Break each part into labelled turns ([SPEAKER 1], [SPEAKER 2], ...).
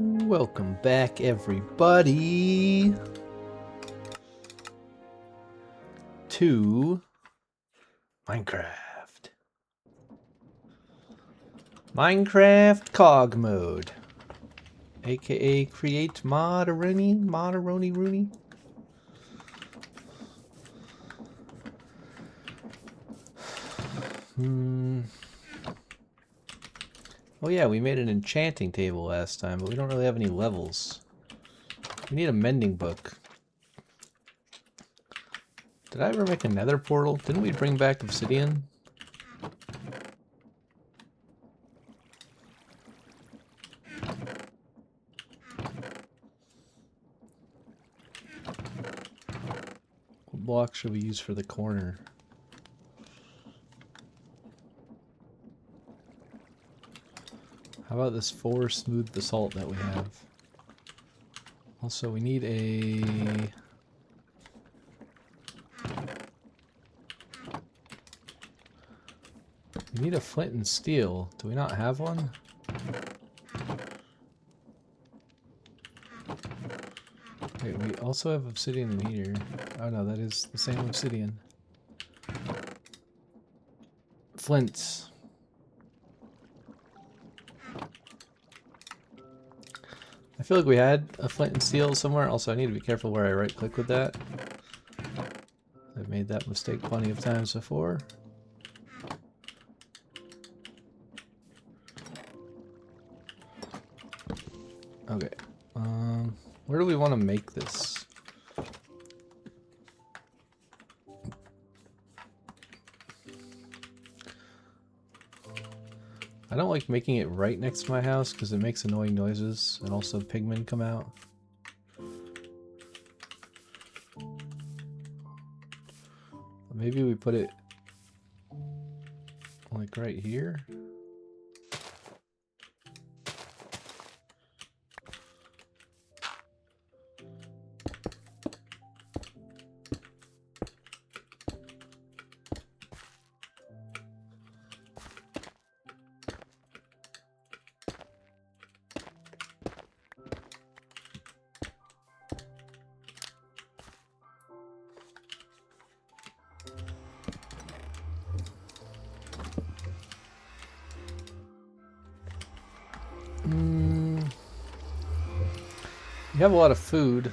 [SPEAKER 1] Welcome back, everybody, to Minecraft. Minecraft Cog Mode, aka Create Modaroni Rooney. Oh yeah, we made an enchanting table last time, but we don't really have any levels. We need a mending book. Did I ever make a nether portal? Didn't we bring back obsidian? What block should we use for the corner? How about this 4 smooth basalt that we have? Also, we need a... We need a flint and steel. Do we not have one? Wait, we also have obsidian in here. Oh no, that is the same obsidian. Flints. I feel like we had a flint and steel somewhere. Also, I need to be careful where I right click with that. I've made that mistake plenty of times before. Okay. Where do we want to make this? I don't like making it right next to my house because it makes annoying noises and also pigmen come out. Maybe we put it like right here. We have a lot of food.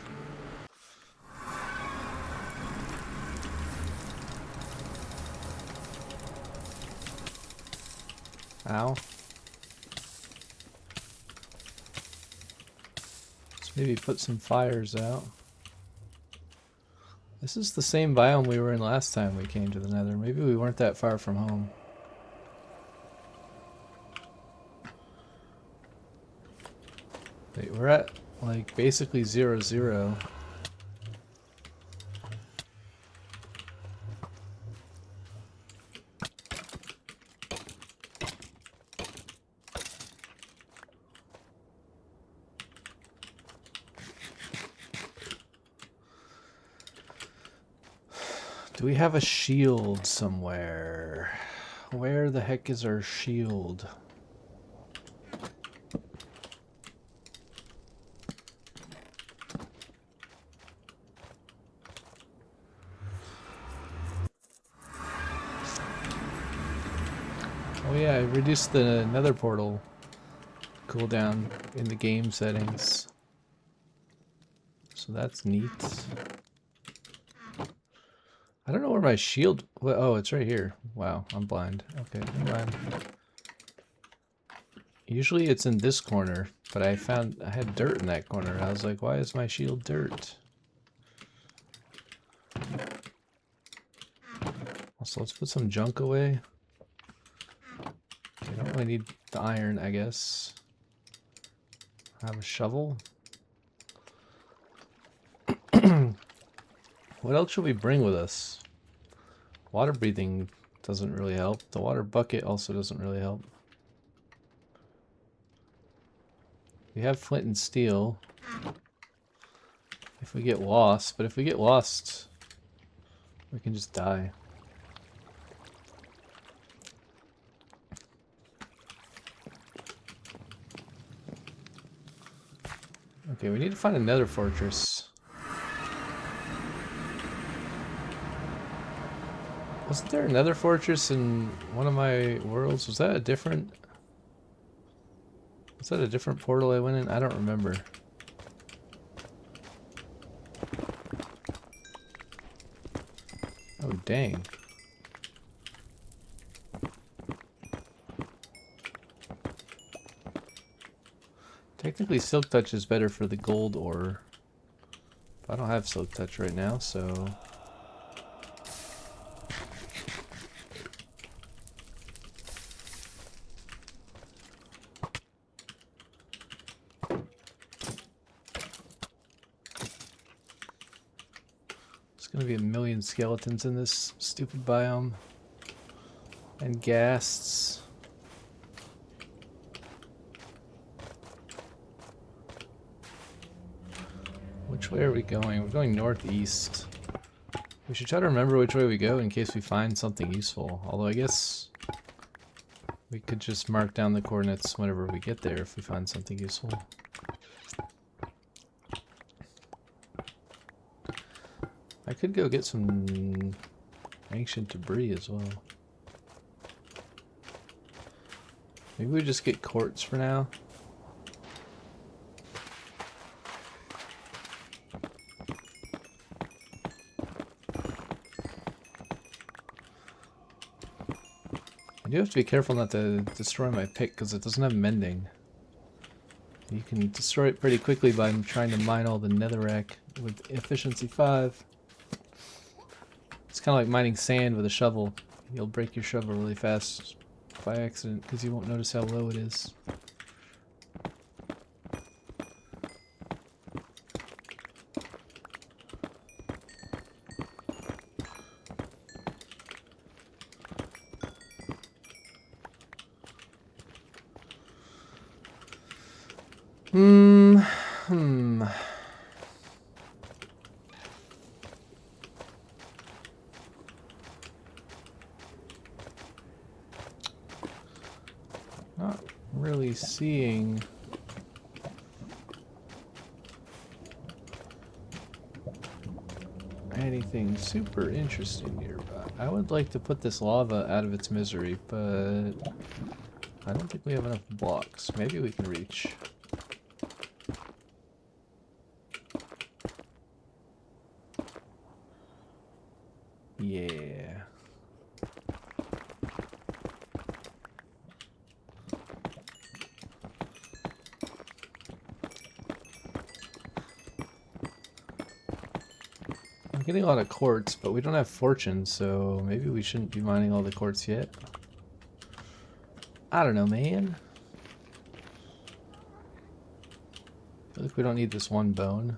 [SPEAKER 1] Ow. Let's maybe put some fires out. This is the same biome we were in last time we came to the Nether. Maybe we weren't that far from home. Wait, we're at like basically 0-0. Do we have a shield somewhere? Where the heck is our shield? Oh yeah, I reduced the nether portal cooldown in the game settings. So that's neat. I don't know where my shield... Oh, it's right here. Wow, I'm blind. Okay, never mind. Usually it's in this corner, but I had dirt in that corner. I was like, why is my shield dirt? Also, let's put some junk away. I don't really need the iron, I guess. I have a shovel. What else should we bring with us? Water breathing doesn't really help. The water bucket also doesn't really help. We have flint and steel. If we get lost, but if we get lost, we can just die. Okay, we need to find another fortress. Wasn't there another fortress in one of my worlds? Was that a different... Was that a different portal I went in? I don't remember. Oh, dang. Technically, Silk Touch is better for the gold ore. But I don't have Silk Touch right now, so... There's gonna be a million skeletons in this stupid biome. And ghasts. Which way are we going? We're going northeast. We should try to remember which way we go in case we find something useful. Although I guess we could just mark down the coordinates whenever we get there if we find something useful. I could go get some ancient debris as well. Maybe we just get quartz for now. I do have to be careful not to destroy my pick because it doesn't have mending. You can destroy it pretty quickly by trying to mine all the netherrack with efficiency 5. It's kind of like mining sand with a shovel. You'll break your shovel really fast by accident because you won't notice how low it is. Not really seeing anything super interesting nearby. I would like to put this lava out of its misery, but I don't think we have enough blocks. Maybe we can reach. Yeah. I'm getting a lot of quartz, but we don't have fortune, so maybe we shouldn't be mining all the quartz yet. I don't know, man. I feel like we don't need this one bone.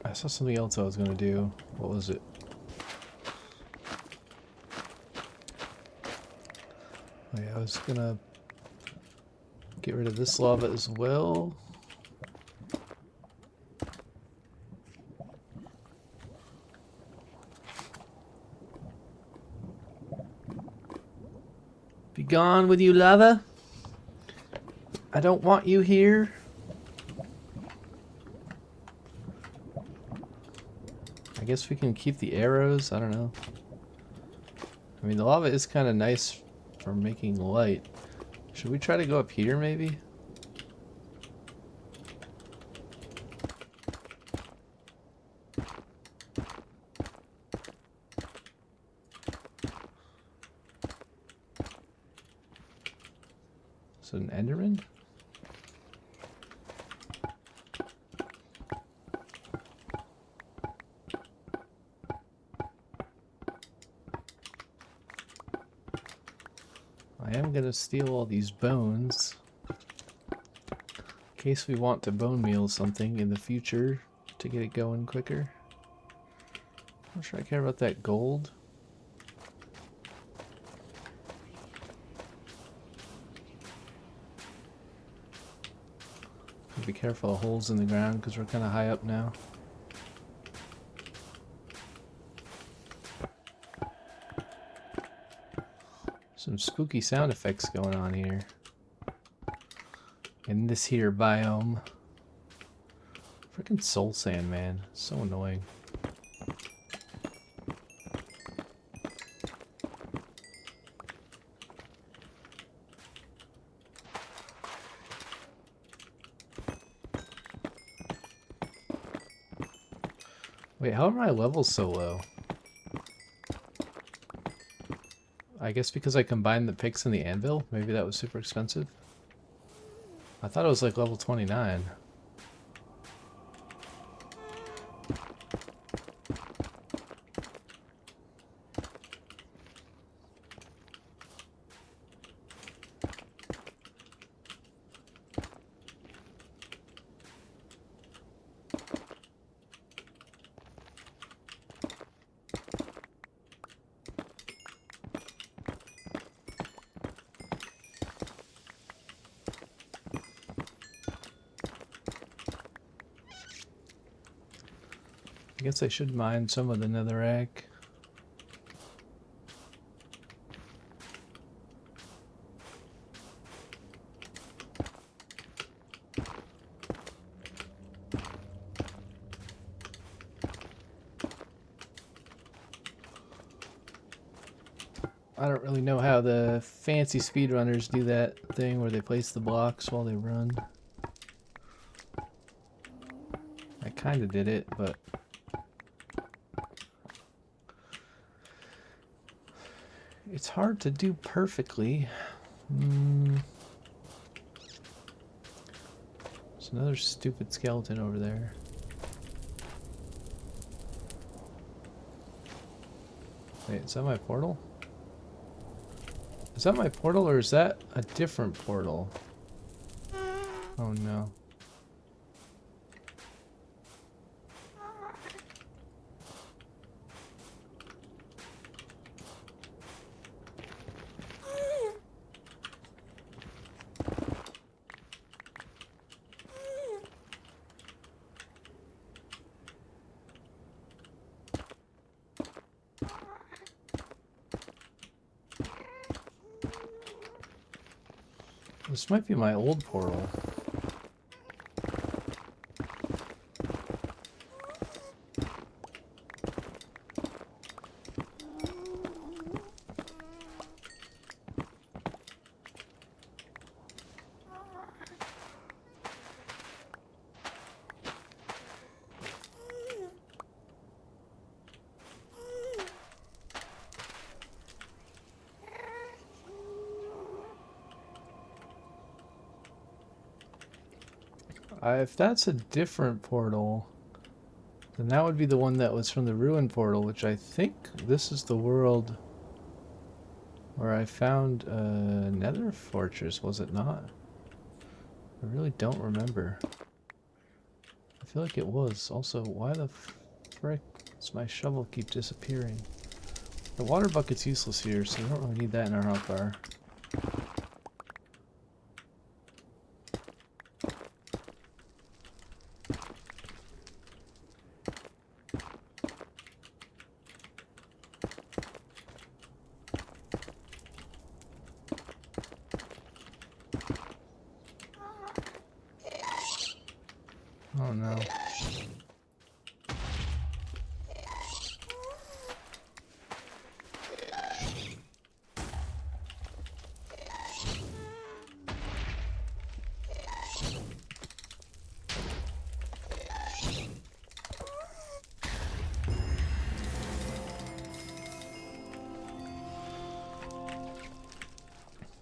[SPEAKER 1] I saw something else I was gonna do. What was it? Oh yeah, I was gonna get rid of this lava as well. Be gone with you, lava. I don't want you here. I guess we can keep the arrows. I don't know. I mean, the lava is kind of nice for making light. Should we try to go up here, maybe? Is it an Enderman? I am gonna steal all these bones in case we want to bone meal something in the future to get it going quicker. I'm not sure I care about that gold. Be careful of holes in the ground because we're kind of high up now. Some spooky sound effects going on here. In this here biome. Freaking soul sand, man. So annoying. Wait, how are my levels so low? I guess because I combined the picks and the anvil? Maybe that was super expensive? I thought it was like level 29. I guess I should mine some of the netherrack. I don't really know how the fancy speedrunners do that thing where they place the blocks while they run. I kind of did it, but it's hard to do perfectly. There's another stupid skeleton over there. Wait, is that my portal? Is that my portal or is that a different portal? Oh no. This might be my old portal. If that's a different portal, then that would be the one that was from the ruin portal, which I think this is the world where I found a nether fortress, was it not? I really don't remember. I feel like it was. Also, why the frick does my shovel keep disappearing? The water bucket's useless here, so we don't really need that in our hotbar. Oh no.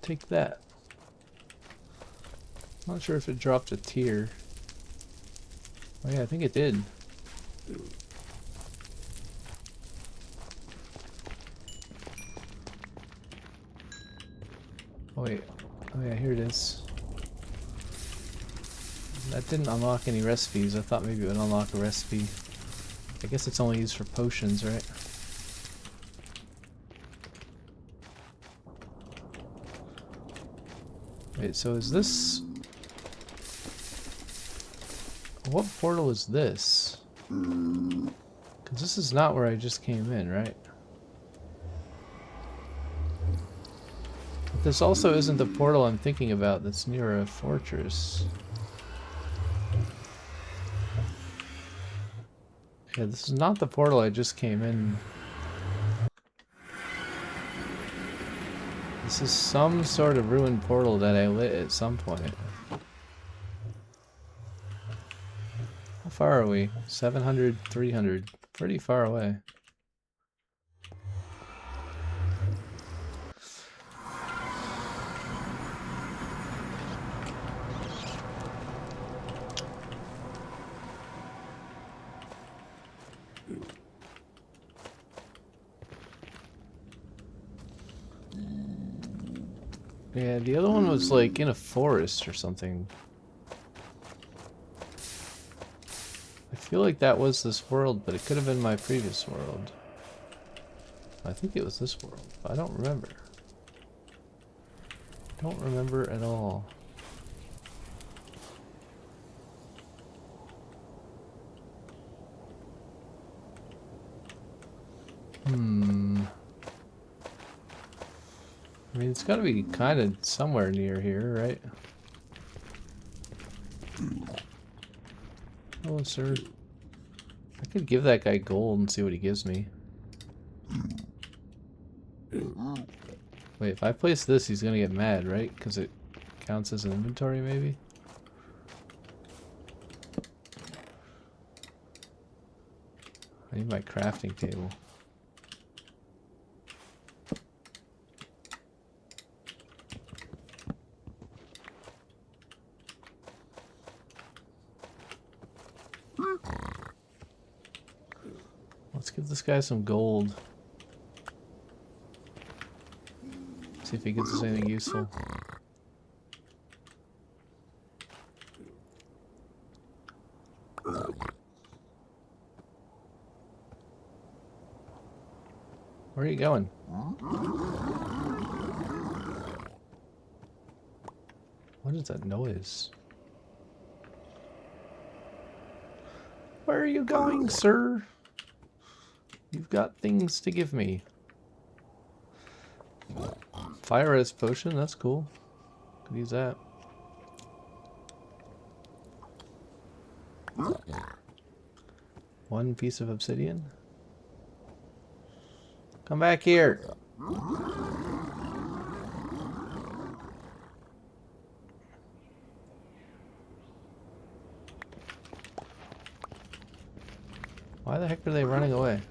[SPEAKER 1] Take that. Not sure if it dropped a tier. Oh yeah, I think it did. Oh wait. Oh yeah, here it is. That didn't unlock any recipes. I thought maybe it would unlock a recipe. I guess it's only used for potions, right? Wait, so is this... What portal is this? Because this is not where I just came in, right? But this also isn't the portal I'm thinking about that's near a fortress. Yeah, this is not the portal I just came in. This is some sort of ruined portal that I lit at some point. How far are we? 700, 300. Pretty far away. Yeah, the other one was like in a forest or something. I feel like that was this world, but it could have been my previous world. I think it was this world. I don't remember. Don't remember at all. I mean, it's gotta be kind of somewhere near here, right? Hello, sir. I could give that guy gold and see what he gives me. Wait, if I place this, he's gonna get mad, right? Because it counts as an inventory, maybe? I need my crafting table. Let's give this guy some gold. See if he gives us anything useful. Where are you going? What is that noise? Where are you going, sir? You've got things to give me. Fire res potion, that's cool. Could use that. One piece of obsidian. Come back here. Why the heck are they running away?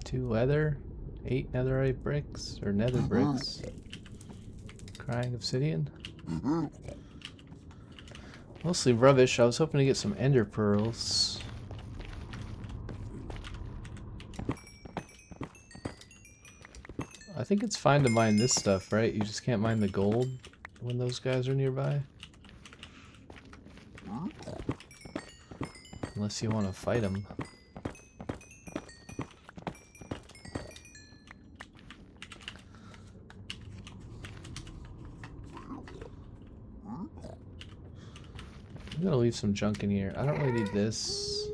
[SPEAKER 1] Two leather, 8 netherite bricks, or nether bricks. Crying obsidian. Mostly rubbish. I was hoping to get some ender pearls. I think it's fine to mine this stuff, right? You just can't mine the gold when those guys are nearby. Unless you want to fight them. I'm gonna leave some junk in here. I don't really need this.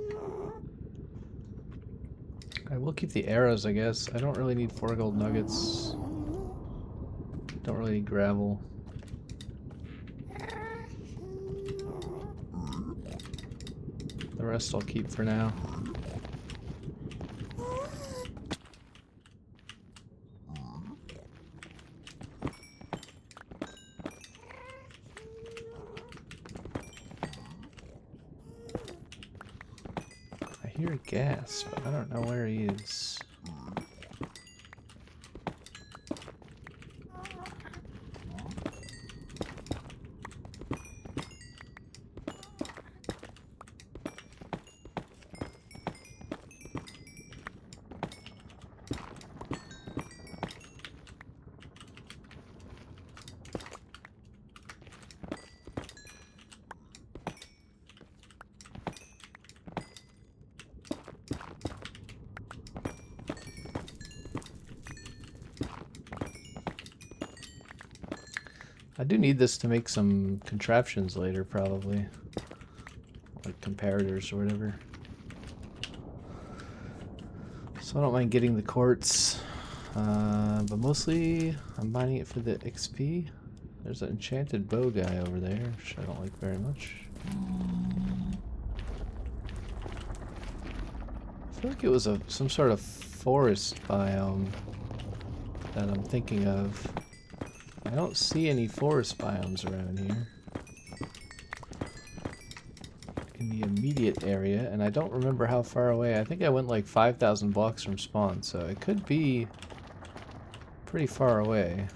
[SPEAKER 1] I will keep the arrows, I guess. I don't really need 4 gold nuggets. Don't really need gravel. The rest I'll keep for now. I hear gas, but I don't know where he is. I do need this to make some contraptions later, probably. Like comparators or whatever. So I don't mind getting the quartz. But mostly I'm mining it for the XP. There's an enchanted bow guy over there, which I don't like very much. I feel like it was some sort of forest biome that I'm thinking of. I don't see any forest biomes around here in the immediate area, and I don't remember how far away. I think I went like 5,000 blocks from spawn, so it could be pretty far away.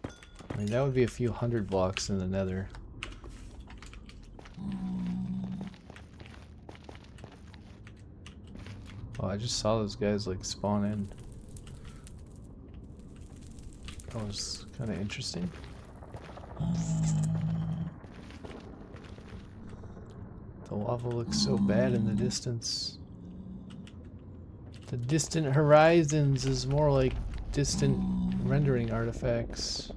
[SPEAKER 1] I mean, that would be a few hundred blocks in the nether. Oh, I just saw those guys like spawn in. That was kind of interesting. The lava looks so bad in the distance. The distant horizons is more like distant rendering artifacts.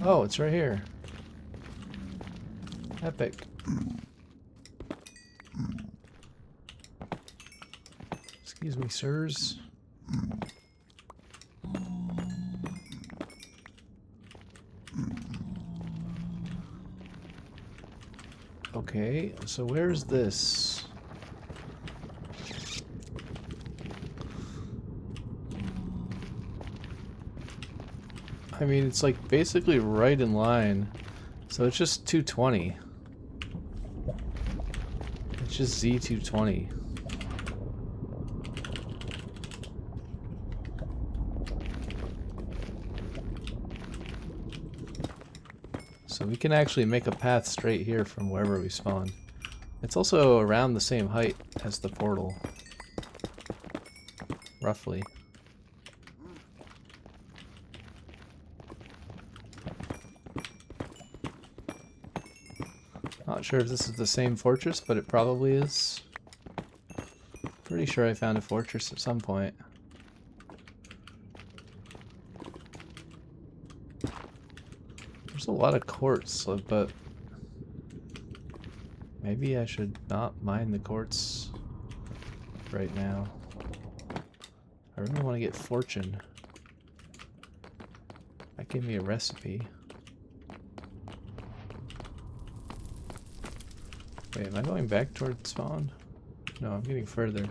[SPEAKER 1] Oh, it's right here. Epic. Excuse me, sirs. Okay, so where's this? I mean, it's like basically right in line. So it's just 220. It's just Z220. So we can actually make a path straight here from wherever we spawn. It's also around the same height as the portal. Roughly. Not sure if this is the same fortress, but it probably is. Pretty sure I found a fortress at some point. There's a lot of quartz, but maybe I should not mine the quartz right now. I really want to get fortune. That gave me a recipe. Wait, am I going back toward spawn? No, I'm getting further.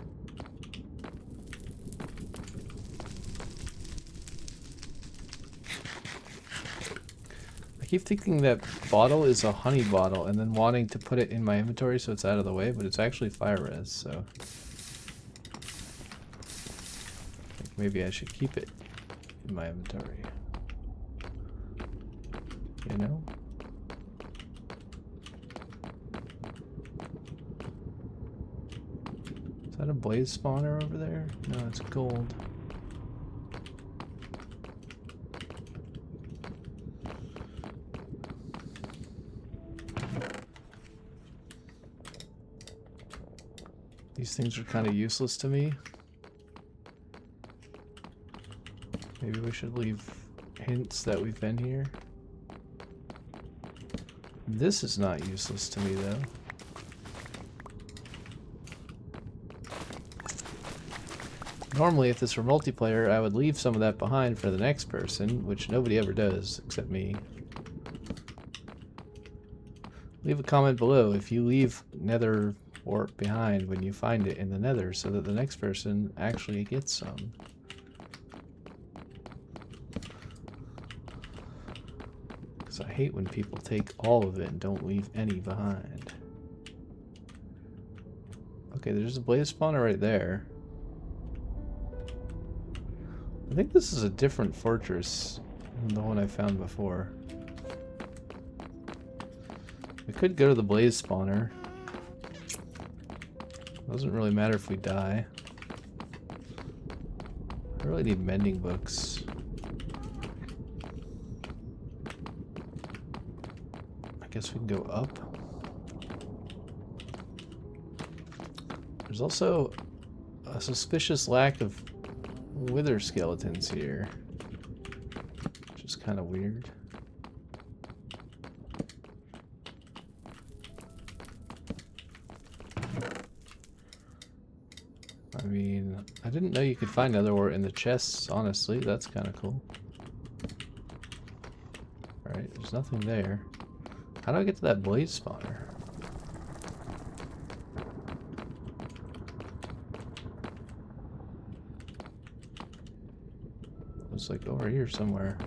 [SPEAKER 1] I keep thinking that bottle is a honey bottle and then wanting to put it in my inventory so it's out of the way, but it's actually fire res, so I think maybe I should keep it in my inventory. You know? Is that a blaze spawner over there? No, it's gold. These things are kind of useless to me. Maybe we should leave hints that we've been here. This is not useless to me, though. Normally, if this were multiplayer, I would leave some of that behind for the next person, which nobody ever does, except me. Leave a comment below if you leave nether warp behind when you find it in the nether, so that the next person actually gets some. Because I hate when people take all of it and don't leave any behind. Okay, there's a blaze spawner right there. I think this is a different fortress than the one I found before. We could go to the blaze spawner. Doesn't really matter if we die. I really need mending books. I guess we can go up. There's also a suspicious lack of wither skeletons here, which is kind of weird. I mean, I didn't know you could find nether ore in the chests, honestly. That's kind of cool. Alright, there's nothing there. How do I get to that blaze spawner? It's like over here somewhere.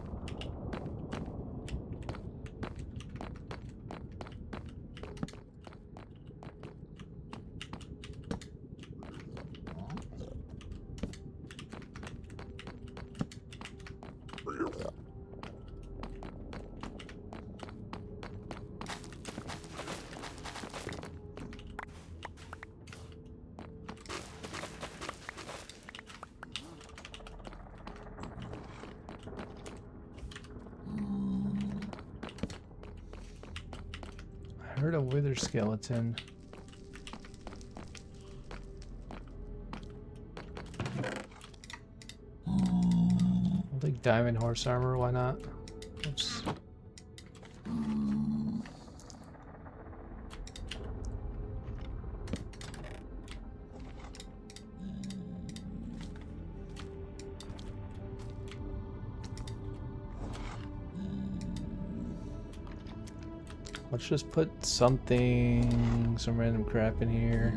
[SPEAKER 1] I heard a wither skeleton. I'll take diamond horse armor, why not? Oops. Let's just put some random crap in here.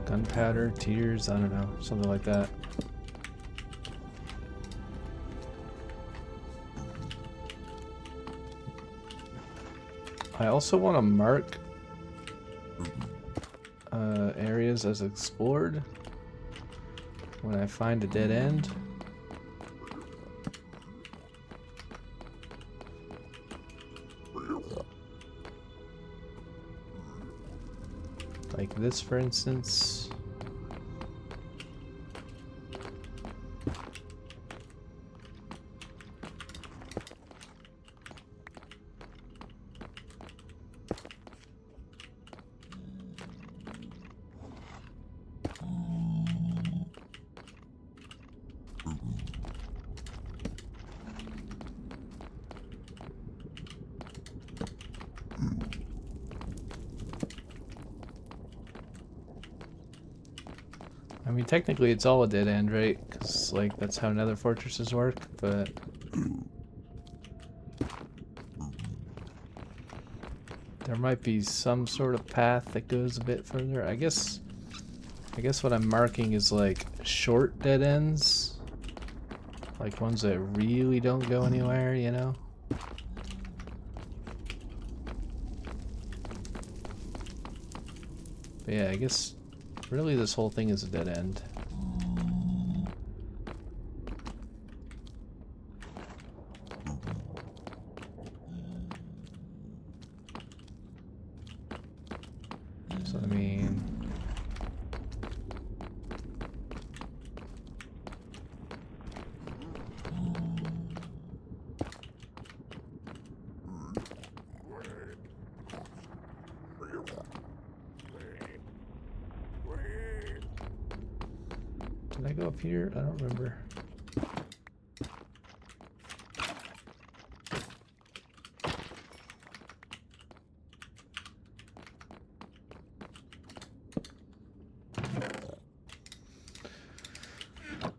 [SPEAKER 1] Gunpowder, tears, I don't know, something like that. I also want to mark areas as explored when I find a dead end. Like this, for instance. I mean, technically it's all a dead end, right? Because, like, that's how nether fortresses work, but... there might be some sort of path that goes a bit further. I guess what I'm marking is, like, short dead ends. Like, ones that really don't go anywhere, you know? But yeah, I guess... really, this whole thing is a dead end. So, I mean... did I go up here? I don't remember. I'll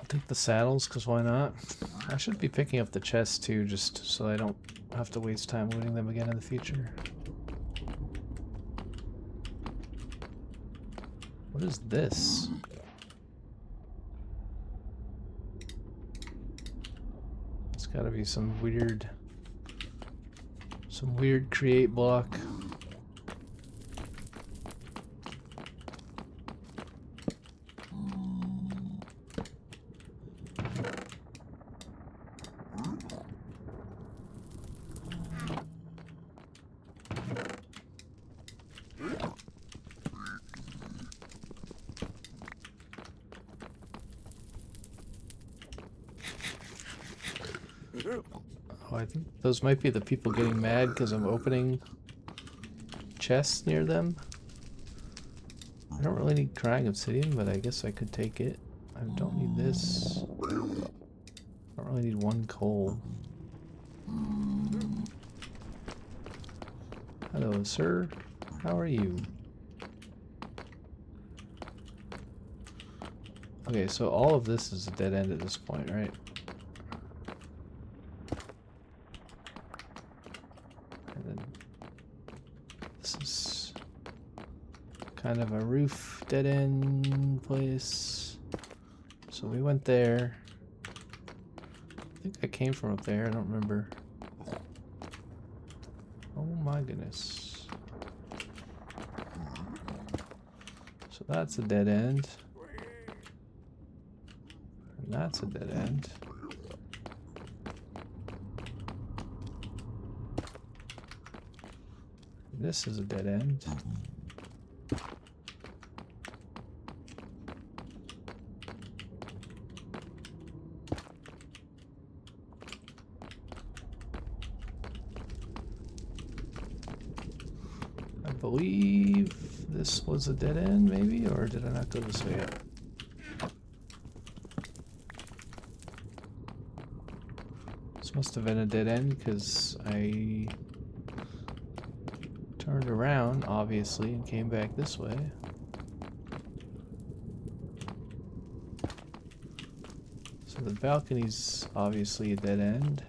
[SPEAKER 1] take the saddles, because why not? I should be picking up the chests too, just so I don't have to waste time looting them again in the future. What is this? It's gotta be some weird create block. Oh, I think those might be the people getting mad because I'm opening chests near them. I don't really need crying obsidian, but I guess I could take it. I don't need this. I don't really need one coal. Hello, sir. How are you? Okay, so all of this is a dead end at this point, right? And then this is kind of a roof dead end place. So we went there. I think I came from up there, I don't remember. Oh my goodness. So that's a dead end. And that's a dead end. And this is a dead end. I believe this was a dead end, maybe? Or did I not go this way yet? This must have been a dead end because I turned around, obviously, and came back this way. So the balcony's obviously a dead end.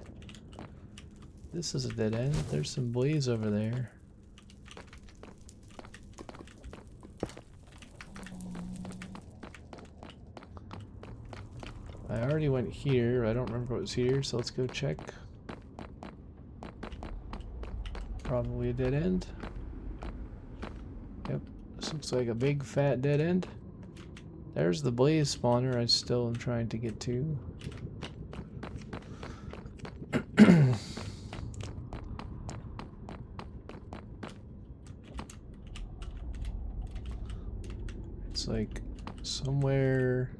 [SPEAKER 1] This is a dead end. There's some blaze over there. I already went here. I don't remember what was here, so let's go check. Probably a dead end. Yep, this looks like a big fat dead end. There's the blaze spawner I still am trying to get to. It's like somewhere.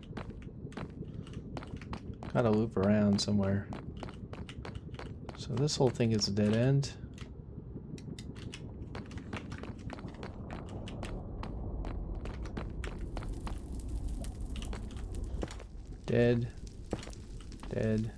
[SPEAKER 1] Gotta loop around somewhere. So this whole thing is a dead end. Dead. Dead.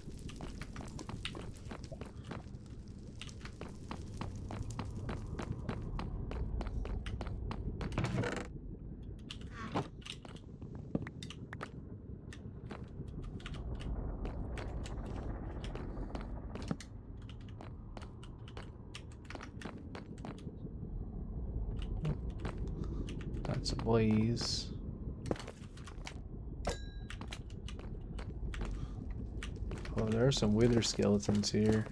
[SPEAKER 1] That's a blaze. Oh, there are some wither skeletons here.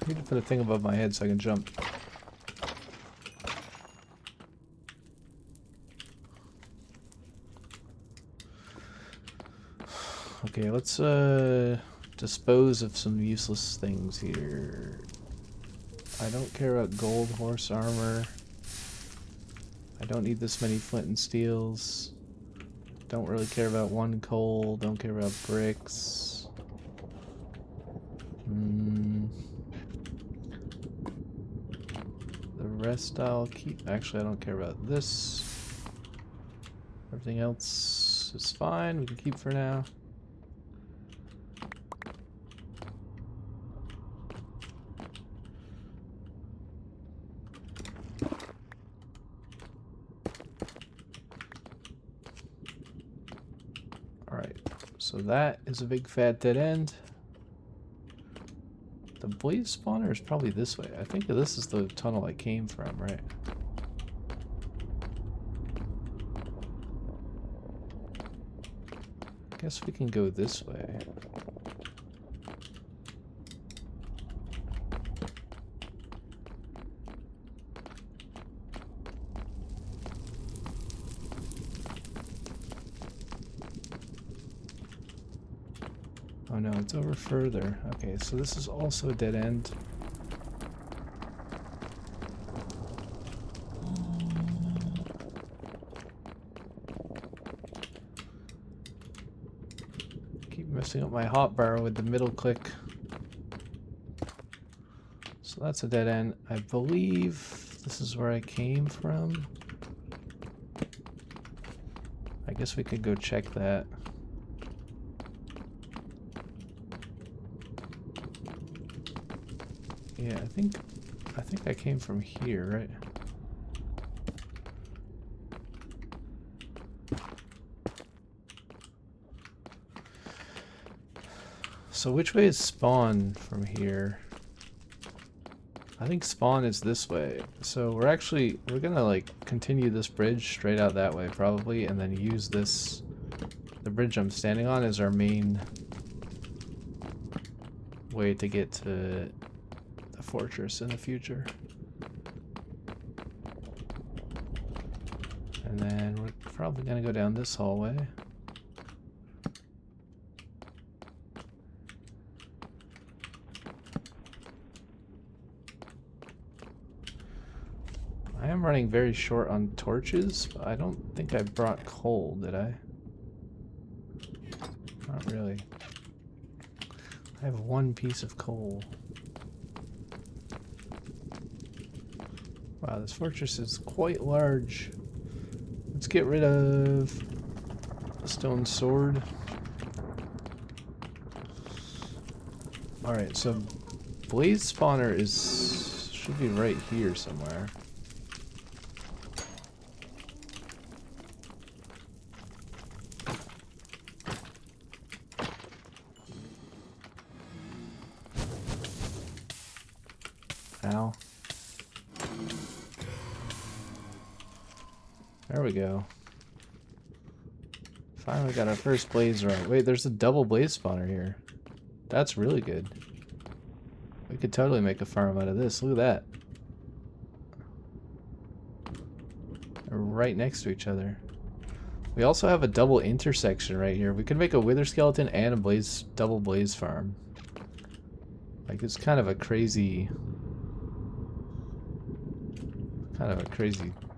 [SPEAKER 1] I need to put a thing above my head so I can jump. Okay, let's dispose of some useless things here. I don't care about gold horse armor. I don't need this many flint and steels. Don't really care about one coal. Don't care about bricks. The rest I'll keep. Actually, I don't care about this. Everything else is fine. We can keep for now. So that is a big fat dead end. The blaze spawner is probably this way. I think this is the tunnel I came from, right? I guess we can go this way. Oh no, it's over further. Okay, so this is also a dead end. Messing up my hotbar with the middle click. So that's a dead end. I believe this is where I came from. I guess we could go check that. Yeah, I think I came from here, right? So which way is spawn from here? I think spawn is this way. So we're gonna like continue this bridge straight out that way probably, and then use this, the bridge I'm standing on, as our main way to get to the fortress in the future. And then we're probably gonna go down this hallway. I am running very short on torches, but I don't think I brought coal, did I? Not really. I have one piece of coal. Wow, this fortress is quite large. Let's get rid of the stone sword. Alright, so blaze spawner should be right here somewhere. Ow. There we go. Finally got our first blaze rod. Wait, there's a double blaze spawner here. That's really good. We could totally make a farm out of this. Look at that. They're right next to each other. We also have a double intersection right here. We could make a wither skeleton and a double blaze farm. Like, it's kind of a crazy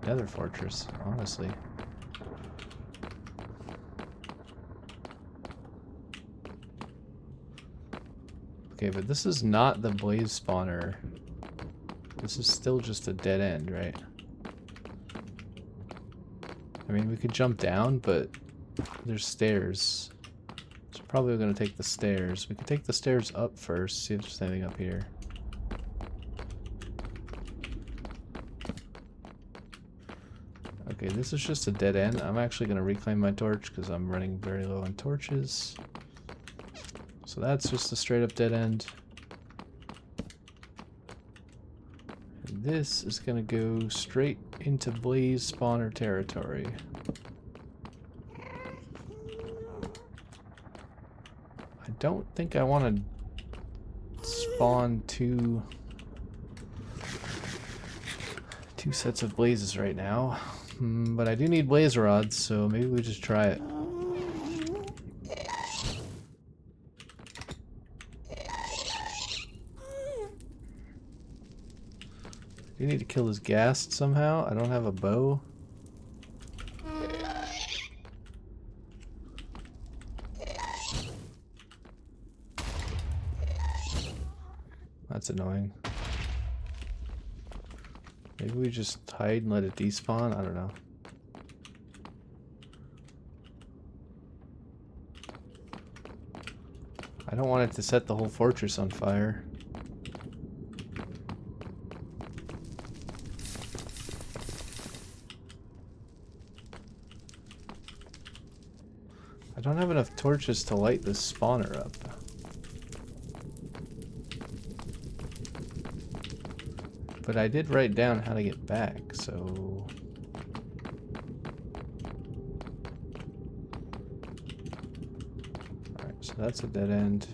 [SPEAKER 1] nether fortress, honestly. Okay, but this is not the blaze spawner. This is still just a dead end, right? I mean, we could jump down, but there's stairs. So probably we're gonna take the stairs. We could take the stairs up first, see if there's anything up here. Okay, this is just a dead end. I'm actually gonna reclaim my torch because I'm running very low on torches. So that's just a straight up dead end. And this is gonna go straight into blaze spawner territory. I don't think I want to spawn two sets of blazes right now. But I do need blaze rods, so maybe we just try it. You need to kill this ghast somehow. I don't have a bow. That's annoying. Maybe we just hide and let it despawn? I don't know. I don't want it to set the whole fortress on fire. I don't have enough torches to light this spawner up. But I did write down how to get back, so... Alright, so that's a dead end.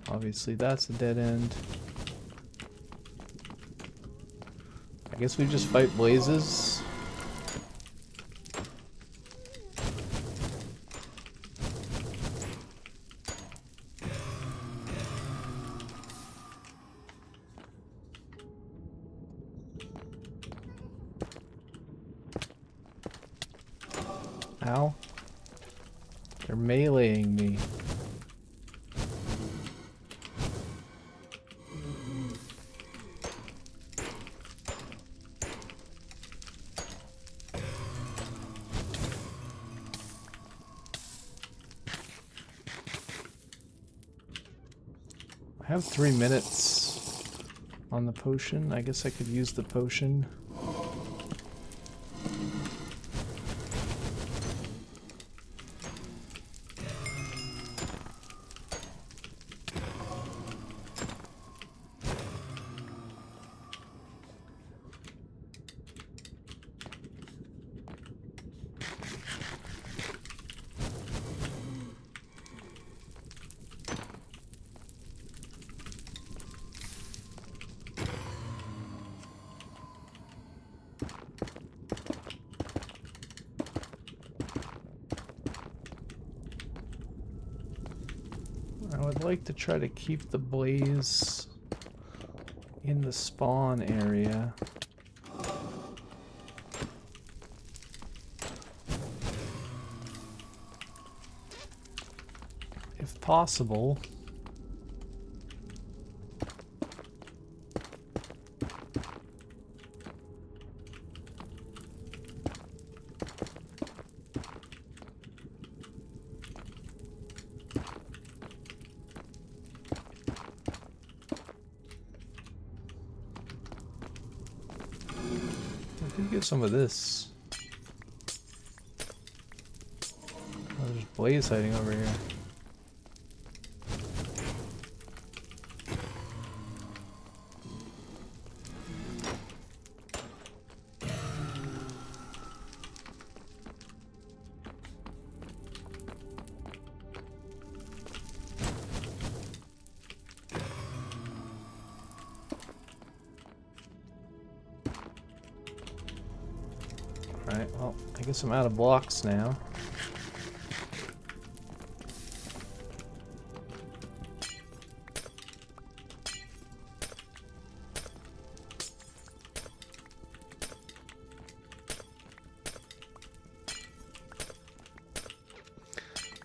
[SPEAKER 1] Obviously that's a dead end. I guess we just fight blazes. Ow. They're meleeing me. I have 3 minutes on the potion. I guess I could use the potion. I would like to try to keep the blaze in the spawn area. If possible. I could get some of this. Oh, there's blaze hiding over here. Alright, well, I guess I'm out of blocks now.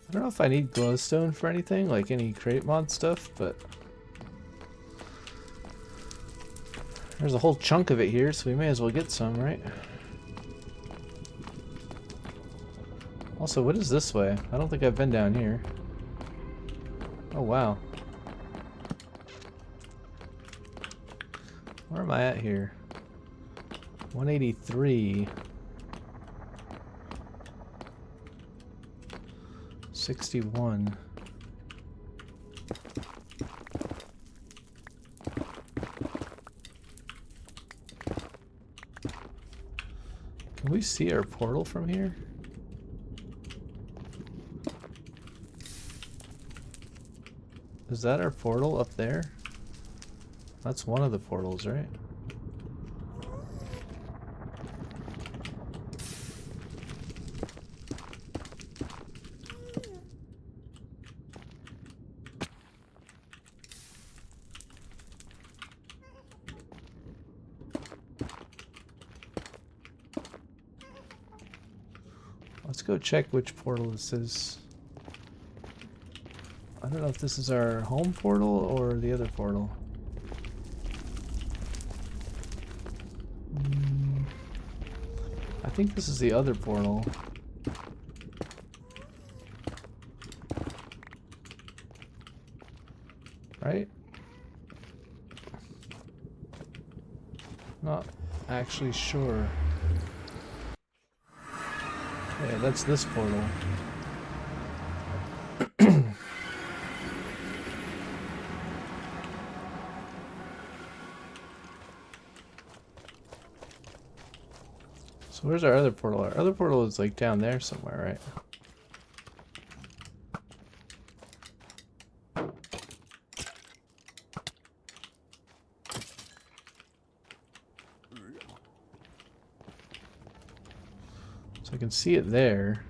[SPEAKER 1] I don't know if I need glowstone for anything, like any crate mod stuff, but there's a whole chunk of it here, so we may as well get some, right? Also, what is this way? I don't think I've been down here. Oh, wow. Where am I at here? 183. 61. Can we see our portal from here? Is that our portal up there? That's one of the portals, right? Let's go check which portal this is. I don't know if this is our home portal or the other portal. I think this is the other portal. Right? Not actually sure. Yeah, that's this portal. So where's our other portal? Our other portal is like down there somewhere, right? So I can see it there.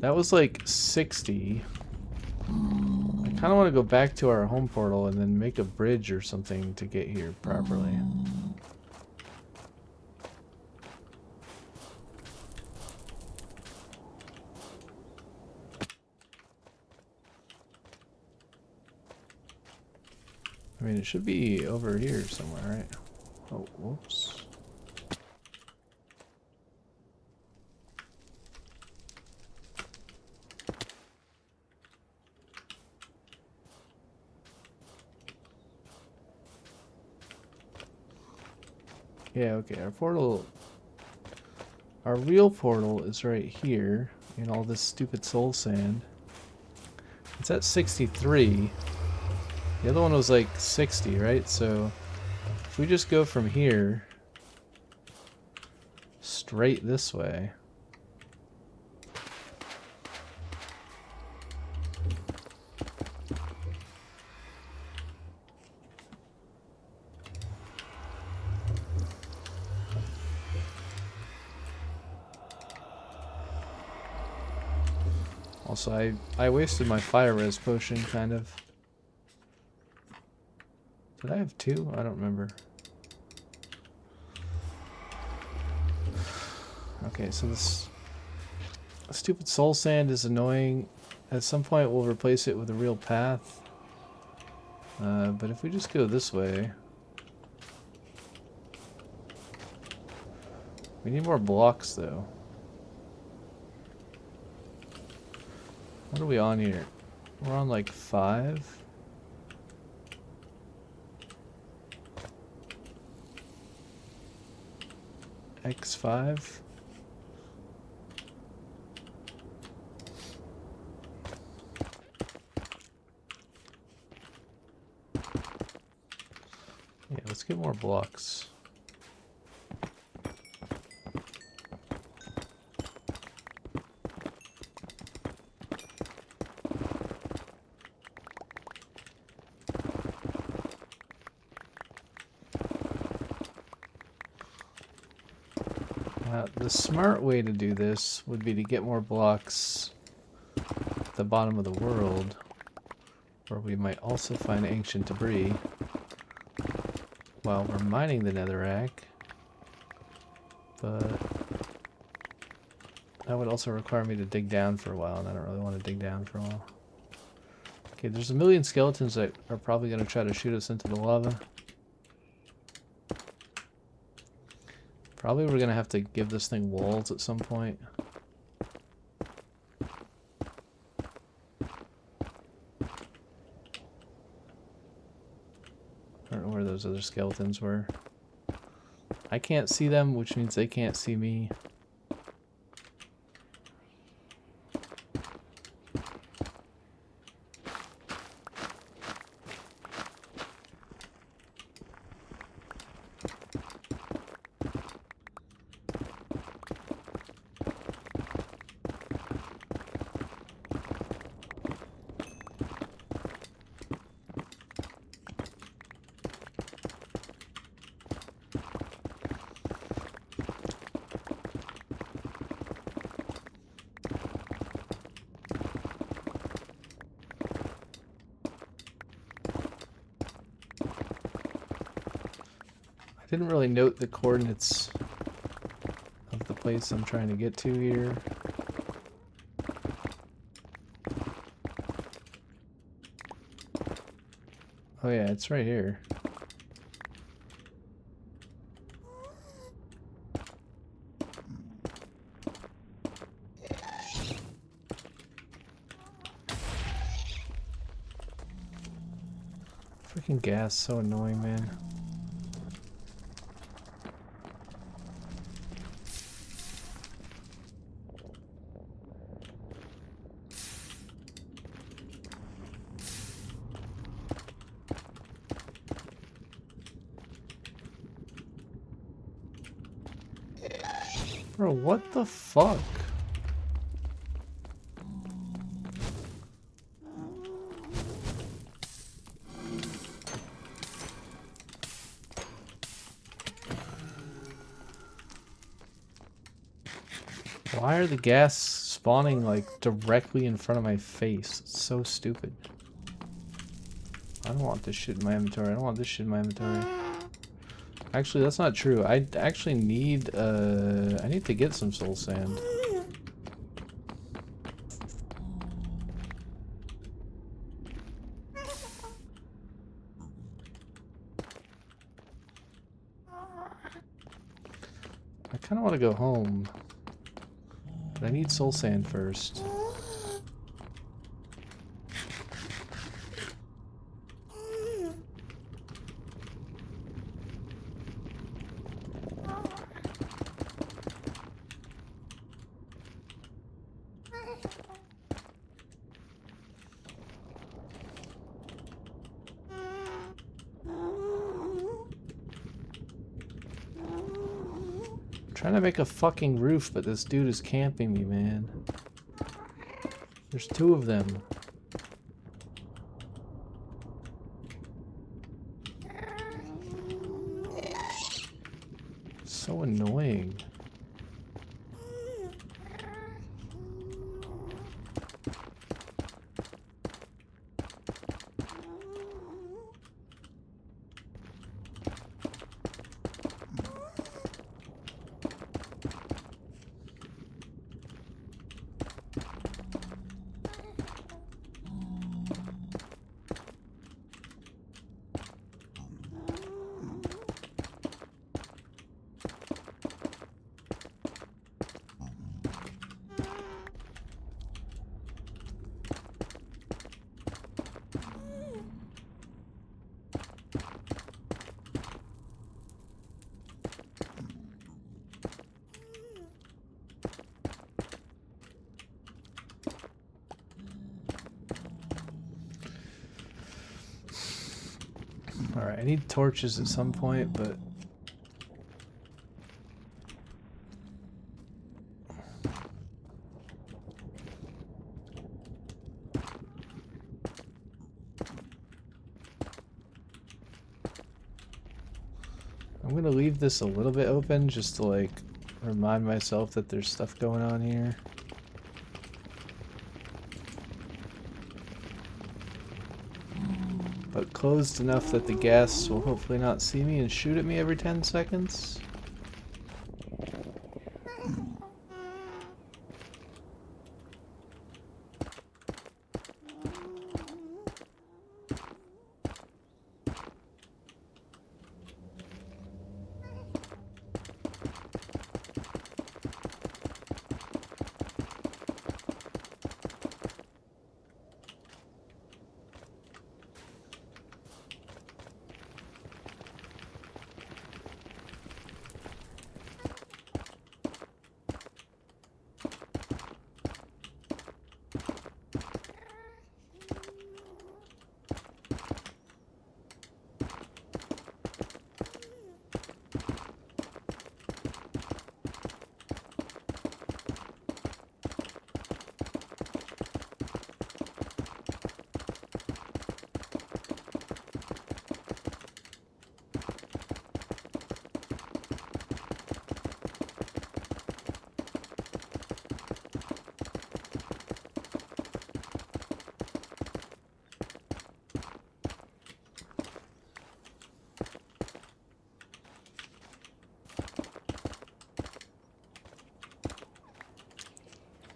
[SPEAKER 1] That was like 60. I kind of want to go back to our home portal and then make a bridge or something to get here properly. I mean, it should be over here somewhere, right? Oh, whoops. Yeah, okay, our real portal is right here in all this stupid soul sand. It's at 63. The other one was like 60, right? So if we just go from here straight this way. Also, I wasted my fire res potion, kind of. Did I have two? I don't remember. Okay, so this stupid soul sand is annoying. At some point, we'll replace it with a real path. But if we just go this way... We need more blocks, though. What are we on here? We're on like 5. X5. Yeah, let's get more blocks. The smart way to do this would be to get more blocks at the bottom of the world, where we might also find ancient debris while we're mining the netherrack, but that would also require me to dig down for a while, and I don't really want to dig down for a while. Okay, there's a million skeletons that are probably going to try to shoot us into the lava. Probably we're going to have to give this thing walls at some point. I don't know where those other skeletons were. I can't see them, which means they can't see me. I didn't really note the coordinates of the place I'm trying to get to here. Oh yeah, it's right here. Freaking gas, so annoying, man. Bro, what the fuck? Why are the gas spawning like directly in front of my face? It's so stupid. I don't want this shit in my inventory. I don't want this shit in my inventory. Actually, that's not true. I actually need, I need to get some soul sand. kind of want to go home. But I need soul sand first. Trying to make a fucking roof, but this dude is camping me, man. There's two of them. So annoying. Alright, I need torches at some point, but... I'm gonna leave this a little bit open just to, like, remind myself that there's stuff going on here. But closed enough that the ghast will hopefully not see me and shoot at me every 10 seconds.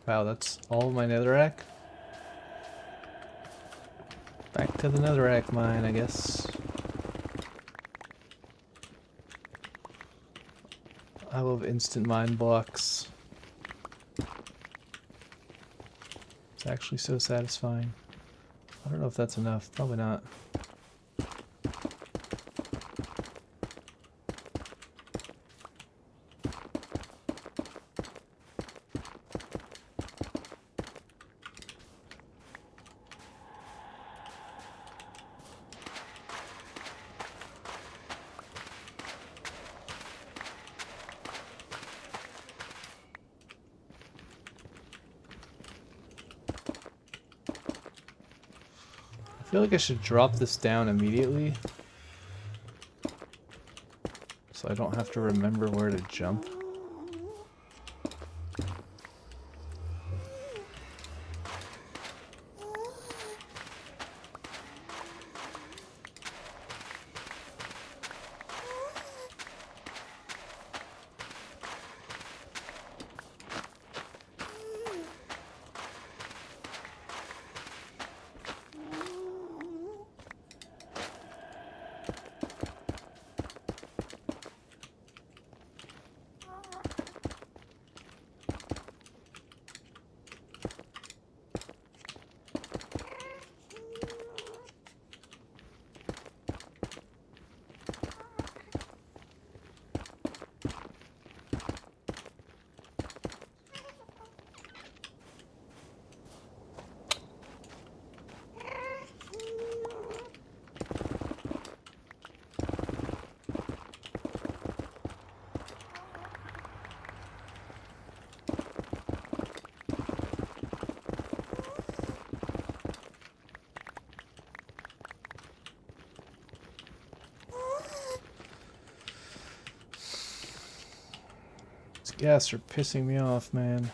[SPEAKER 1] Wow, that's all of my netherrack? Back to the netherrack mine, I guess. I love instant mine blocks. It's actually so satisfying. I don't know if that's enough. Probably not. I feel like I should drop this down immediately so I don't have to remember where to jump. Guests are pissing me off, man.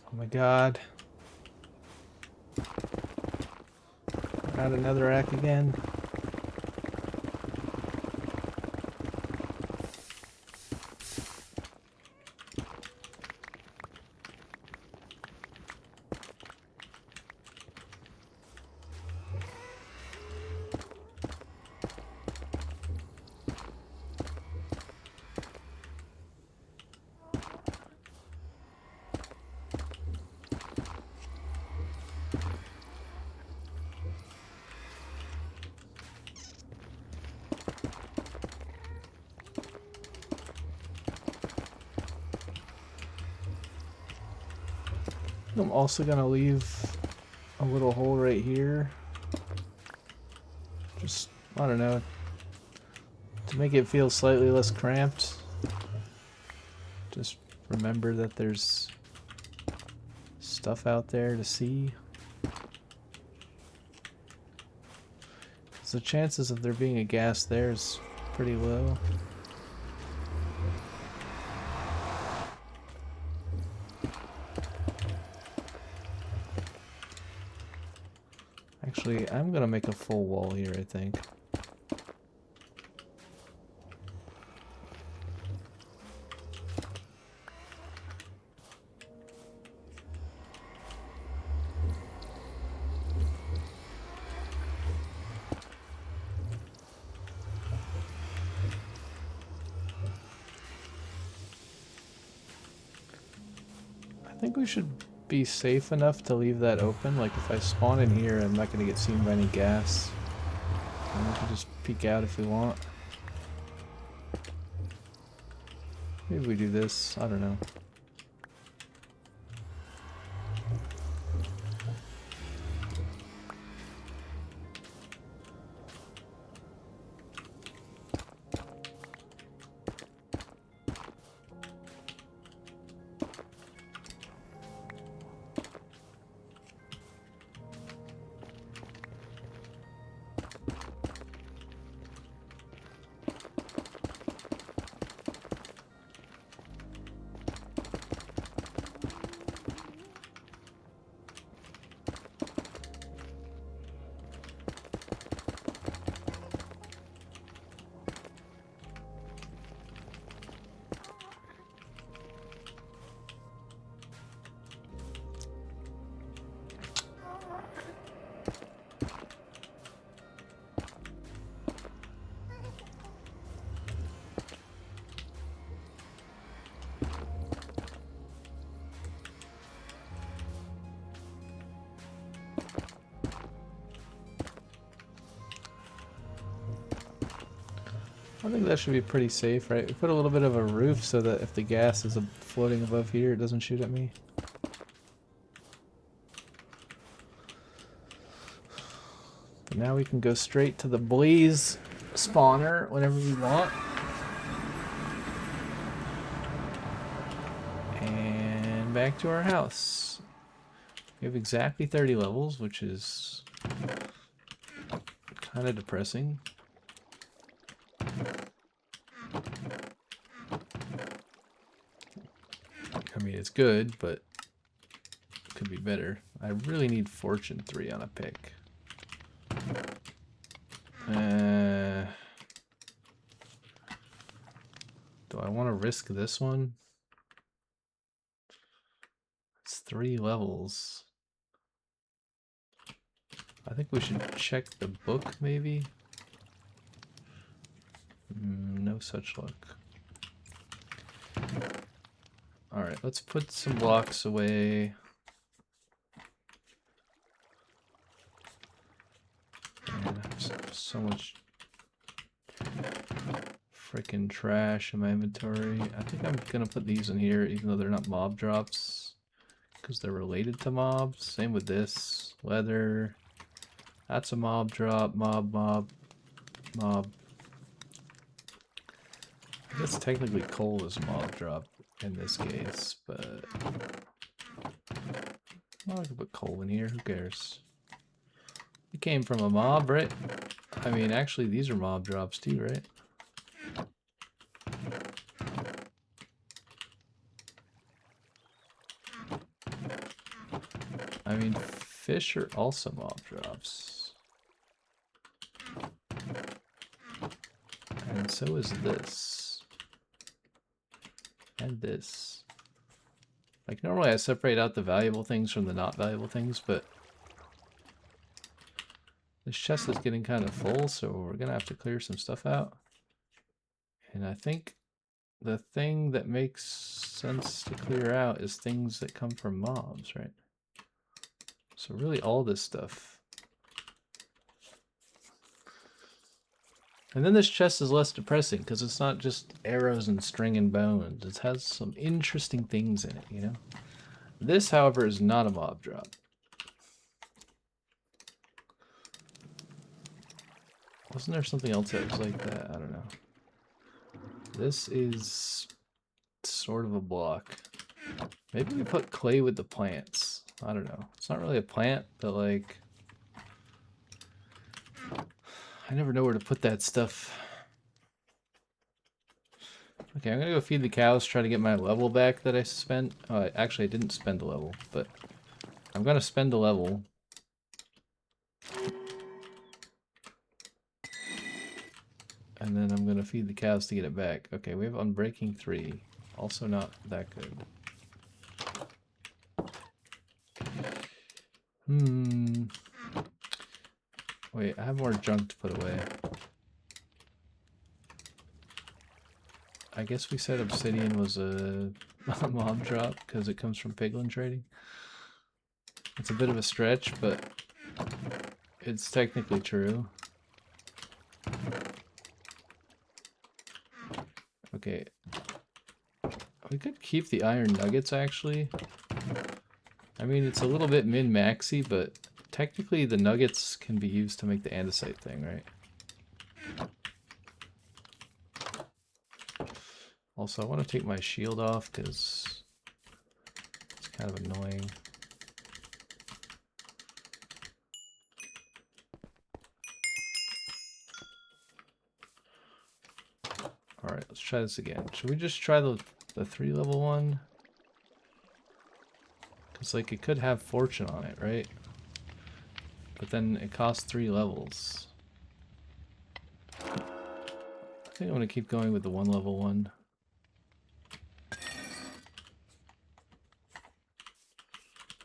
[SPEAKER 1] Oh my god. Not another rack again. I'm also gonna leave a little hole right here. Just, I don't know, to make it feel slightly less cramped. Just remember that there's stuff out there to see. So the chances of there being a gas there is pretty low. Actually, I'm gonna make a full wall here, I think. I think we should be safe enough to leave that open. Like if I spawn in here, I'm not gonna get seen by any gas. And we can just peek out if we want. Maybe we do this, I don't know. I think that should be pretty safe, right? We put a little bit of a roof so that if the gas is floating above here, it doesn't shoot at me. But now we can go straight to the blaze spawner whenever we want. And back to our house. We have exactly 30 levels, which is kind of depressing. I mean, it's good, but it could be better. I really need Fortune 3 on a pick. Do I want to risk this one? It's 3 levels. I think we should check the book, maybe? No such luck. Alright, let's put some blocks away. Man, I have so much freaking trash in my inventory. I think I'm gonna put these in here, even though they're not mob drops, because they're related to mobs. Same with this. Leather. That's a mob drop. Mob. I guess technically coal is a mob drop in this case, but well, I can put coal in here. Who cares? It came from a mob, right? I mean, actually, these are mob drops too, right? I mean, fish are also mob drops. And so is this. And this. Like, normally I separate out the valuable things from the not valuable things, but this chest is getting kind of full, so we're gonna have to clear some stuff out. And I think the thing that makes sense to clear out is things that come from mobs, right? So really all this stuff. And then this chest is less depressing because it's not just arrows and string and bones. It has some interesting things in it, you know? This, however, is not a mob drop. Wasn't there something else that was like that? I don't know. This is sort of a block. Maybe we put clay with the plants. I don't know. It's not really a plant, but like... I never know where to put that stuff. Okay, I'm gonna go feed the cows, try to get my level back that I spent. Oh, actually, I didn't spend a level, but I'm gonna spend a level. And then I'm gonna feed the cows to get it back. Okay, we have Unbreaking 3. Also not that good. Wait, I have more junk to put away. I guess we said obsidian was a mob drop because it comes from piglin trading. It's a bit of a stretch, but it's technically true. Okay. We could keep the iron nuggets, actually. I mean, it's a little bit min-maxy, but technically the nuggets can be used to make the andesite thing, right? Also, I want to take my shield off because it's kind of annoying. Alright, let's try this again. Should we just try the 3-level one? Because, like, it could have fortune on it, right? But then it costs 3 levels. I think I'm going to keep going with the 1-level one.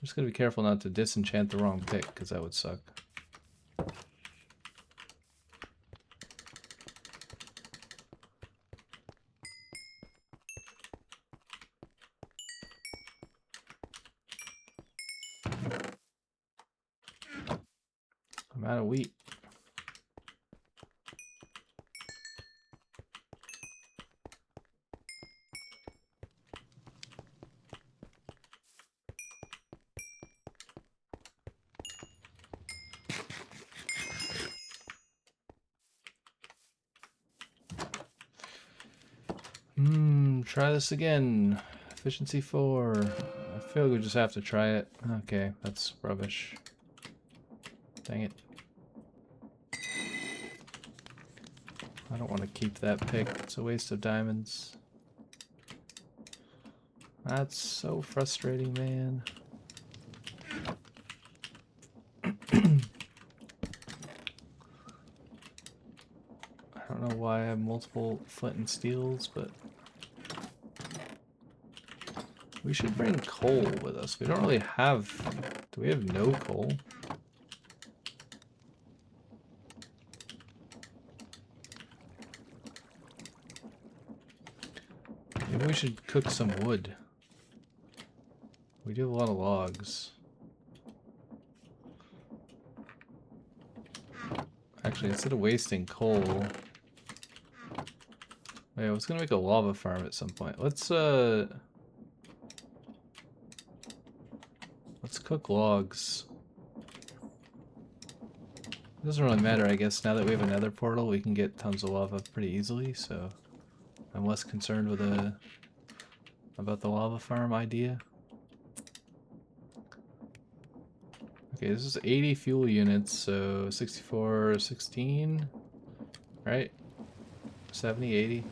[SPEAKER 1] I'm just going to be careful not to disenchant the wrong pick, because that would suck. I'm out of wheat. Try this again. Efficiency 4. I feel like we just have to try it. Okay, that's rubbish. Dang it. I don't want to keep that pick. It's a waste of diamonds. That's so frustrating, man. I don't know why I have multiple flint and steels, but we should bring coal with us. We don't really have... Do we have no coal? we should cook some wood. We do have a lot of logs. Actually, instead of wasting coal... Wait, I was gonna make a lava farm at some point. Let's cook logs. It doesn't really matter, I guess. Now that we have a nether portal, we can get tons of lava pretty easily, so I'm less concerned with about the lava farm idea. Okay, this is 80 fuel units, so 64, 16, right? 70, 80.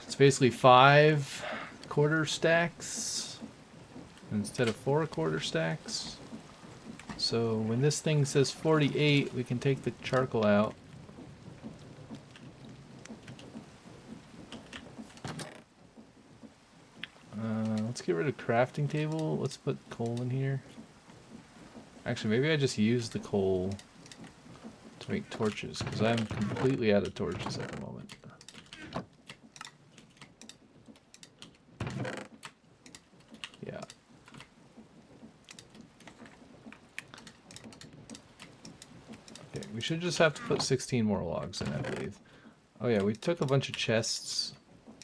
[SPEAKER 1] It's basically 5 quarter stacks instead of 4 quarter stacks. So when this thing says 48, we can take the charcoal out. Let's get rid of crafting table. Let's put coal in here. Actually, maybe I just use the coal to make torches, because I'm completely out of torches at the moment. Yeah. Okay, we should just have to put 16 more logs in, I believe. Oh yeah, we took a bunch of chests,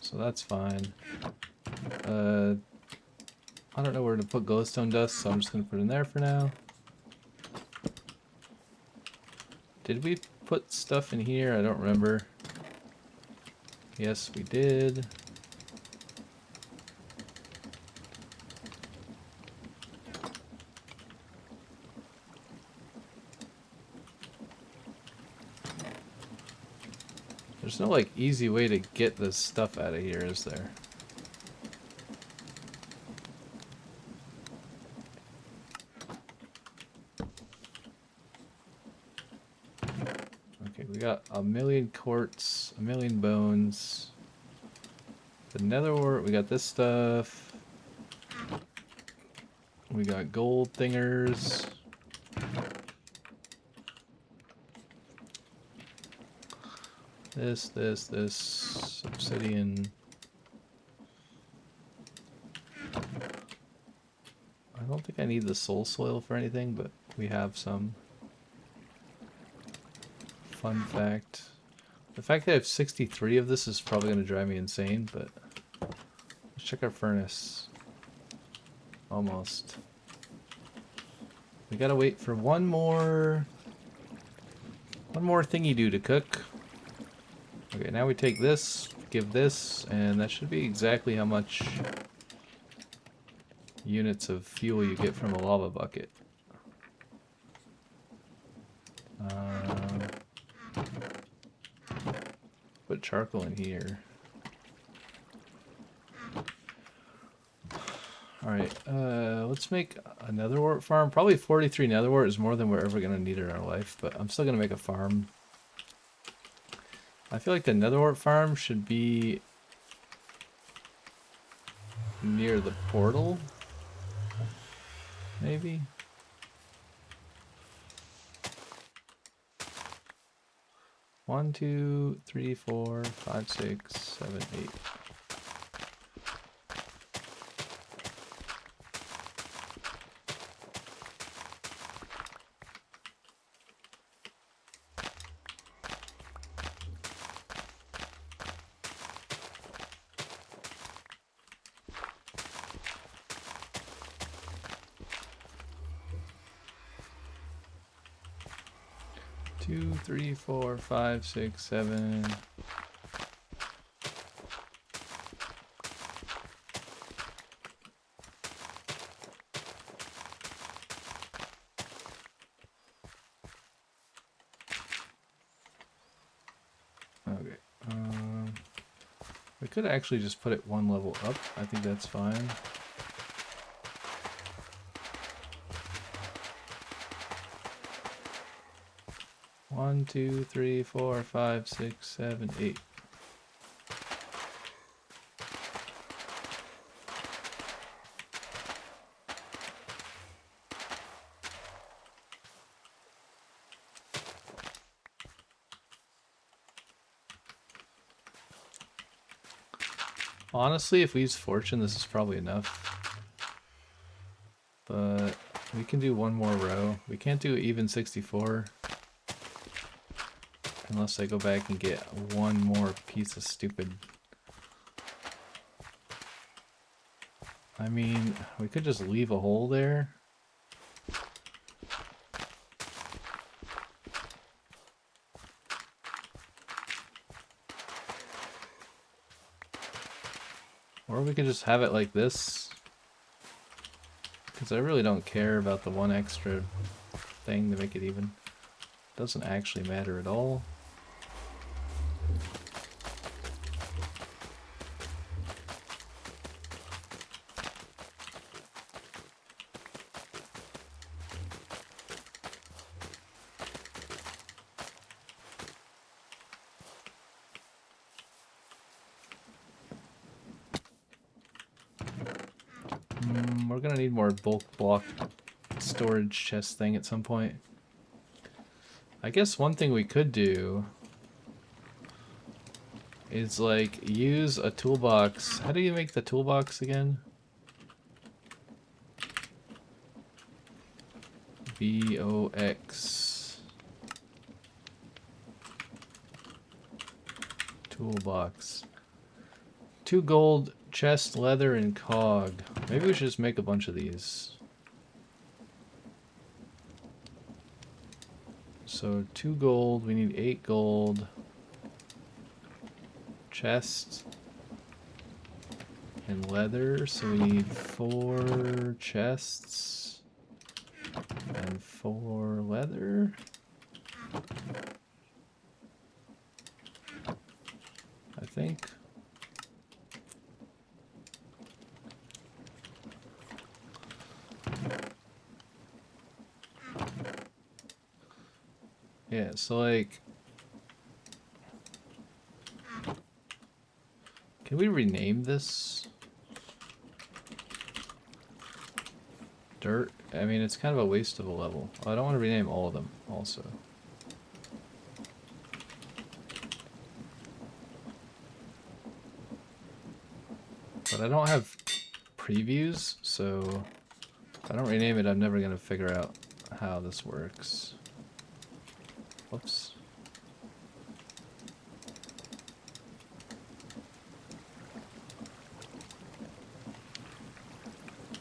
[SPEAKER 1] so that's fine. I don't know where to put glowstone dust, so I'm just going to put it in there for now. Did we put stuff in here? I don't remember. Yes, we did. There's no, like, easy way to get this stuff out of here, is there? Okay, we got a million quartz, a million bones. The nether wart, we got this stuff. We got gold thingers. This, obsidian. I don't think I need the soul soil for anything, but we have some. Fun fact. The fact that I have 63 of this is probably going to drive me insane, but let's check our furnace. Almost. We gotta wait for one more thingy-do to cook. Okay, now we take this, give this, and that should be exactly how much units of fuel you get from a lava bucket. Put charcoal in here. Alright, let's make a nether wart farm. Probably 43 nether wart is more than we're ever going to need in our life, but I'm still going to make a farm. I feel like the nether wart farm should be near the portal. Maybe? One, two, three, 4, 5, 6, 7, 8. Two, 3, 4, 5, 6, 7. Okay. We could actually just put it one level up. I think that's fine. One, 2, 3, 4, 5, 6, 7, 8. Honestly, if we use fortune, this is probably enough. But we can do one more row. We can't do even 64. Unless I go back and get one more piece of stupid... I mean, we could just leave a hole there. Or we could just have it like this. Because I really don't care about the one extra thing to make it even. Doesn't actually matter at all. We're gonna need more bulk block storage chest thing at some point. I guess one thing we could do is like use a toolbox. How do you make the toolbox again? BOX. Toolbox. 2 gold, chest, leather, and cog. Maybe we should just make a bunch of these. So 2 gold, we need 8 gold. Chest. And leather, so we need 4 chests. And 4 leather. I think. Yeah, so like... Can we rename this? Dirt? I mean, it's kind of a waste of a level. I don't want to rename all of them, also. But I don't have previews, so if I don't rename it, I'm never going to figure out how this works. Whoops.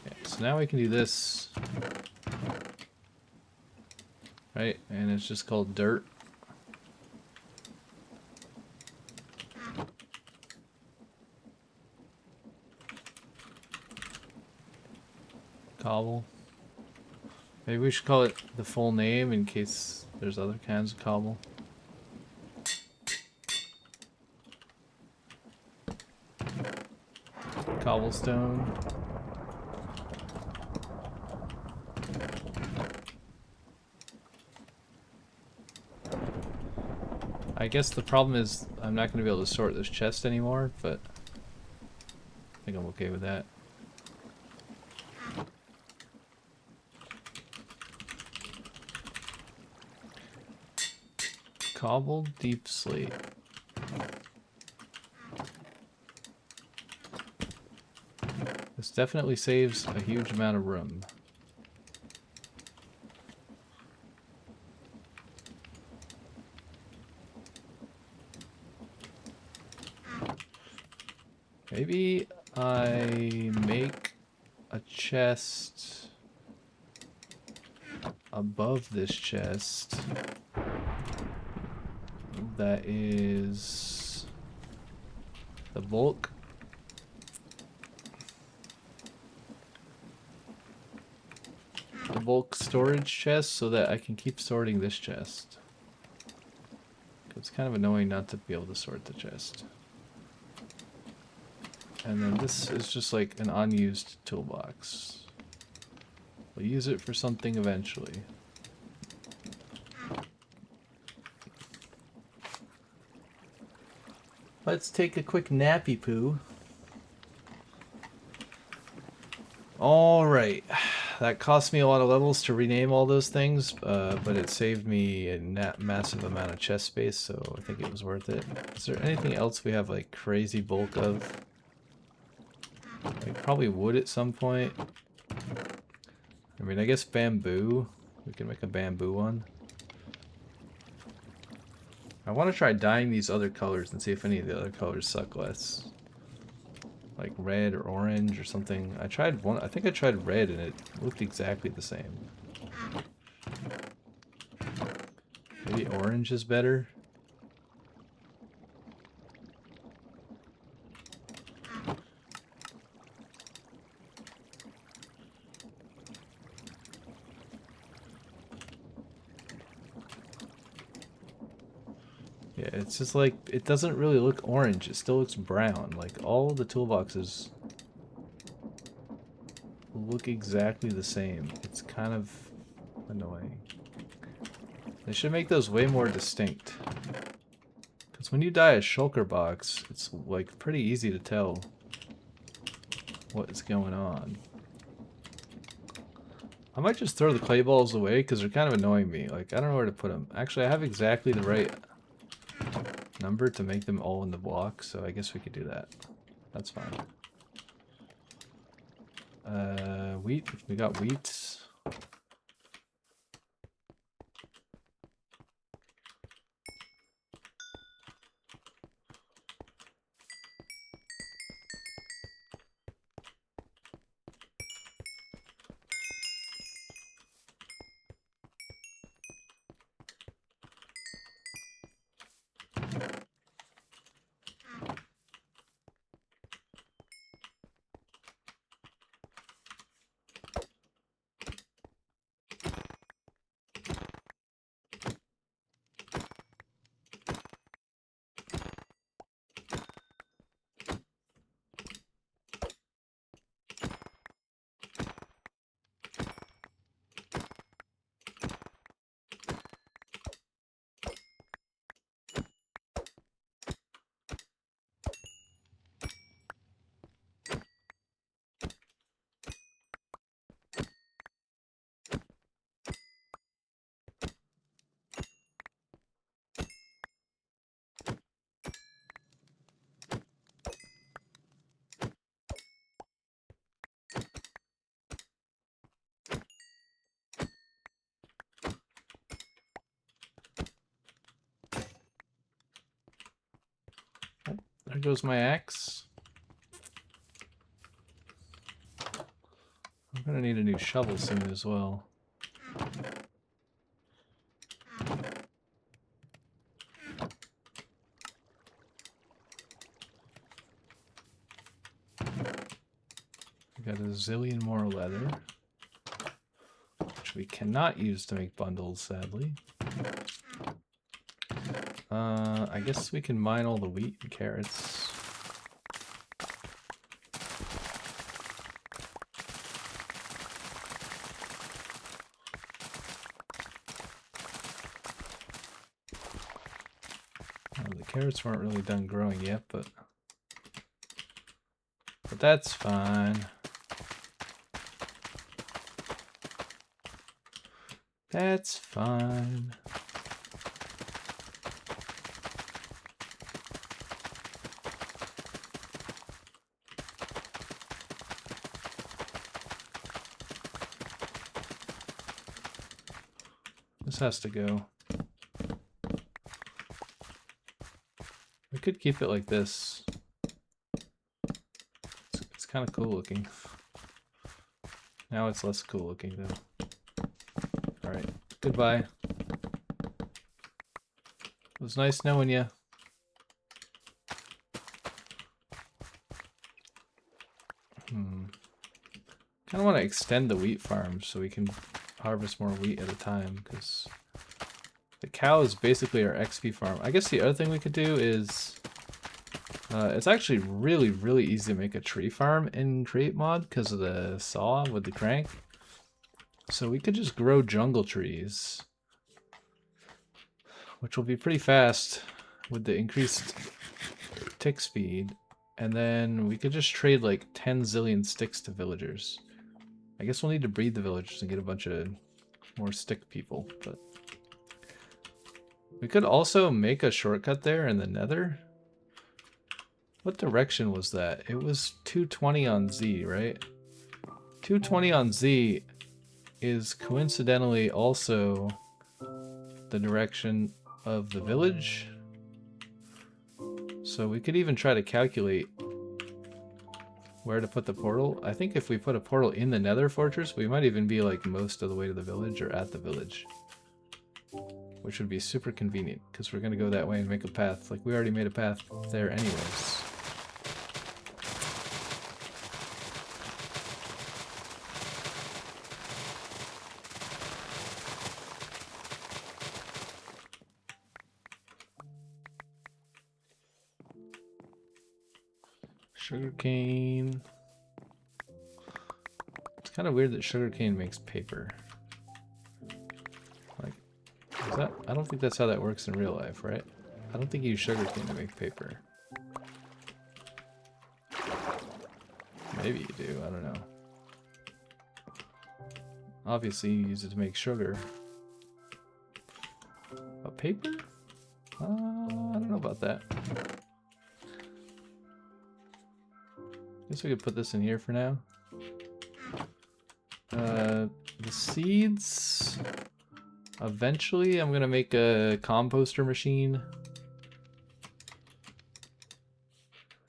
[SPEAKER 1] Okay, so now we can do this. Right, and it's just called dirt. Cobble. Maybe we should call it the full name in case there's other kinds of cobble. Cobblestone. I guess the problem is I'm not going to be able to sort this chest anymore, but I think I'm okay with that. Cobbled deep slate. This definitely saves a huge amount of room. Maybe I make a chest above this chest that is the bulk. The bulk storage chest so that I can keep sorting this chest. It's kind of annoying not to be able to sort the chest. And then this is just like an unused toolbox. We'll use it for something eventually. Let's take a quick nappy poo. Alright. That cost me a lot of levels to rename all those things, but it saved me a massive amount of chest space, so I think it was worth it. Is there anything else we have like crazy bulk of? Like probably wood at some point. I mean, I guess bamboo. We can make a bamboo one. I want to try dyeing these other colors and see if any of the other colors suck less. Like red or orange or something. I tried one. I think I tried red and it looked exactly the same. Maybe orange is better. Yeah, it's just like, it doesn't really look orange. It still looks brown. Like all the toolboxes look exactly the same. It's kind of annoying. They should make those way more distinct. Because when you dye a shulker box, it's like pretty easy to tell what is going on. I might just throw the clay balls away because they're kind of annoying me. Like, I don't know where to put them. Actually, I have exactly the right number to make them all in the block, so I guess we could do that. That's fine. Wheat. We got wheat. There goes my axe. I'm gonna need a new shovel soon as well. We got a zillion more leather, which we cannot use to make bundles, sadly. I guess we can mine all the wheat and carrots. The carrots weren't really done growing yet, but that's fine. That's fine. This has to go. We could keep it like this. It's kind of cool looking. Now it's less cool looking though. Alright, goodbye. It was nice knowing you. Kind of want to extend the wheat farm so we can harvest more wheat at a time, because the cow is basically our XP farm. I guess the other thing we could do is it's actually really easy to make a tree farm in Create Mod because of the saw with the crank. So we could just grow jungle trees, which will be pretty fast with the increased tick speed, and then we could just trade like 10 zillion sticks to villagers. I guess we'll need to breed the villagers and get a bunch of more stick people, but we could also make a shortcut there in the nether What direction was that? It was 220 on Z, right? 220 on Z is coincidentally also the direction of the village. So we could even try to calculate where to put the portal. I think if we put a portal in the Nether Fortress, we might even be like most of the way to the village or at the village. Which would be super convenient, because we're going to go that way and make a path. Like, we already made a path there anyways. Sugarcane. It's kind of weird that sugarcane makes paper. Like, is that? I don't think that's how that works in real life, right? I don't think you use sugarcane to make paper. Maybe you do, I don't know. Obviously you use it to make sugar. But paper? I don't know about that. Guess we could put this in here for now. The seeds... Eventually I'm gonna make a composter machine.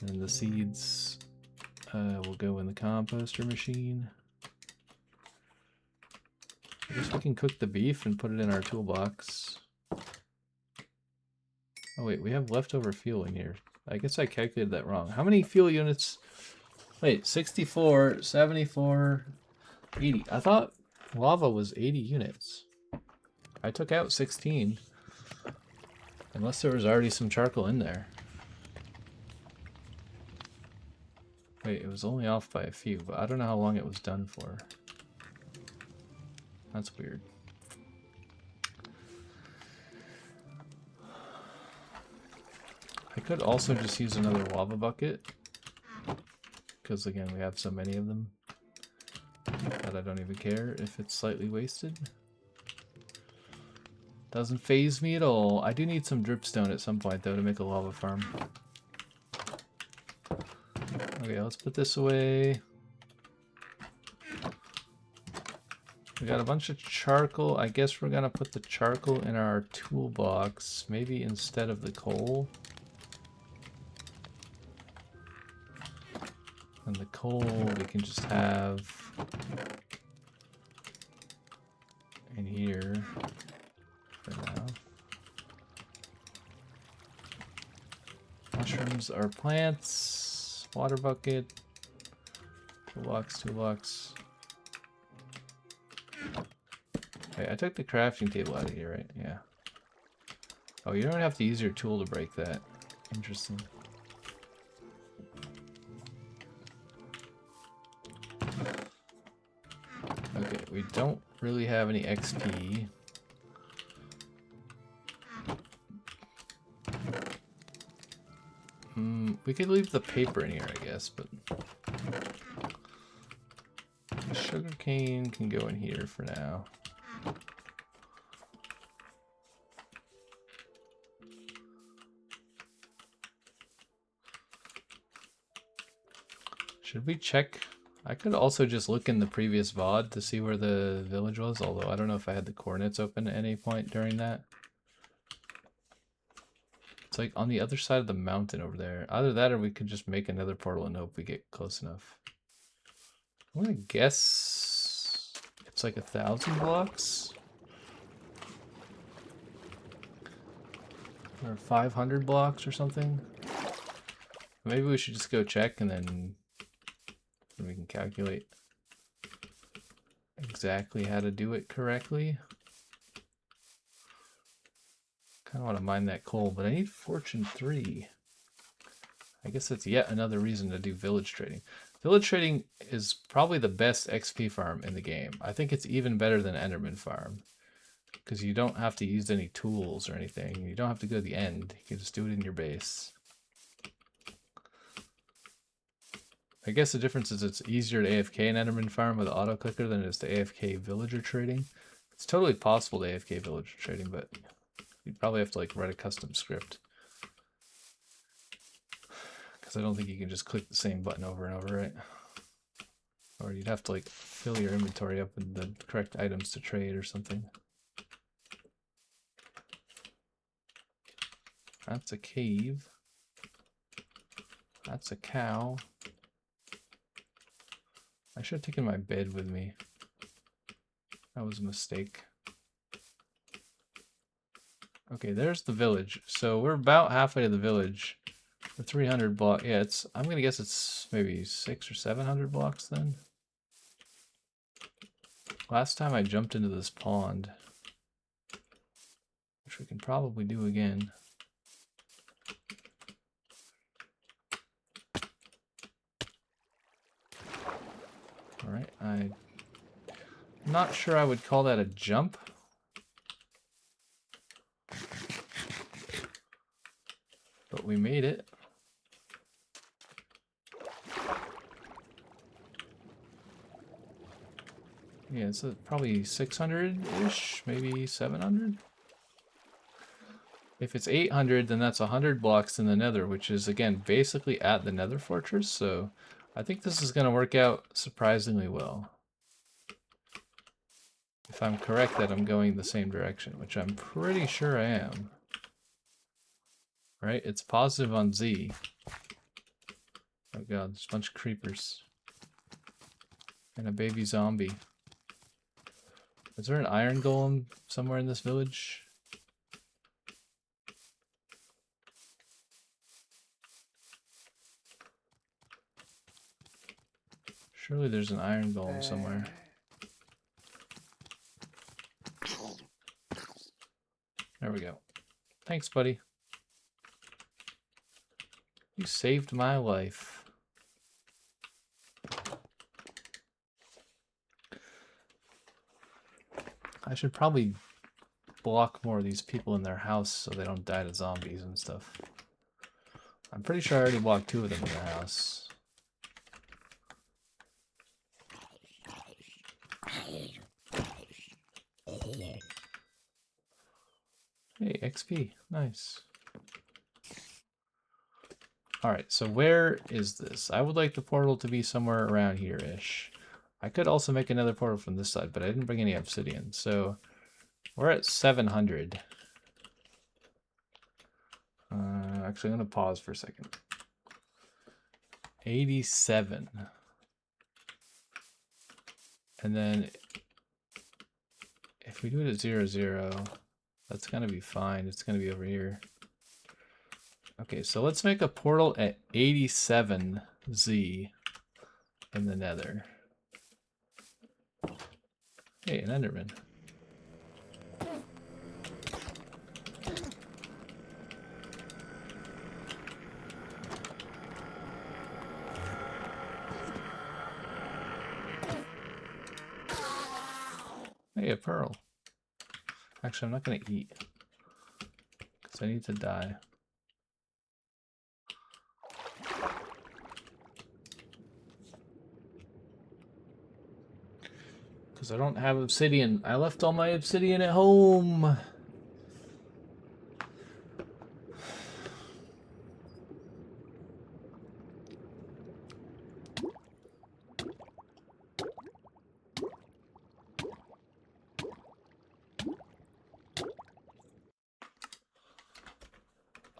[SPEAKER 1] And the seeds will go in the composter machine. I guess we can cook the beef and put it in our toolbox. Oh wait, we have leftover fuel in here. I guess I calculated that wrong. How many fuel units? Wait, 64, 74, 80. I thought lava was 80 units. I took out 16. Unless there was already some charcoal in there. Wait, it was only off by a few, but I don't know how long it was done for. That's weird. I could also just use another lava bucket. Because again, we have so many of them that I don't even care if it's slightly wasted. Doesn't faze me at all. I do need some dripstone at some point though to make a lava farm. Okay, let's put this away. We got a bunch of charcoal. I guess we're gonna put the charcoal in our toolbox, maybe instead of the coal. And the coal we can just have in here for now. Mushrooms are plants. Water bucket. Toolbox, toolbox. Okay, I took the crafting table out of here, right? Yeah. Oh, you don't have to use your tool to break that. Interesting. Okay, we don't really have any XP. We could leave the paper in here, I guess, but sugarcane can go in here for now. Should we check? I could also just look in the previous VOD to see where the village was, although I don't know if I had the coordinates open at any point during that. It's like on the other side of the mountain over there. Either that or we could just make another portal and hope we get close enough. I'm gonna guess it's like 1,000 blocks. Or 500 blocks or something. Maybe we should just go check and then we can calculate exactly how to do it correctly. Kind of want to mine that coal, but I need Fortune 3. I guess that's yet another reason to do village trading. Village trading is probably the best XP farm in the game. I think it's even better than Enderman farm. Because you don't have to use any tools or anything. You don't have to go to the end. You can just do it in your base. I guess the difference is it's easier to AFK an Enderman farm with auto clicker than it is to AFK villager trading. It's totally possible to AFK villager trading, but you'd probably have to like write a custom script. Because I don't think you can just click the same button over and over, right? Or you'd have to like fill your inventory up with the correct items to trade or something. That's a cave. That's a cow. I should have taken my bed with me. That was a mistake. Okay, there's the village. So we're about halfway to the village. For 300 blocks. Yeah, it's. I'm gonna guess it's maybe 600 or 700 blocks then. Last time I jumped into this pond, which we can probably do again. All right, I'm not sure I would call that a jump. But we made it. Yeah, it's probably 600-ish, maybe 700. If it's 800, then that's 100 blocks in the nether, which is, again, basically at the nether fortress. So I think this is going to work out surprisingly well. If I'm correct that I'm going the same direction, which I'm pretty sure I am. Right? It's positive on Z. Oh god, there's a bunch of creepers. And a baby zombie. Is there an iron golem somewhere in this village? Surely there's an iron golem somewhere. There we go. Thanks, buddy. You saved my life. I should probably block more of these people in their house so they don't die to zombies and stuff. I'm pretty sure I already blocked 2 of them in their house. Hey, XP. Nice. Alright, so where is this? I would like the portal to be somewhere around here-ish. I could also make another portal from this side, but I didn't bring any obsidian. So we're at 700. Actually, I'm going to pause for a second. 87. And then if we do it at 0, 0, that's going to be fine. It's going to be over here. Okay, so let's make a portal at 87Z in the nether. Hey, an enderman. Hey, a pearl. Actually, I'm not going to eat. Because I need to die. Because I don't have obsidian. I left all my obsidian at home.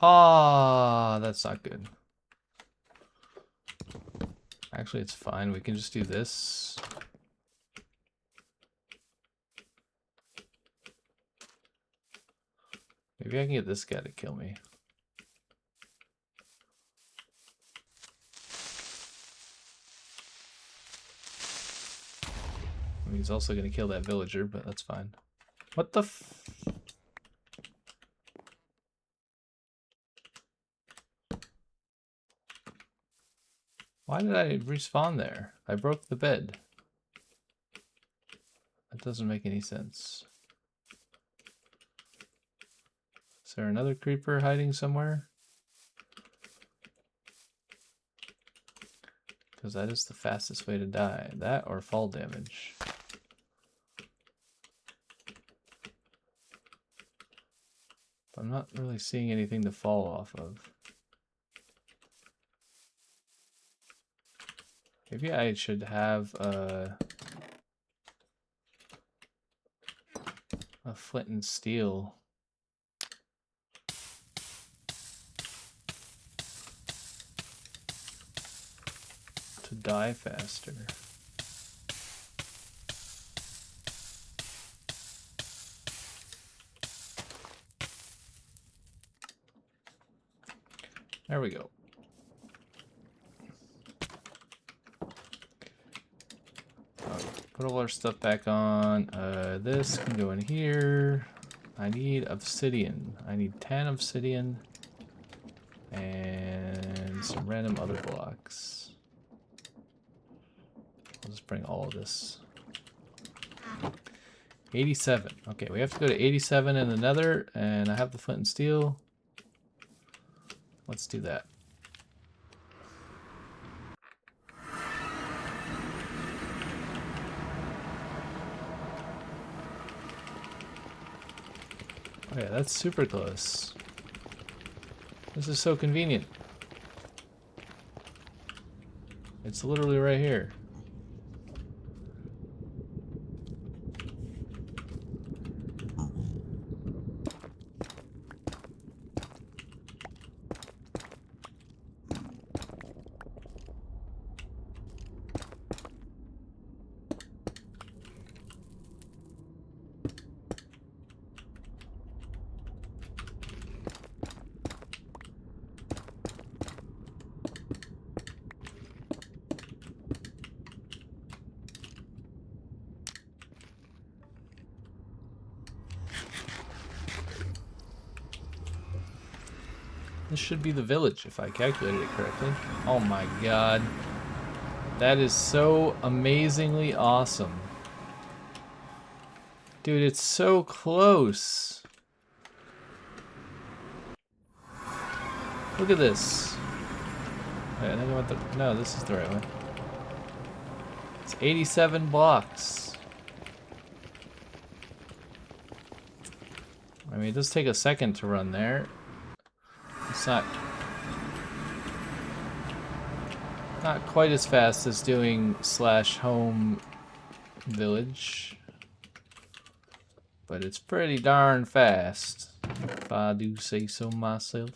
[SPEAKER 1] Ah, that's not good. Actually, it's fine. We can just do this. Maybe I can get this guy to kill me. I mean, he's also going to kill that villager, but that's fine. What the f... Why did I respawn there? I broke the bed. That doesn't make any sense. Is there another creeper hiding somewhere? Because that is the fastest way to die. That or fall damage. I'm not really seeing anything to fall off of. Maybe I should have a flint and steel. To die faster. There we go. Put all our stuff back on. This can go in here. I need obsidian. I need 10 obsidian. And some random other blocks. I'll just bring all of this. 87. Okay, we have to go to 87 in the nether, and I have the flint and steel. Let's do that. Oh yeah, that's super close. This is so convenient. It's literally right here. This should be the village if I calculated it correctly. Oh my god. That is so amazingly awesome. Dude, it's so close. Look at this. Wait, I think I went the... No, this is the right way. It's 87 blocks. I mean, it does take a second to run there. It's not quite as fast as doing /home village, but it's pretty darn fast, if I do say so myself.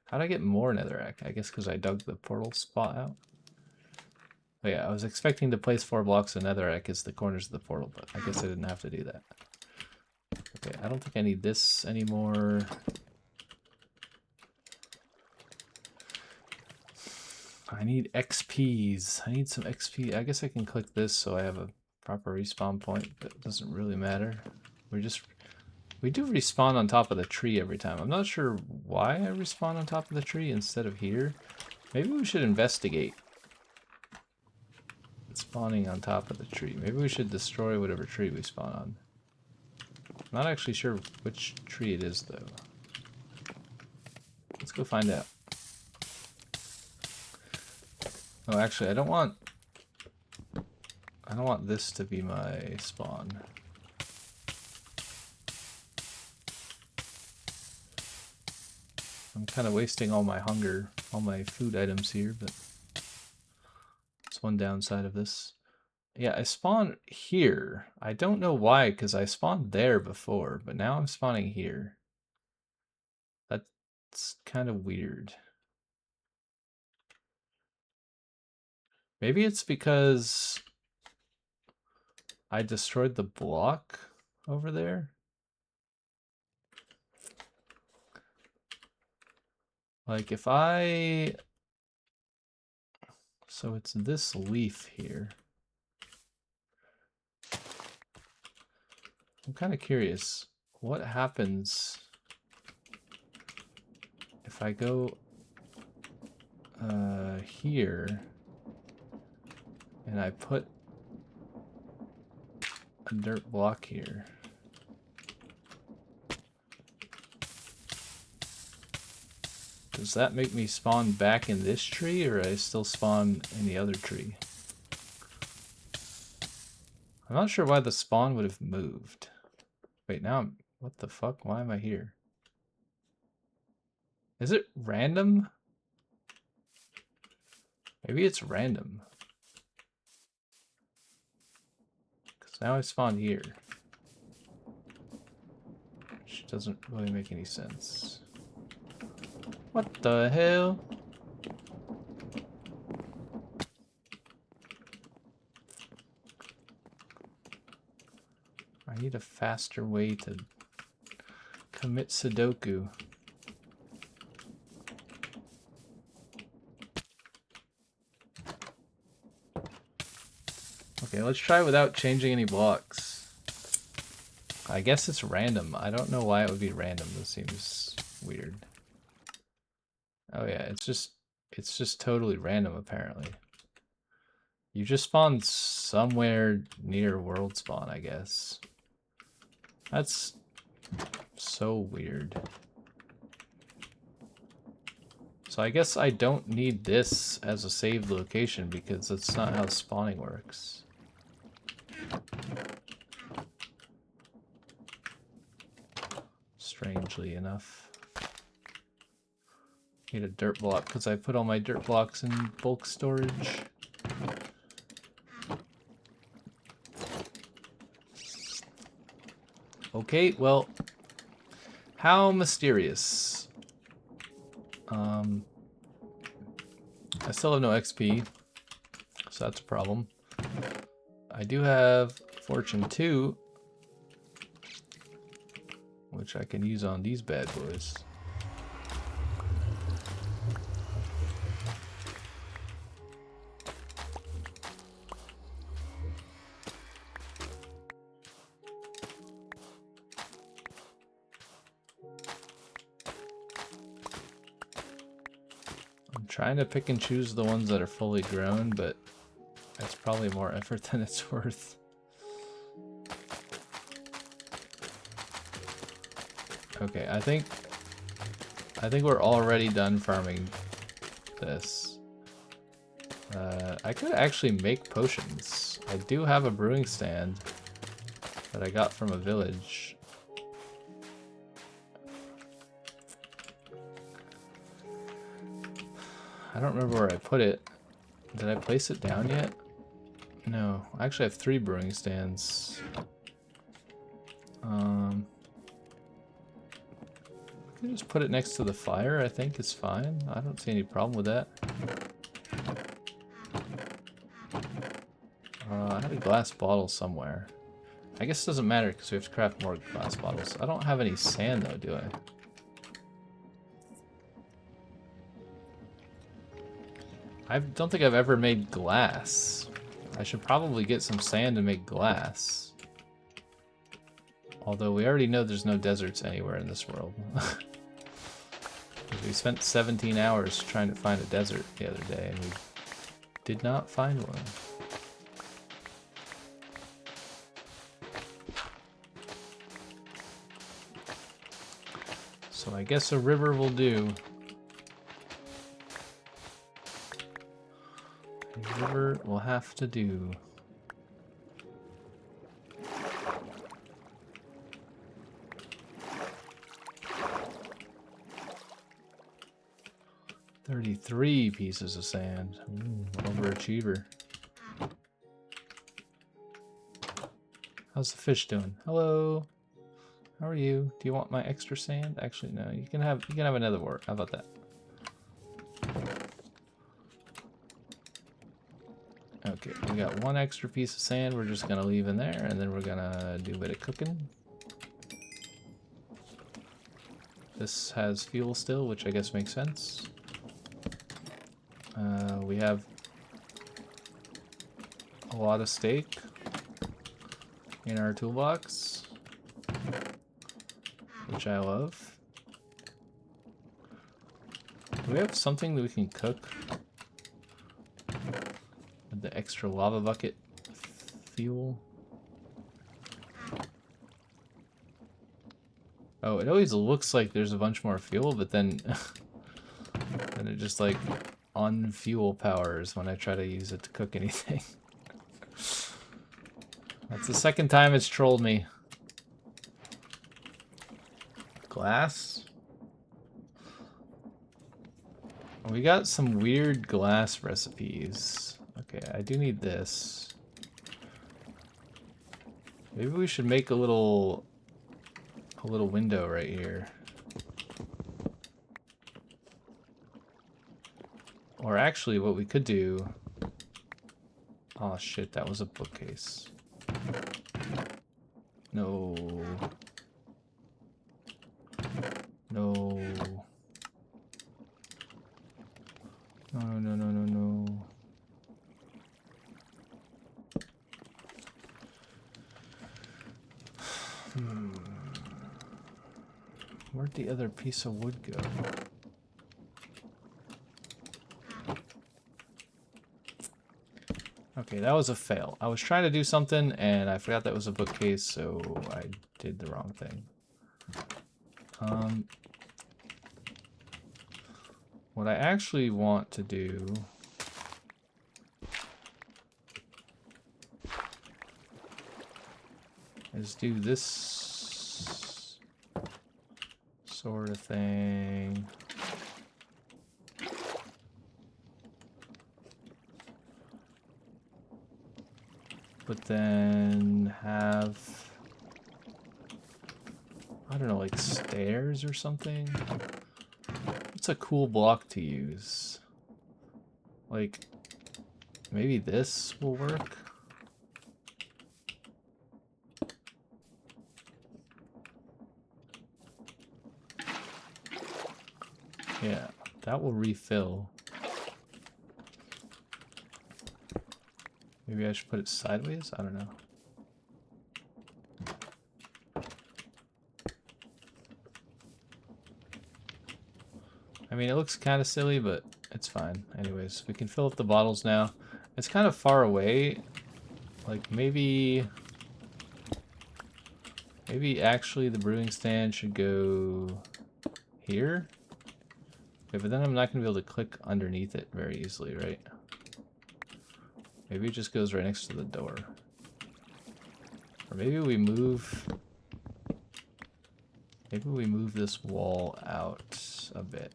[SPEAKER 1] How'd I get more netherrack? I guess because I dug the portal spot out. Oh yeah, I was expecting to place 4 blocks of netherrack as the corners of the portal, but I guess I didn't have to do that. Okay, I don't think I need this anymore. I need XPs. I need some XP. I guess I can click this so I have a proper respawn point, but it doesn't really matter. We do respawn on top of the tree every time. I'm not sure why I respawn on top of the tree instead of here. Maybe we should investigate spawning on top of the tree. Maybe we should destroy whatever tree we spawn on. I'm not actually sure which tree it is though. Let's go find out. Oh, actually, I don't want this to be my spawn. I'm kind of wasting all my hunger, all my food items here, but that's one downside of this. Yeah, I spawn here. I don't know why, because I spawned there before, but now I'm spawning here. That's kind of weird. Maybe it's because I destroyed the block over there. Like if I... So it's this leaf here. I'm kind of curious. What happens if I go here and I put a dirt block here? Does that make me spawn back in this tree, or I still spawn in the other tree? I'm not sure why the spawn would have moved. Wait, now what the fuck? Why am I here? Is it random? Maybe it's random. So now I spawned here. Which doesn't really make any sense. What the hell? I need a faster way to commit Sudoku. Okay, let's try without changing any blocks. I guess it's random. I don't know why it would be random. This seems weird. Oh yeah, it's just totally random apparently. You just spawned somewhere near world spawn, I guess. That's so weird. So I guess I don't need this as a saved location because that's not how spawning works. Strangely enough. Need a dirt block because I put all my dirt blocks in bulk storage. Okay, well, how mysterious. I still have no XP, so that's a problem. I do have Fortune 2, which I can use on these bad boys. Trying to pick and choose the ones that are fully grown, but that's probably more effort than it's worth. Okay, I think we're already done farming this. I could actually make potions. I do have a brewing stand that I got from a village. I don't remember where I put it. Did I place it down yet? No, I actually have 3 brewing stands. I can just put it next to the fire, I think it's fine. I don't see any problem with that. I had a glass bottle somewhere. I guess it doesn't matter because we have to craft more glass bottles. I don't have any sand though, do I? I don't think I've ever made glass. I should probably get some sand to make glass. Although we already know there's no deserts anywhere in this world. We spent 17 hours trying to find a desert the other day and we did not find one. So I guess a river will do. A river will have to do. $33 pieces of sand. Ooh, overachiever. How's the fish doing? Hello. How are you? Do you want my extra sand? Actually, no. You can have another work. How about that? Okay, we got 1 extra piece of sand. We're just gonna leave in there, and then we're gonna do a bit of cooking. This has fuel still, which I guess makes sense. We have a lot of steak in our toolbox, which I love. Do we have something that we can cook with the extra lava bucket fuel? Oh, it always looks like there's a bunch more fuel, but then then it just like unfuel powers when I try to use it to cook anything. That's the second time it's trolled me. Glass? We got some weird glass recipes. Okay, I do need this. Maybe we should make a little window right here. Or actually, what we could do... Oh shit, that was a bookcase. No. No. No, no, no, no, no. Where'd the other piece of wood go? Okay, that was a fail. I was trying to do something and I forgot that was a bookcase, so I did the wrong thing. What I actually want to do is do this sort of thing. But then have, I don't know, like stairs or something? What's a cool block to use? Like, maybe this will work? Yeah, that will refill. Maybe I should put it sideways? I don't know. I mean, it looks kind of silly, but it's fine. Anyways, we can fill up the bottles now. It's kind of far away. Like, maybe actually the brewing stand should go here? Okay, but then I'm not going to be able to click underneath it very easily, right? Maybe it just goes right next to the door. Or maybe we move... Maybe we move this wall out a bit.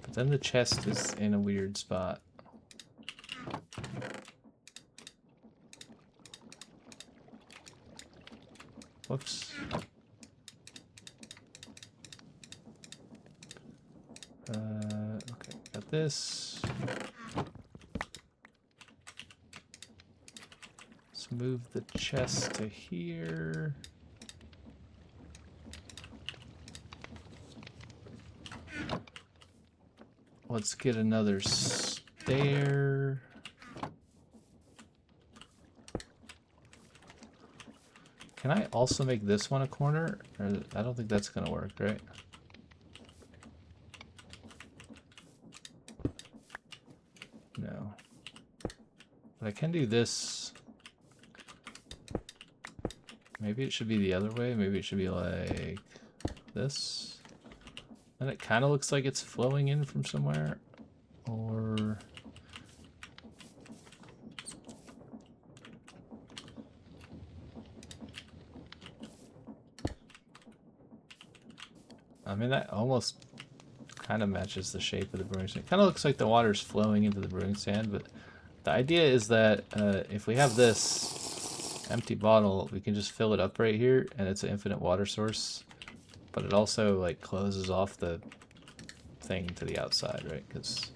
[SPEAKER 1] But then the chest is in a weird spot. Whoops. Okay, got this. Let's move the chest to here. Let's get another stair. Can I also make this one a corner? Or I don't think that's gonna work, right? No. But I can do this. Maybe it should be the other way. Maybe it should be like this. And it kind of looks like it's flowing in from somewhere. Or... I mean, that almost kind of matches the shape of the brewing stand. Kind of looks like the water's flowing into the brewing stand, but the idea is that if we have this empty bottle, we can just fill it up right here, and it's an infinite water source. But it also like closes off the thing to the outside, right? Because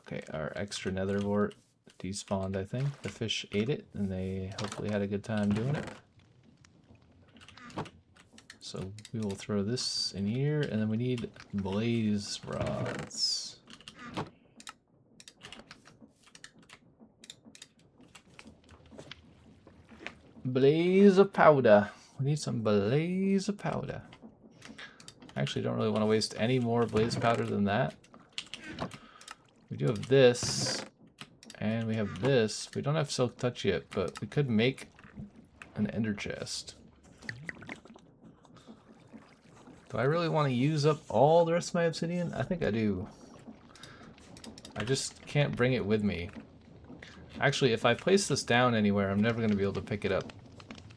[SPEAKER 1] okay, our extra nether wart despawned. I think the fish ate it, and they hopefully had a good time doing it. So we will throw this in here, and then we need blaze rods. Blaze of powder. We need some blaze of powder. I actually don't really want to waste any more blaze powder than that. We do have this, and we have this. We don't have silk touch yet, but we could make an ender chest. Do I really want to use up all the rest of my obsidian? I think I do. I just can't bring it with me. Actually, if I place this down anywhere, I'm never going to be able to pick it up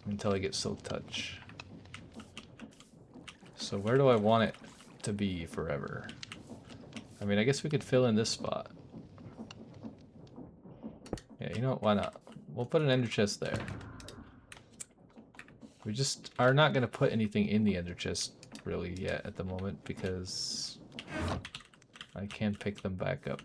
[SPEAKER 1] until I get silk touch. So where do I want it? to be forever. I mean, I guess we could fill in this spot. Yeah, you know what? Why not? We'll put an ender chest there. We just are not going to put anything in the ender chest really yet at the moment because I can't pick them back up.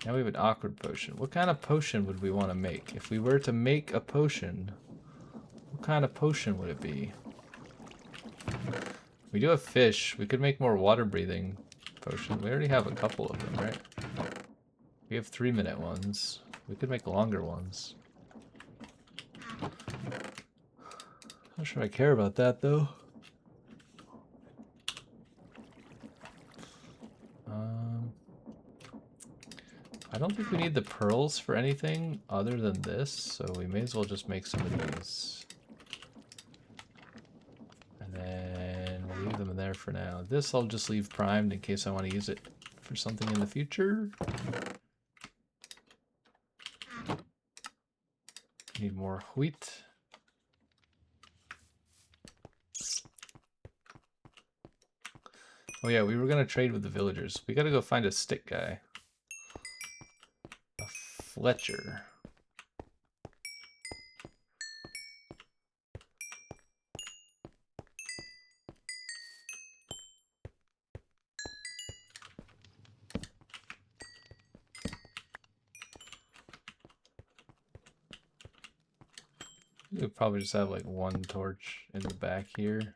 [SPEAKER 1] Now we have an awkward potion. What kind of potion would we want to make? If we were to make a potion, what kind of potion would it be? We do have fish. We could make more water breathing potion. We already have a couple of them, right? We have 3-minute ones. We could make longer ones. Not sure I care about that though. I don't think we need the pearls for anything other than this, so we may as well just make some of these. And then we'll leave them in there for now. This I'll just leave primed in case I want to use it for something in the future. Need more wheat. Oh yeah, we were gonna trade with the villagers. We gotta go find a stick guy. A Fletcher. We'll probably just have like one torch in the back here.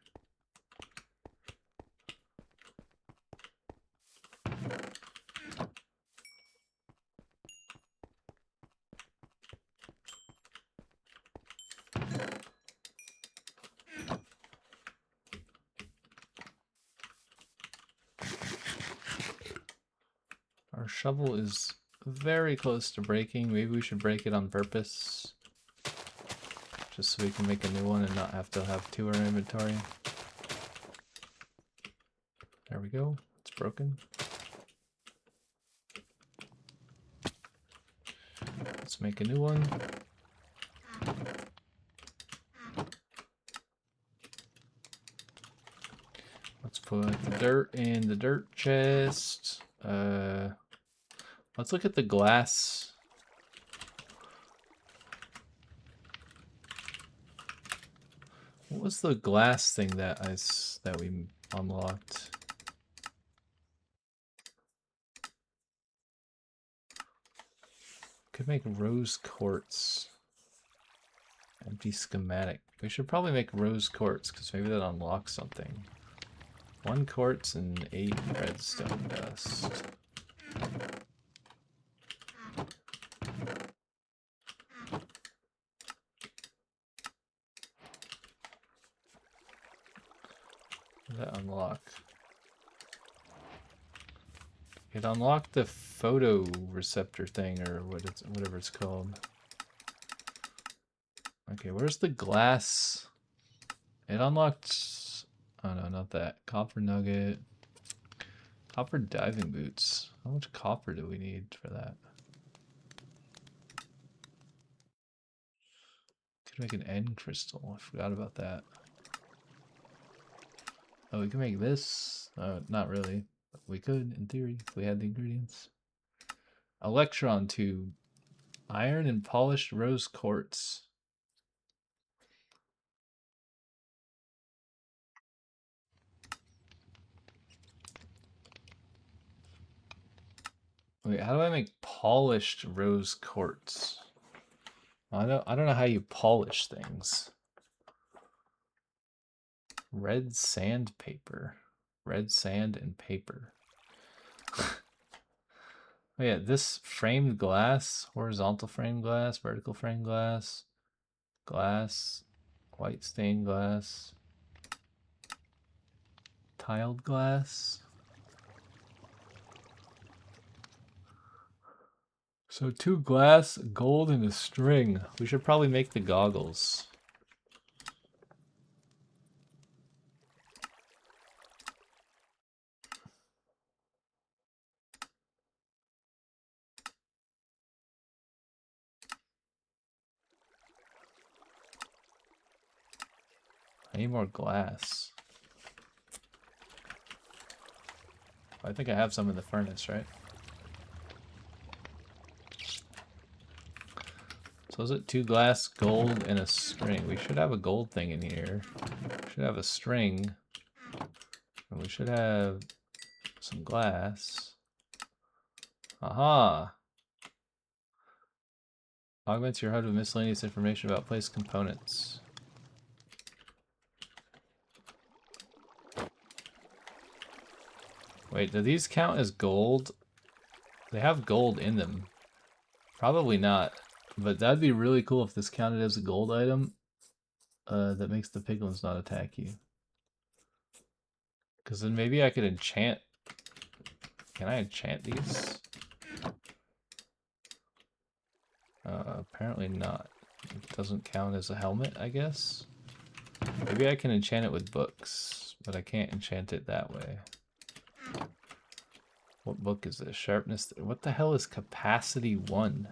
[SPEAKER 1] Our shovel is very close to breaking. Maybe we should break it on purpose. Just so we can make a new one and not have to have two in our inventory. There we go. It's broken. Let's make a new one. Let's put the dirt in the dirt chest. Let's look at the glass. What was the glass thing that we unlocked? Could make rose quartz. Empty schematic. We should probably make rose quartz because maybe that unlocks something. 1 quartz and 8 redstone dust. What did that unlock? It unlocked the photo receptor thing, or whatever it's called. Okay, where's the glass? It unlocked... Oh no, not that. Copper nugget. Copper diving boots. How much copper do we need for that? Could make an end crystal. I forgot about that. Oh, we can make this? Not really. We could, in theory, if we had the ingredients. Electron tube. Iron and polished rose quartz. Wait, how do I make polished rose quartz? I don't know how you polish things. Red sandpaper. Red sand and paper. Oh yeah, this framed glass, horizontal frame glass, vertical frame glass, glass, white stained glass, tiled glass. So 2 glass, gold, and a string. We should probably make the goggles. I need more glass. I think I have some in the furnace, right? So is it 2 glass, gold, and a string? We should have a gold thing in here. We should have a string. And we should have some glass. Aha! Augments your HUD with miscellaneous information about place components. Wait, do these count as gold? They have gold in them. Probably not. But that'd be really cool if this counted as a gold item. That makes the piglins not attack you. Because then maybe I could enchant. Can I enchant these? Apparently not. It doesn't count as a helmet, I guess. Maybe I can enchant it with books, but I can't enchant it that way. What book is this? Sharpness. What the hell is capacity 1?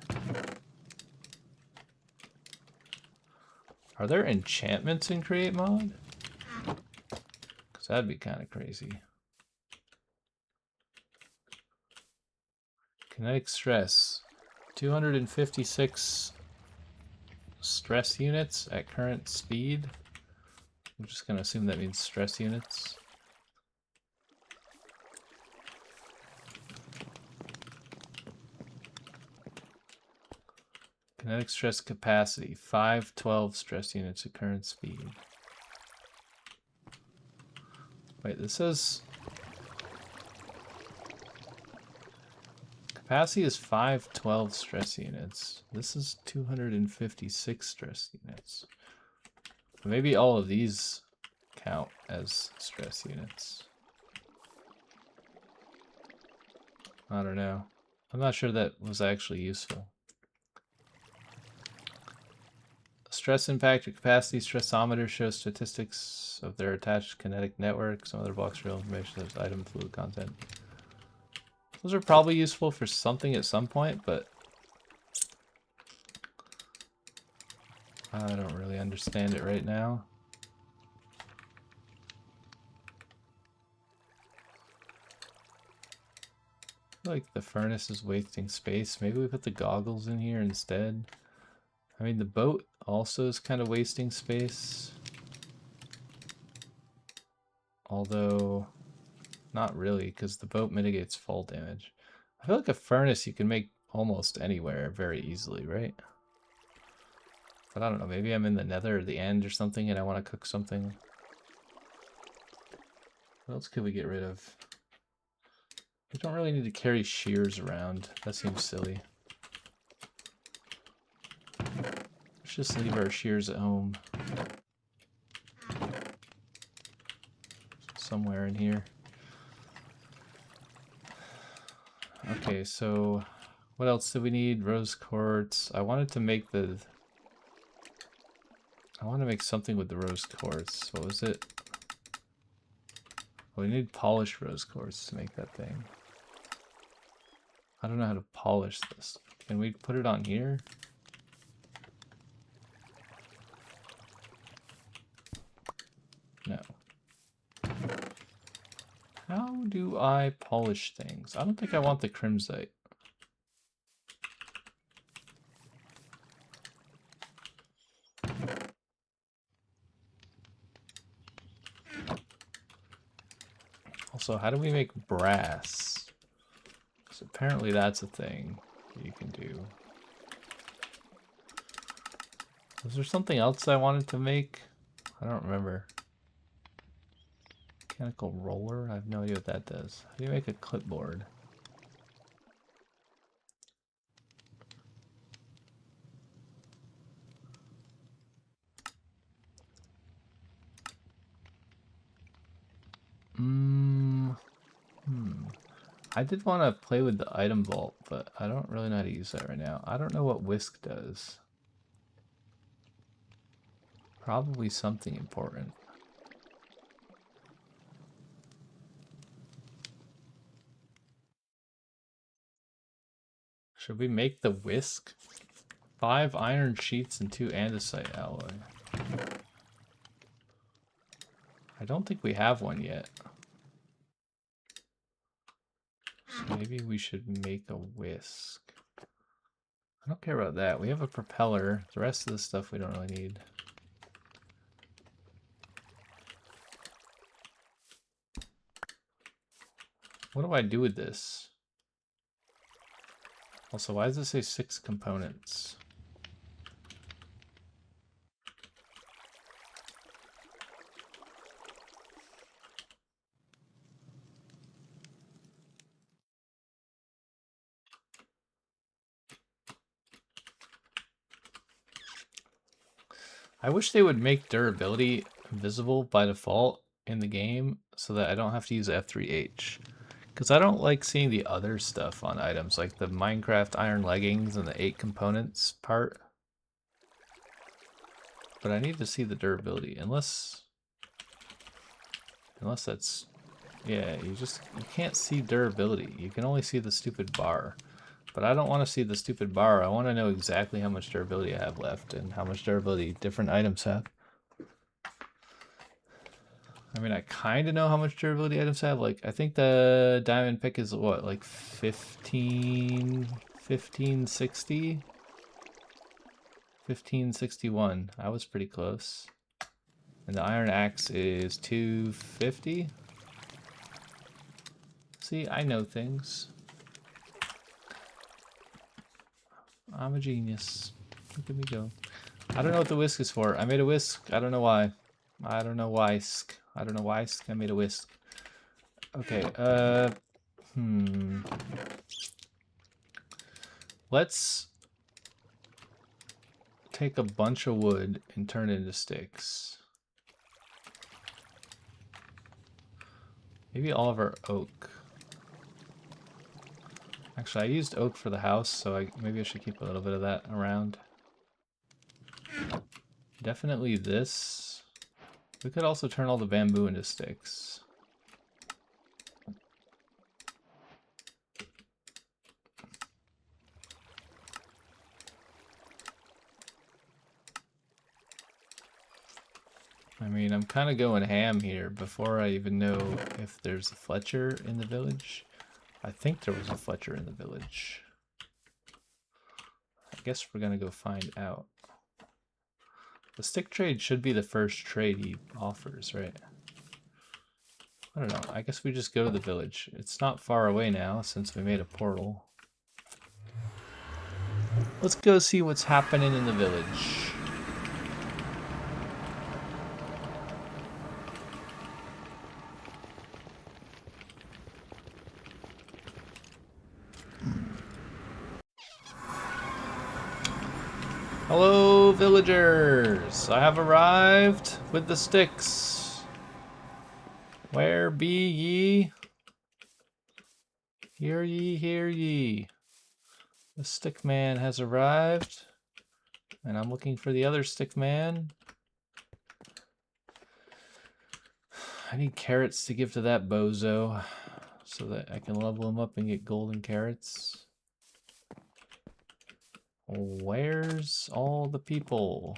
[SPEAKER 1] Are there enchantments in Create Mod? Because that'd be kind of crazy. Kinetic stress. 256 stress units at current speed. I'm just going to assume that means stress units. Kinetic stress capacity, 512 stress units at current speed. Wait, this says... Capacity is 512 stress units. This is 256 stress units. Maybe all of these count as stress units. I don't know. I'm not sure that was actually useful. Stress impact or capacity stressometer shows statistics of their attached kinetic network. Some other blocks real information as item fluid content. Those are probably useful for something at some point, but I don't really understand it right now. I feel like the furnace is wasting space. Maybe we put the goggles in here instead. I mean, the boat also is kind of wasting space. Although, not really, because the boat mitigates fall damage. I feel like a furnace you can make almost anywhere very easily, right? But I don't know, maybe I'm in the nether or the end or something and I want to cook something. What else could we get rid of? We don't really need to carry shears around. That seems silly. Let's just leave our shears at home. Somewhere in here. Okay, so what else do we need? Rose quartz. I wanted to make the... I want to make something with the rose quartz. What was it? Well, we need polished rose quartz to make that thing. I don't know how to polish this. Can we put it on here? No. How do I polish things? I don't think I want the crimsite. Also, how do we make brass? Because apparently that's a thing you can do. Was there something else I wanted to make? I don't remember. Mechanical roller? I have no idea what that does. How do you make a clipboard? I did want to play with the item vault, but I don't really know how to use that right now. I don't know what whisk does. Probably something important. Should we make the whisk? 5 iron sheets and 2 andesite alloy. I don't think we have one yet. Maybe we should make a whisk. I don't care about that. We have a propeller. The rest of the stuff we don't really need. What do I do with this? Also, why does it say 6 components? I wish they would make durability visible by default in the game so that I don't have to use F3H. Because I don't like seeing the other stuff on items, like the Minecraft iron leggings and the 8 components part. But I need to see the durability, unless that's, yeah, you can't see durability. You can only see the stupid bar. But I don't want to see the stupid bar. I want to know exactly how much durability I have left and how much durability different items have. I mean, I kind of know how much durability items have. Like, I think the diamond pick is what, like 1560? 1561. I was pretty close. And the iron axe is 250. See, I know things. I'm a genius. Look at me go. I don't know what the whisk is for. I made a whisk. I don't know why. I don't know why. I don't know why. I made a whisk. Okay. Let's take a bunch of wood and turn it into sticks. Maybe all of our oak. Actually, I used oak for the house, so maybe I should keep a little bit of that around. Definitely this. We could also turn all the bamboo into sticks. I mean, I'm kind of going ham here before I even know if there's a Fletcher in the village. I think there was a Fletcher in the village. I guess we're gonna go find out. The stick trade should be the first trade he offers, right? I don't know. I guess we just go to the village. It's not far away now since we made a portal. Let's go see what's happening in the village. Hello, villagers! I have arrived with the sticks. Where be ye? Hear ye, hear ye. The stick man has arrived, and I'm looking for the other stick man. I need carrots to give to that bozo so that I can level him up and get golden carrots. Where's all the people?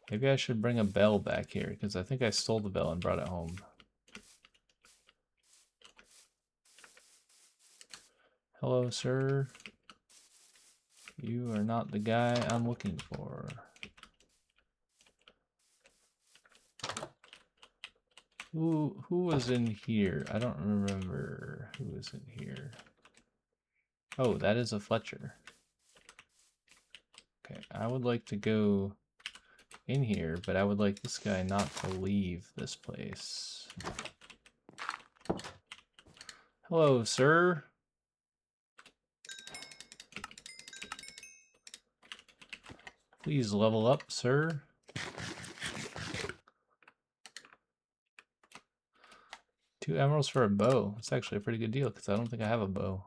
[SPEAKER 1] Maybe I should bring a bell back here, because I think I stole the bell and brought it home. Hello, sir. You are not the guy I'm looking for. Who was in here? I don't remember who was in here. Oh, that is a Fletcher. Okay, I would like to go in here, but I would like this guy not to leave this place. Hello, sir. Please level up, sir. Two emeralds for a bow. That's actually a pretty good deal because I don't think I have a bow.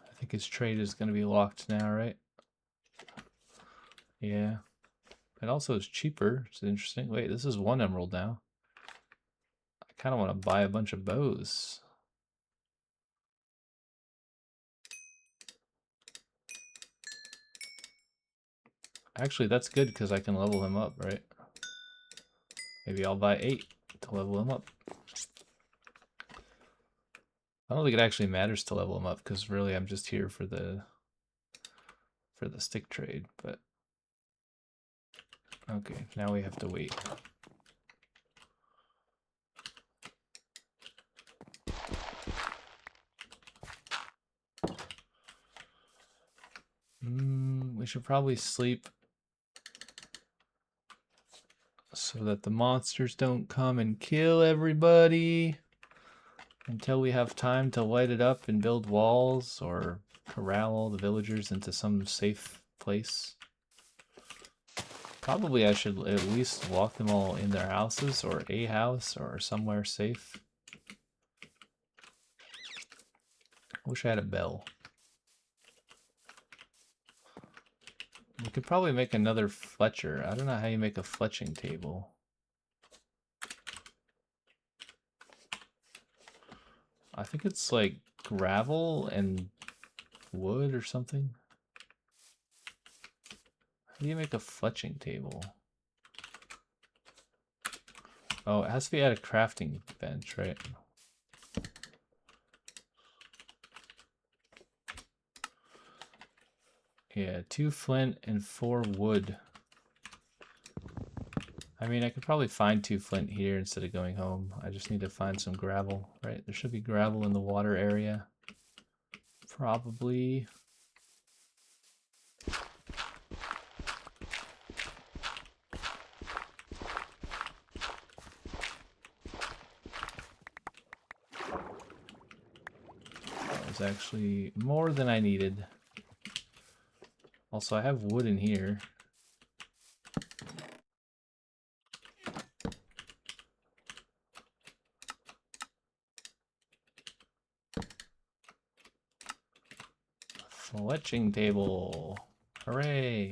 [SPEAKER 1] I think his trade is going to be locked now, right? Yeah. It also is cheaper. It's interesting. Wait, this is 1 emerald now. I kind of want to buy a bunch of bows. Actually, that's good because I can level him up, right? Maybe I'll buy 8 to level him up. I don't think it actually matters to level him up because really I'm just here for the stick trade, but okay, now we have to wait. We should probably sleep so that the monsters don't come and kill everybody until we have time to light it up and build walls or corral all the villagers into some safe place. Probably I should at least lock them all in their houses or a house or somewhere safe. Wish I had a bell. We could probably make another Fletcher. I don't know how you make a fletching table. I think it's like gravel and wood or something. How do you make a fletching table? Oh, it has to be at a crafting bench, right? Yeah, 2 flint and 4 wood. I mean, I could probably find 2 flint here instead of going home. I just need to find some gravel, right? There should be gravel in the water area. Probably. That was actually more than I needed. Also, I have wood in here. Fletching table. Hooray.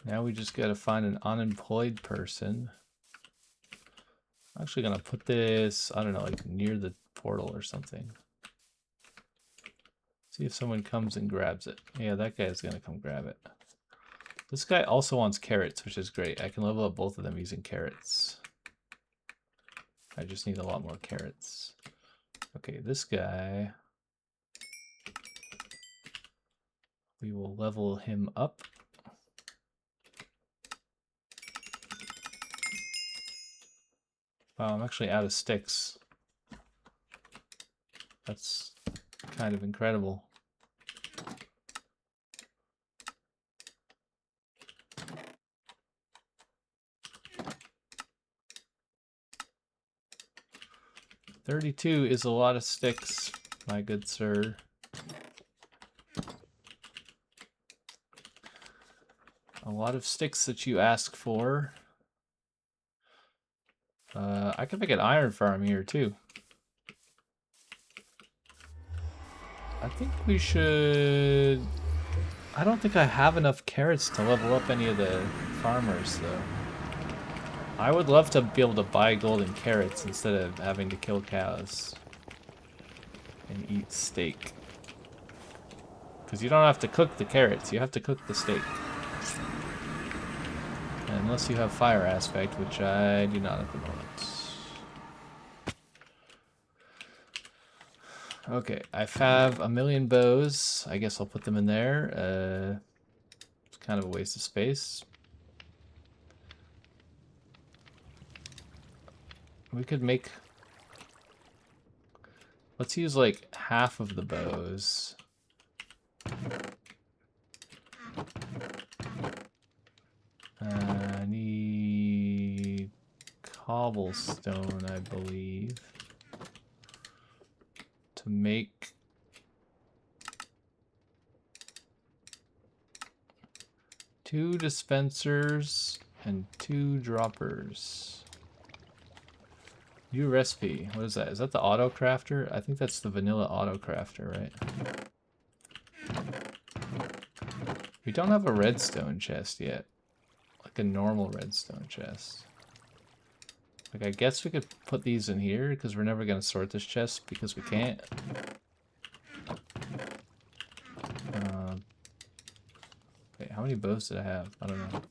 [SPEAKER 1] Now we just gotta find an unemployed person. I'm actually gonna put this, I don't know, like near the portal or something. See if someone comes and grabs it. Yeah, that guy's gonna come grab it. This guy also wants carrots, which is great. I can level up both of them using carrots. I just need a lot more carrots. Okay, this guy, we will level him up. Wow, I'm actually out of sticks. That's kind of incredible. $32 is a lot of sticks, my good sir. A lot of sticks that you ask for. I can make an iron farm here too. I think we should... I don't think I have enough carrots to level up any of the farmers though. I would love to be able to buy golden carrots instead of having to kill cows and eat steak. Because you don't have to cook the carrots, you have to cook the steak. Unless you have fire aspect, which I do not at the moment. Okay, I have a million bows. I guess I'll put them in there. It's kind of a waste of space. We could make... Let's use like half of the bows. I need cobblestone, I believe, to make two dispensers and 2 droppers. New recipe. What is that? Is that the auto crafter? I think that's the vanilla auto crafter, right? We don't have a redstone chest yet. Like a normal redstone chest. Like, I guess we could put these in here because we're never going to sort this chest because we can't. How many bows did I have? I don't know.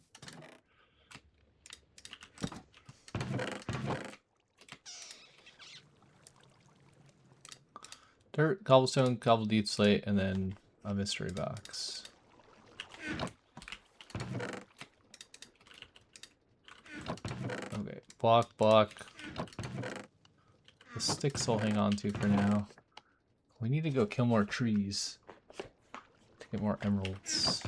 [SPEAKER 1] Dirt, cobblestone, cobble deep slate, and then a mystery box. Okay, block, block. The sticks I'll hang on to for now. We need to go kill more trees to get more emeralds.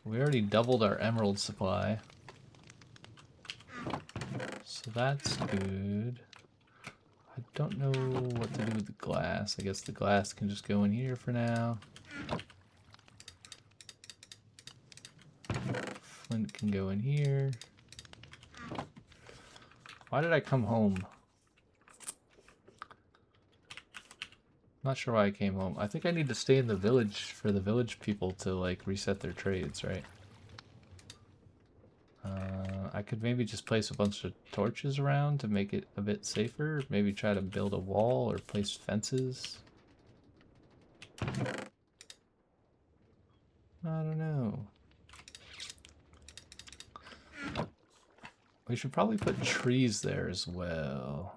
[SPEAKER 1] We already doubled our emerald supply. So that's good. I don't know what to do with the glass. I guess the glass can just go in here for now. Flint can go in here. Why did I come home? Not sure why I came home. I think I need to stay in the village for the village people to like reset their trades, right? I could maybe just place a bunch of torches around to make it a bit safer. Maybe try to build a wall or place fences. I don't know. We should probably put trees there as well.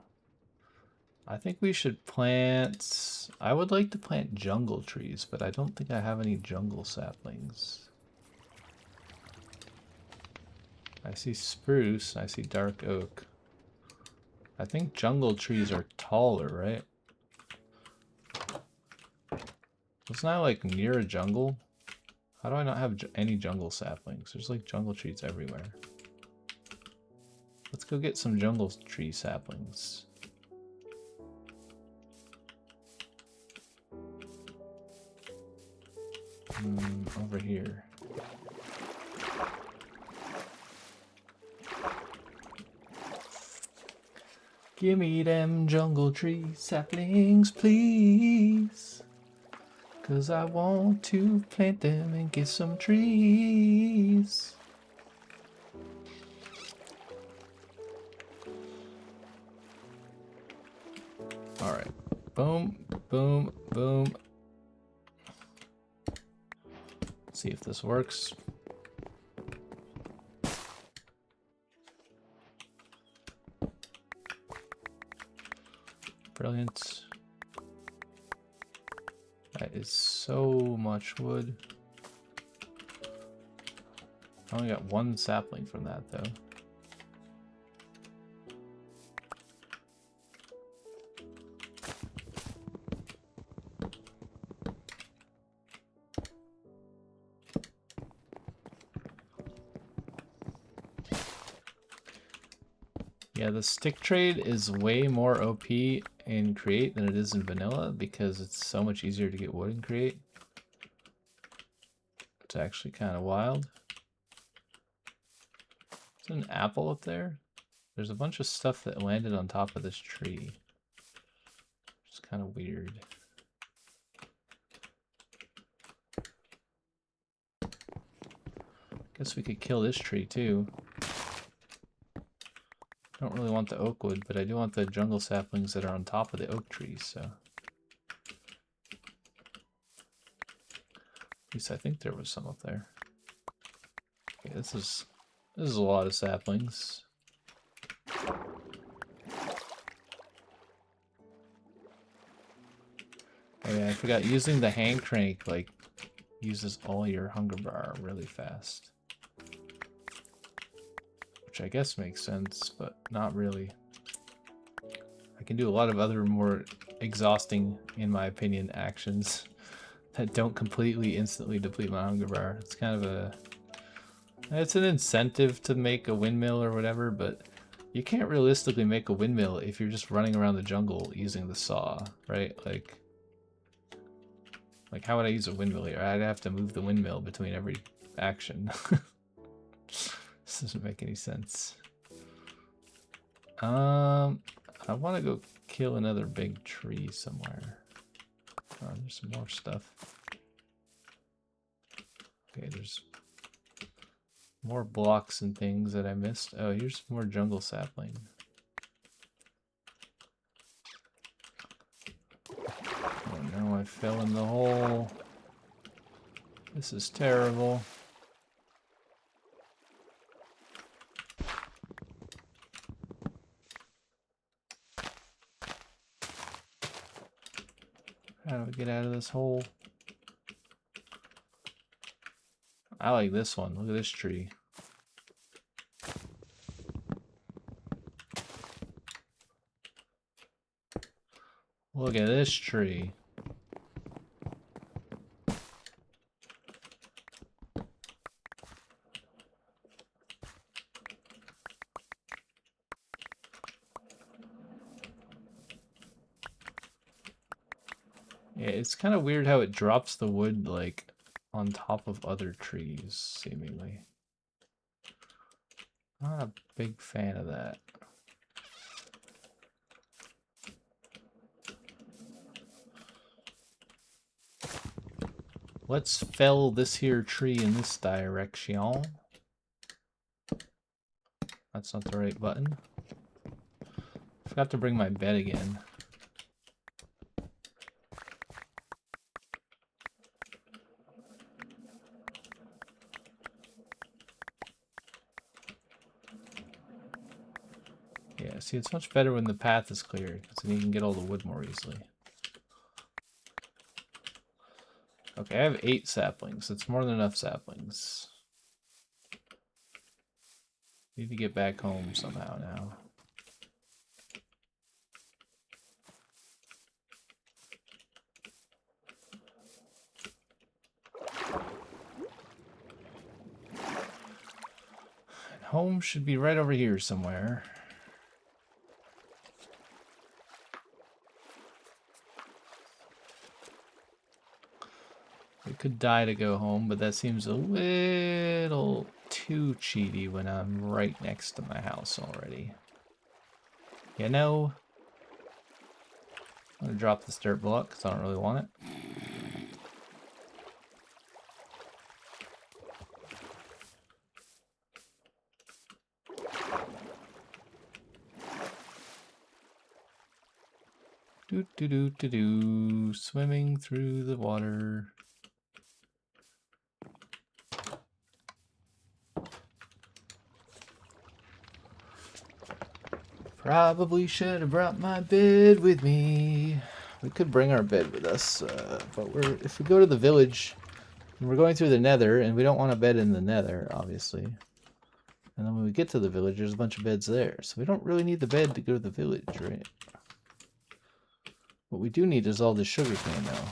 [SPEAKER 1] I think we should plant... I would like to plant jungle trees, but I don't think I have any jungle saplings. I see spruce, I see dark oak. I think jungle trees are taller, right? Wasn't I like near a jungle? How do I not have any jungle saplings? There's like jungle trees everywhere. Let's go get some jungle tree saplings. Over here. Give me them jungle tree saplings, please. 'Cause I want to plant them and get some trees. Alright. Boom, boom, boom. Let's see if this works. Brilliant. That is so much wood. I only got one sapling from that though. Yeah, the stick trade is way more OP in Create than it is in Vanilla because it's so much easier to get wood in Create. It's actually kind of wild. There's an apple up there. There's a bunch of stuff that landed on top of this tree. It's kind of weird. Guess we could kill this tree too. I don't really want the oak wood, but I do want the jungle saplings that are on top of the oak trees, so. At least I think there was some up there. Okay, this is a lot of saplings. Oh yeah, I forgot, using the hand crank like uses all your hunger bar really fast. Which I guess makes sense, but not really. I can do a lot of other more exhausting, in my opinion, actions that don't completely instantly deplete my hunger bar. It's kind of it's an incentive to make a windmill or whatever, but you can't realistically make a windmill if you're just running around the jungle using the saw, right? Like how would I use a windmill here? I'd have to move the windmill between every action. This doesn't make any sense. I want to go kill another big tree somewhere. Oh, there's some more stuff. Okay, there's more blocks and things that I missed. Oh, here's more jungle sapling. Oh no, I fell in the hole. This is terrible. How do we get out of this hole? I like this one. Look at this tree. Look at this tree. Yeah, it's kind of weird how it drops the wood like on top of other trees, seemingly. Not a big fan of that. Let's fell this here tree in this direction. That's not the right button. Forgot to bring my bed again. Yeah, see, it's much better when the path is clear, because then you can get all the wood more easily. Okay, I have 8 saplings. That's more than enough saplings. Need to get back home somehow now. And home should be right over here somewhere. We could die to go home, but that seems a little too cheaty when I'm right next to my house already. You know? I'm gonna drop this dirt block because I don't really want it. Do do do do do, swimming through the water. Probably should have brought my bed with me. We could bring our bed with us, but if we go to the village, and we're going through the nether, and we don't want a bed in the nether, obviously. And then when we get to the village, there's a bunch of beds there. So we don't really need the bed to go to the village, right? What we do need is all this sugar cane, though.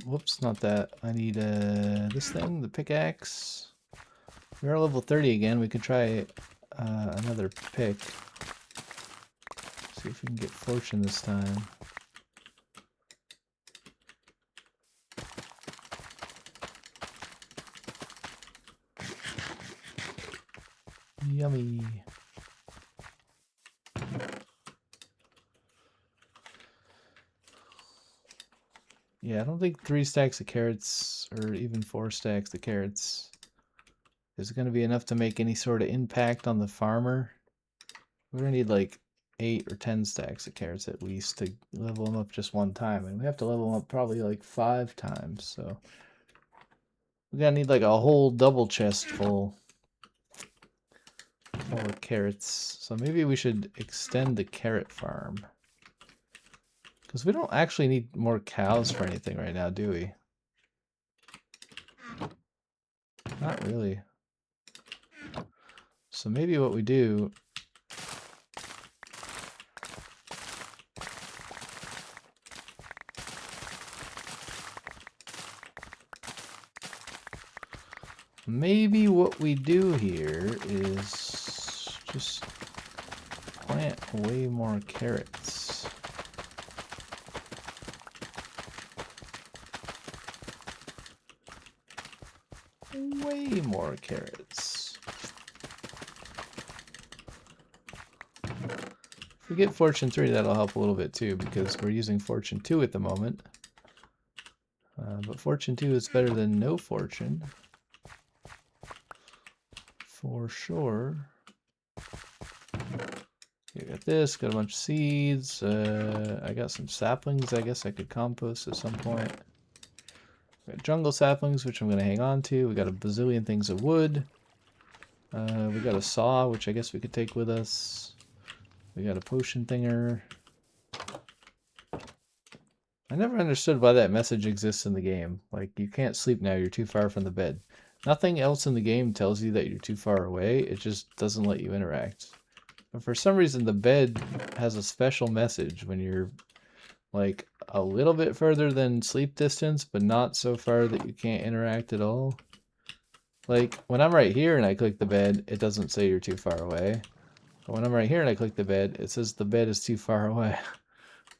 [SPEAKER 1] Whoops, not that. I need this thing, the pickaxe. We're level 30 again. We could try another pick. See if we can get fortune this time. Yummy. Yeah, I don't think 3 stacks of carrots, or even 4 stacks of carrots, is going to be enough to make any sort of impact on the farmer. We're going to need like 8 or 10 stacks of carrots at least to level them up just one time. And we have to level them up probably like 5 times, so we're going to need like a whole double chest full of carrots. So maybe we should extend the carrot farm. Because we don't actually need more cows for anything right now, do we? Not really. So maybe what we do... Maybe what we do here is just plant way more carrots. way more carrots. If we get Fortune 3, that'll help a little bit too, because we're using Fortune 2 at the moment. But Fortune 2 is better than no Fortune. For sure. Okay, got this, got a bunch of seeds. I got some saplings I guess I could compost at some point. We got jungle saplings, which I'm going to hang on to. We got a bazillion things of wood. We got a saw, which I guess we could take with us. We got a potion thinger. I never understood why that message exists in the game. Like, you can't sleep now, you're too far from the bed. Nothing else in the game tells you that you're too far away, it just doesn't let you interact. But for some reason, the bed has a special message when you're, like, a little bit further than sleep distance, but not so far that you can't interact at all. Like, when I'm right here and I click the bed, it doesn't say you're too far away. But when I'm right here and I click the bed, it says the bed is too far away.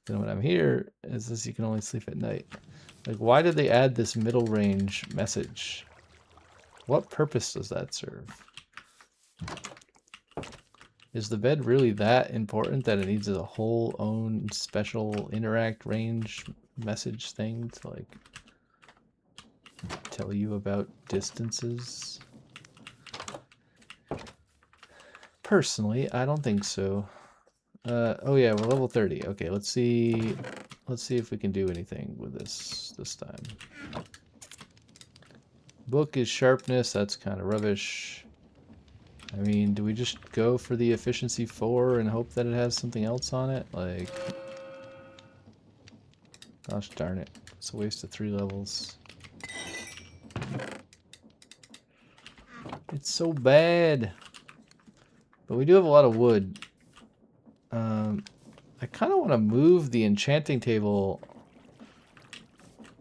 [SPEAKER 1] Then when I'm here, it says you can only sleep at night. Like, why did they add this middle range message? What purpose does that serve? Is the bed really that important that it needs a whole own special interact range message thing to, like, tell you about distances? Personally, I don't think so. Oh yeah, we're level 30. Okay, let's see if we can do anything with this time. Book is sharpness, that's kind of rubbish. I mean, do we just go for the efficiency 4 and hope that it has something else on it? Like, gosh darn it. It's a waste of 3 levels. It's so bad. But we do have a lot of wood. I kind of want to move the enchanting table.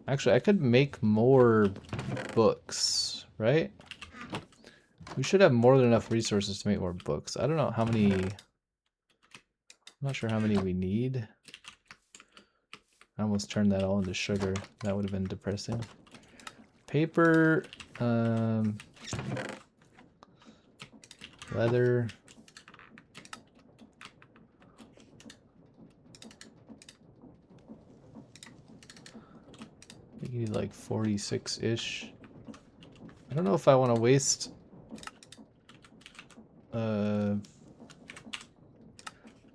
[SPEAKER 1] Actually, I could make more books, right? We should have more than enough resources to make more books. I don't know how many... I'm not sure how many we need. I almost turned that all into sugar. That would have been depressing. Paper, leather. I think you need like 46-ish. I don't know if I want to waste...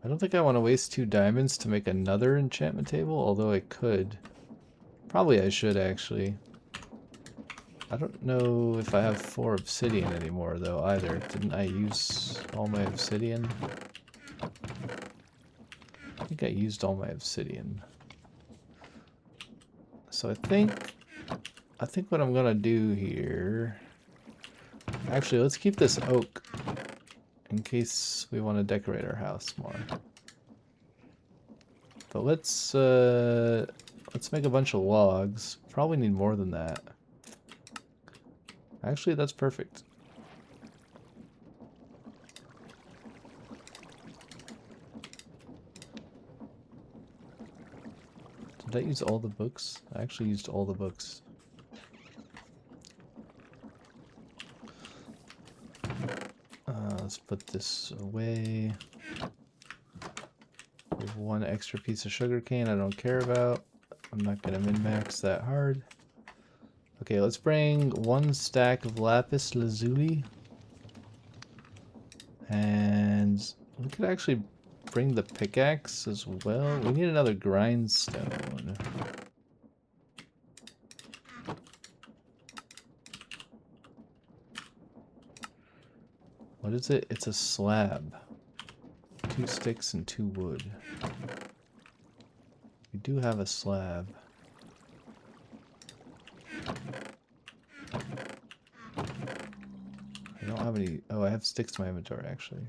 [SPEAKER 1] I don't think I want to waste 2 diamonds to make another enchantment table, although I could. Probably I should, actually. I don't know if I have 4 obsidian anymore, though, either. Didn't I use all my obsidian? I think I used all my obsidian. So I think what I'm gonna do here... Actually, let's keep this oak in case we want to decorate our house more. But let's make a bunch of logs. Probably need more than that. Actually, that's perfect. Did I use all the books? I actually used all the books. Let's put this away. We have 1 extra piece of sugarcane I don't care about. I'm not gonna min-max that hard. Okay, let's bring 1 stack of lapis lazuli. And we could actually bring the pickaxe as well. We need another grindstone. What is it? It's a slab. 2 sticks and 2 wood. We do have a slab. I don't have any... Oh, I have sticks in my inventory, actually.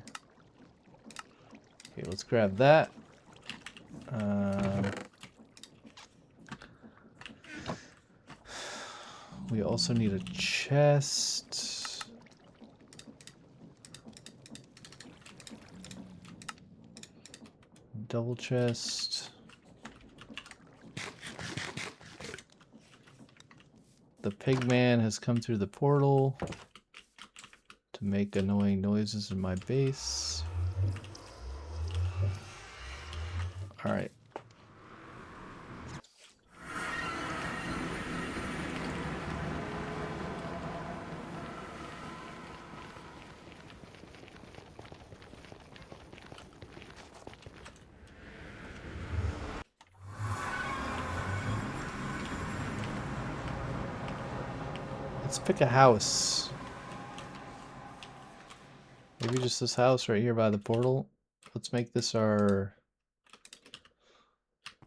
[SPEAKER 1] Okay, let's grab that. We also need a chest. Double chest. The pig man has come through the portal to make annoying noises in my base. Alright. Let's pick a house. Maybe just this house right here by the portal. Let's make this our...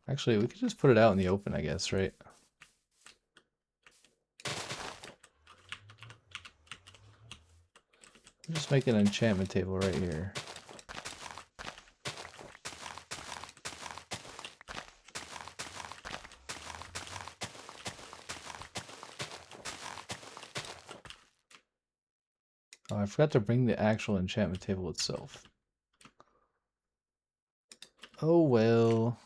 [SPEAKER 1] Actually, we could just put it out in the open, I guess, right? Just make an enchantment table right here. Oh, I forgot to bring the actual enchantment table itself. Oh well.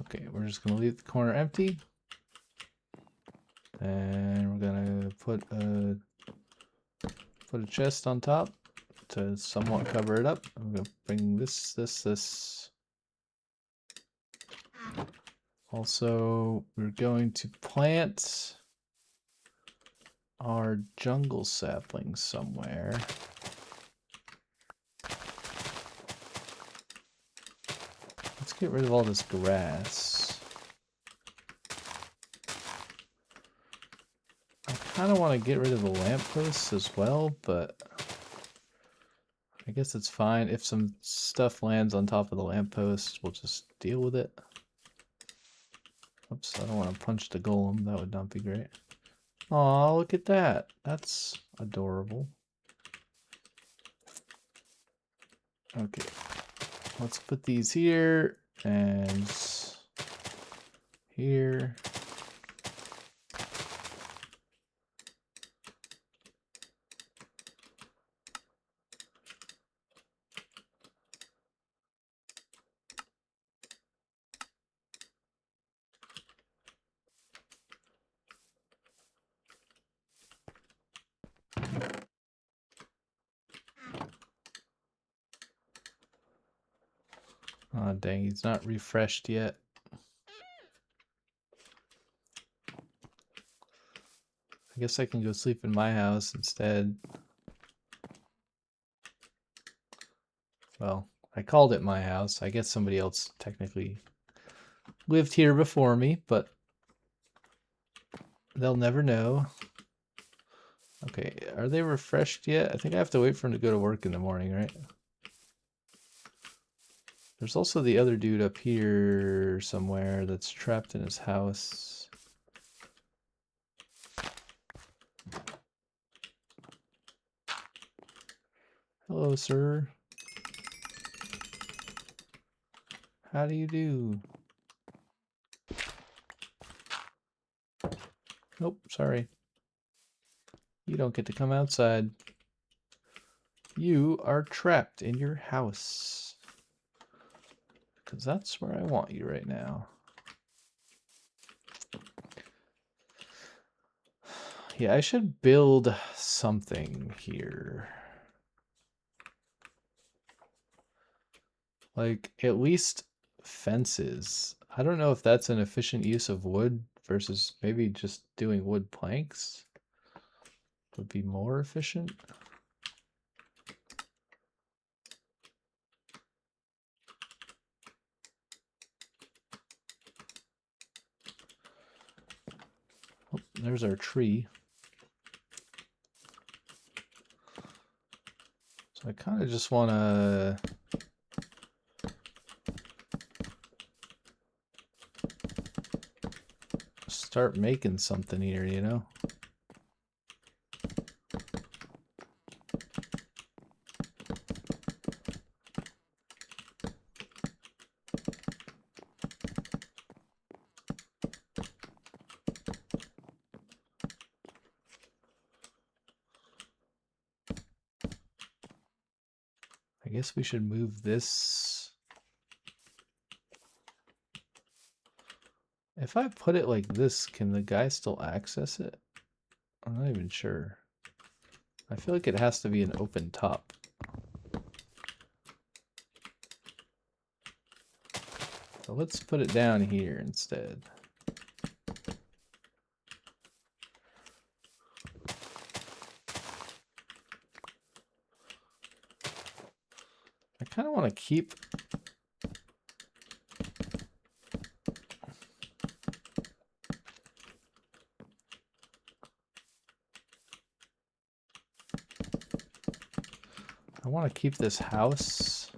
[SPEAKER 1] Okay, we're just gonna leave the corner empty. And we're gonna put a chest on top to somewhat cover it up. I'm gonna bring this. Also, we're going to plant our jungle sapling somewhere. Let's get rid of all this grass. I kind of want to get rid of the lampposts as well, but I guess it's fine. If some stuff lands on top of the lampposts, we'll just deal with it. Oops, I don't want to punch the golem. That would not be great. Aw, look at that. That's adorable. Okay. Let's put these here and here. Oh dang, he's not refreshed yet. I guess I can go sleep in my house instead. Well, I called it my house. I guess somebody else technically lived here before me, but they'll never know. Okay, are they refreshed yet? I think I have to wait for him to go to work in the morning, right? There's also the other dude up here somewhere that's trapped in his house. Hello, sir. How do you do? Nope, sorry. You don't get to come outside. You are trapped in your house. Because that's where I want you right now. Yeah, I should build something here. Like, at least fences. I don't know if that's an efficient use of wood versus maybe just doing wood planks would be more efficient. Oh, there's our tree. So I kind of just want to start making something here, you know? I guess we should move this. If I put it like this, can the guy still access it? I'm not even sure. I feel like it has to be an open top. So let's put it down here instead. I kind of want to keep this house.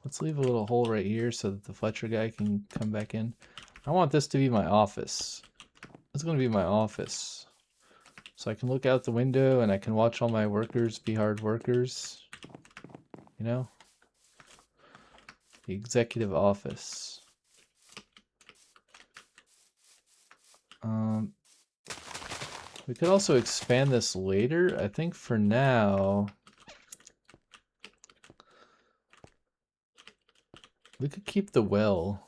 [SPEAKER 1] Let's leave a little hole right here so that the Fletcher guy can come back in. I want this to be my office. It's going to be my office. So I can look out the window and I can watch all my workers be hard workers. You know? The executive office. We could also expand this later. I think for now, we could keep the well.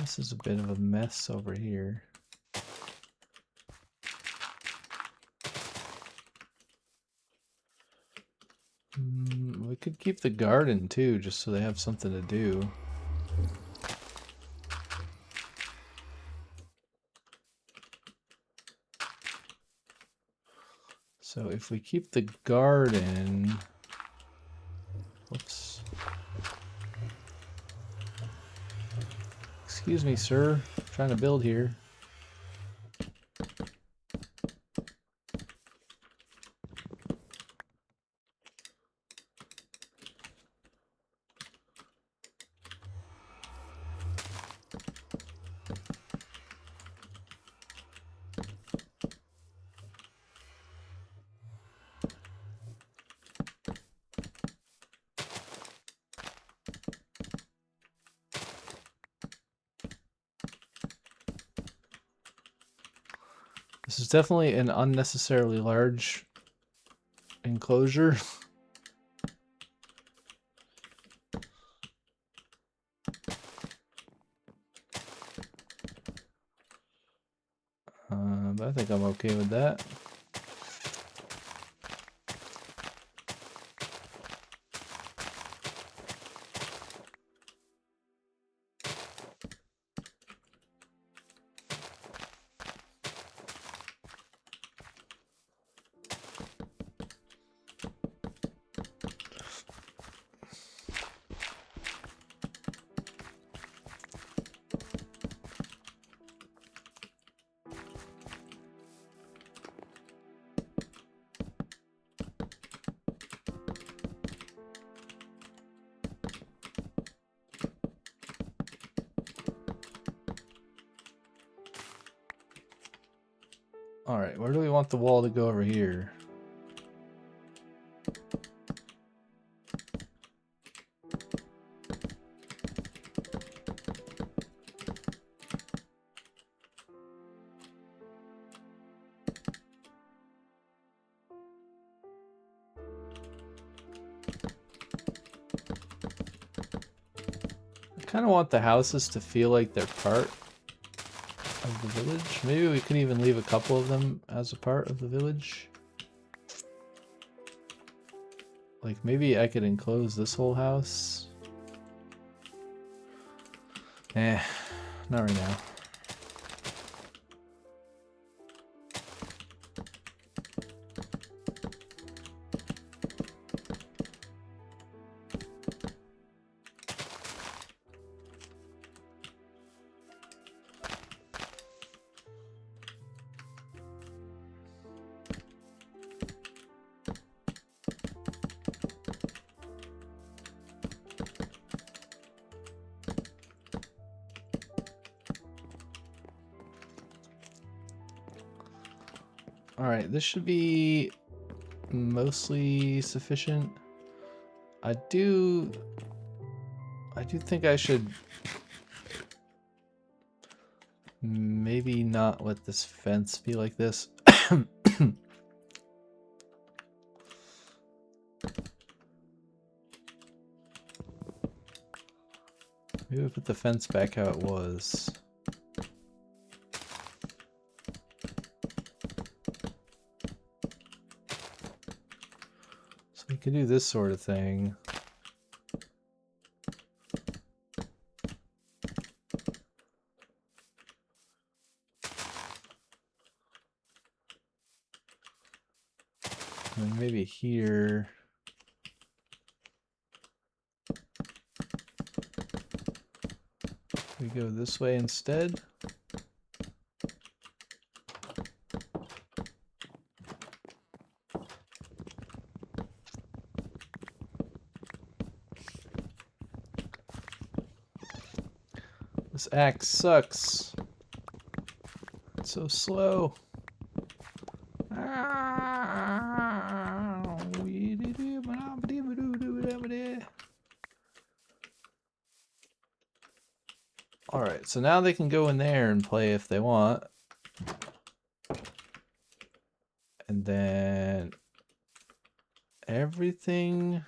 [SPEAKER 1] This is a bit of a mess over here. We could keep the garden too, just so they have something to do. So if we keep the garden... Whoops. Excuse me, sir. I'm trying to build here. This is definitely an unnecessarily large enclosure. But I think I'm okay with that. Alright, where do we want the wall to go over here? I kind of want the houses to feel like they're part of the village. Maybe we could even leave a couple of them as a part of the village. Like maybe I could enclose this whole house. Eh, not right now. Alright, this should be mostly sufficient. I do think I should maybe not let this fence be like this. Maybe put the fence back how it was. So we could do this sort of thing. And maybe here. We go this way instead. This axe sucks. It's so slow. Alright, so now they can go in there and play if they want. And then everything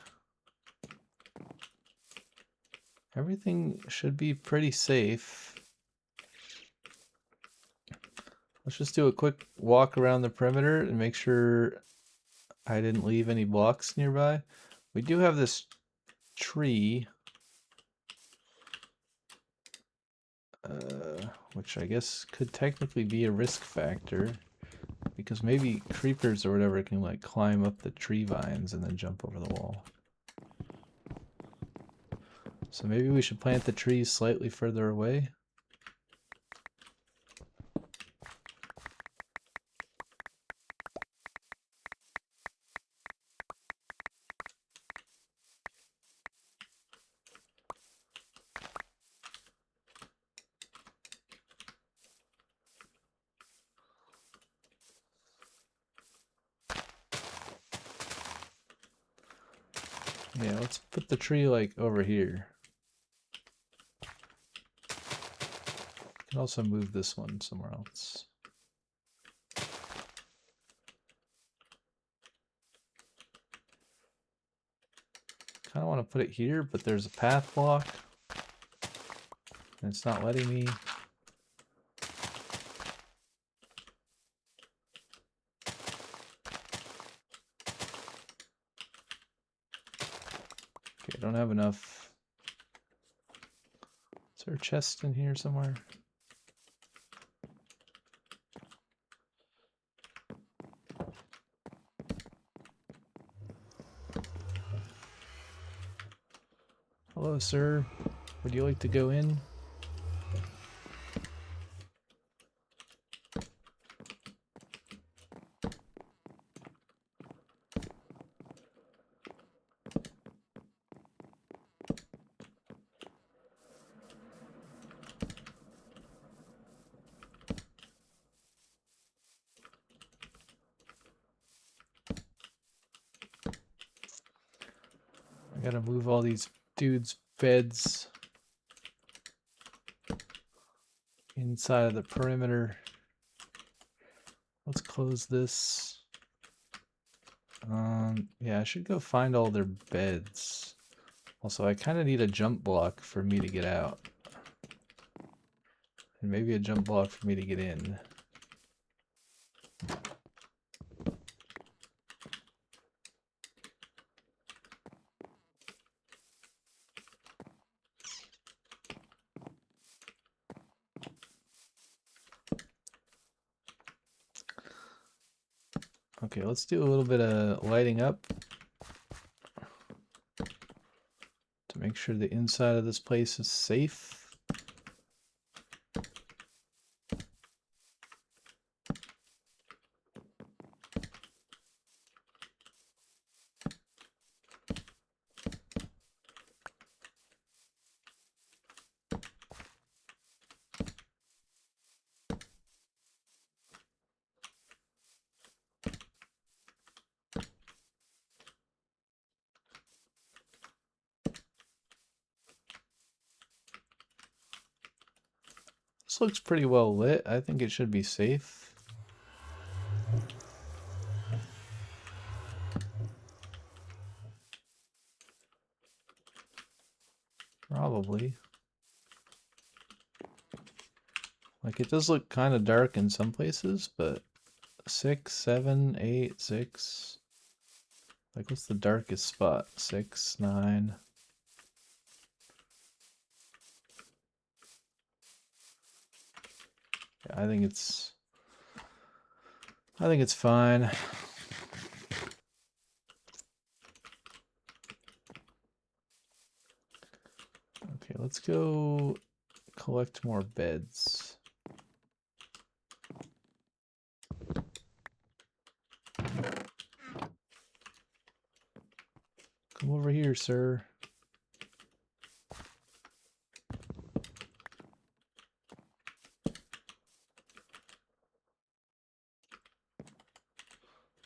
[SPEAKER 1] should be pretty safe. Let's just do a quick walk around the perimeter and make sure I didn't leave any blocks nearby. We do have this tree, which I guess could technically be a risk factor, because maybe creepers or whatever can like climb up the tree vines and then jump over the wall. So maybe we should plant the trees slightly further away. Yeah, let's put the tree like over here. Can also move this one somewhere else. Kind of want to put it here, but there's a path block. And it's not letting me. Okay, I don't have enough. Is there a chest in here somewhere? Hello, sir. Would you like to go in? I gotta move all these dudes' beds inside of the perimeter. Let's close this. Yeah, I should go find all their beds. Also, I kind of need a jump block for me to get out. And maybe a jump block for me to get in. Okay, let's do a little bit of lighting up to make sure the inside of this place is safe. This looks pretty well lit. I think it should be safe. Probably. Like, it does look kind of dark in some places, but 6, 7, 8, 6. Like, what's the darkest spot? 6, 9. Yeah, I think it's fine. Okay, let's go collect more beds. Come over here, sir.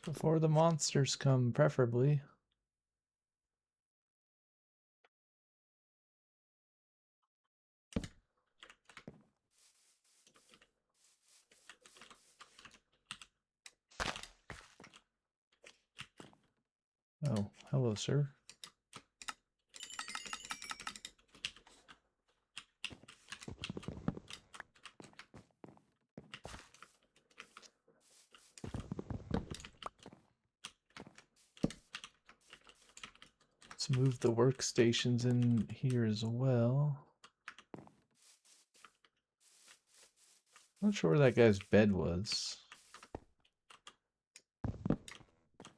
[SPEAKER 1] Before the monsters come, preferably. Oh, hello, sir. Let's move the workstations in here as well. Not sure where that guy's bed was.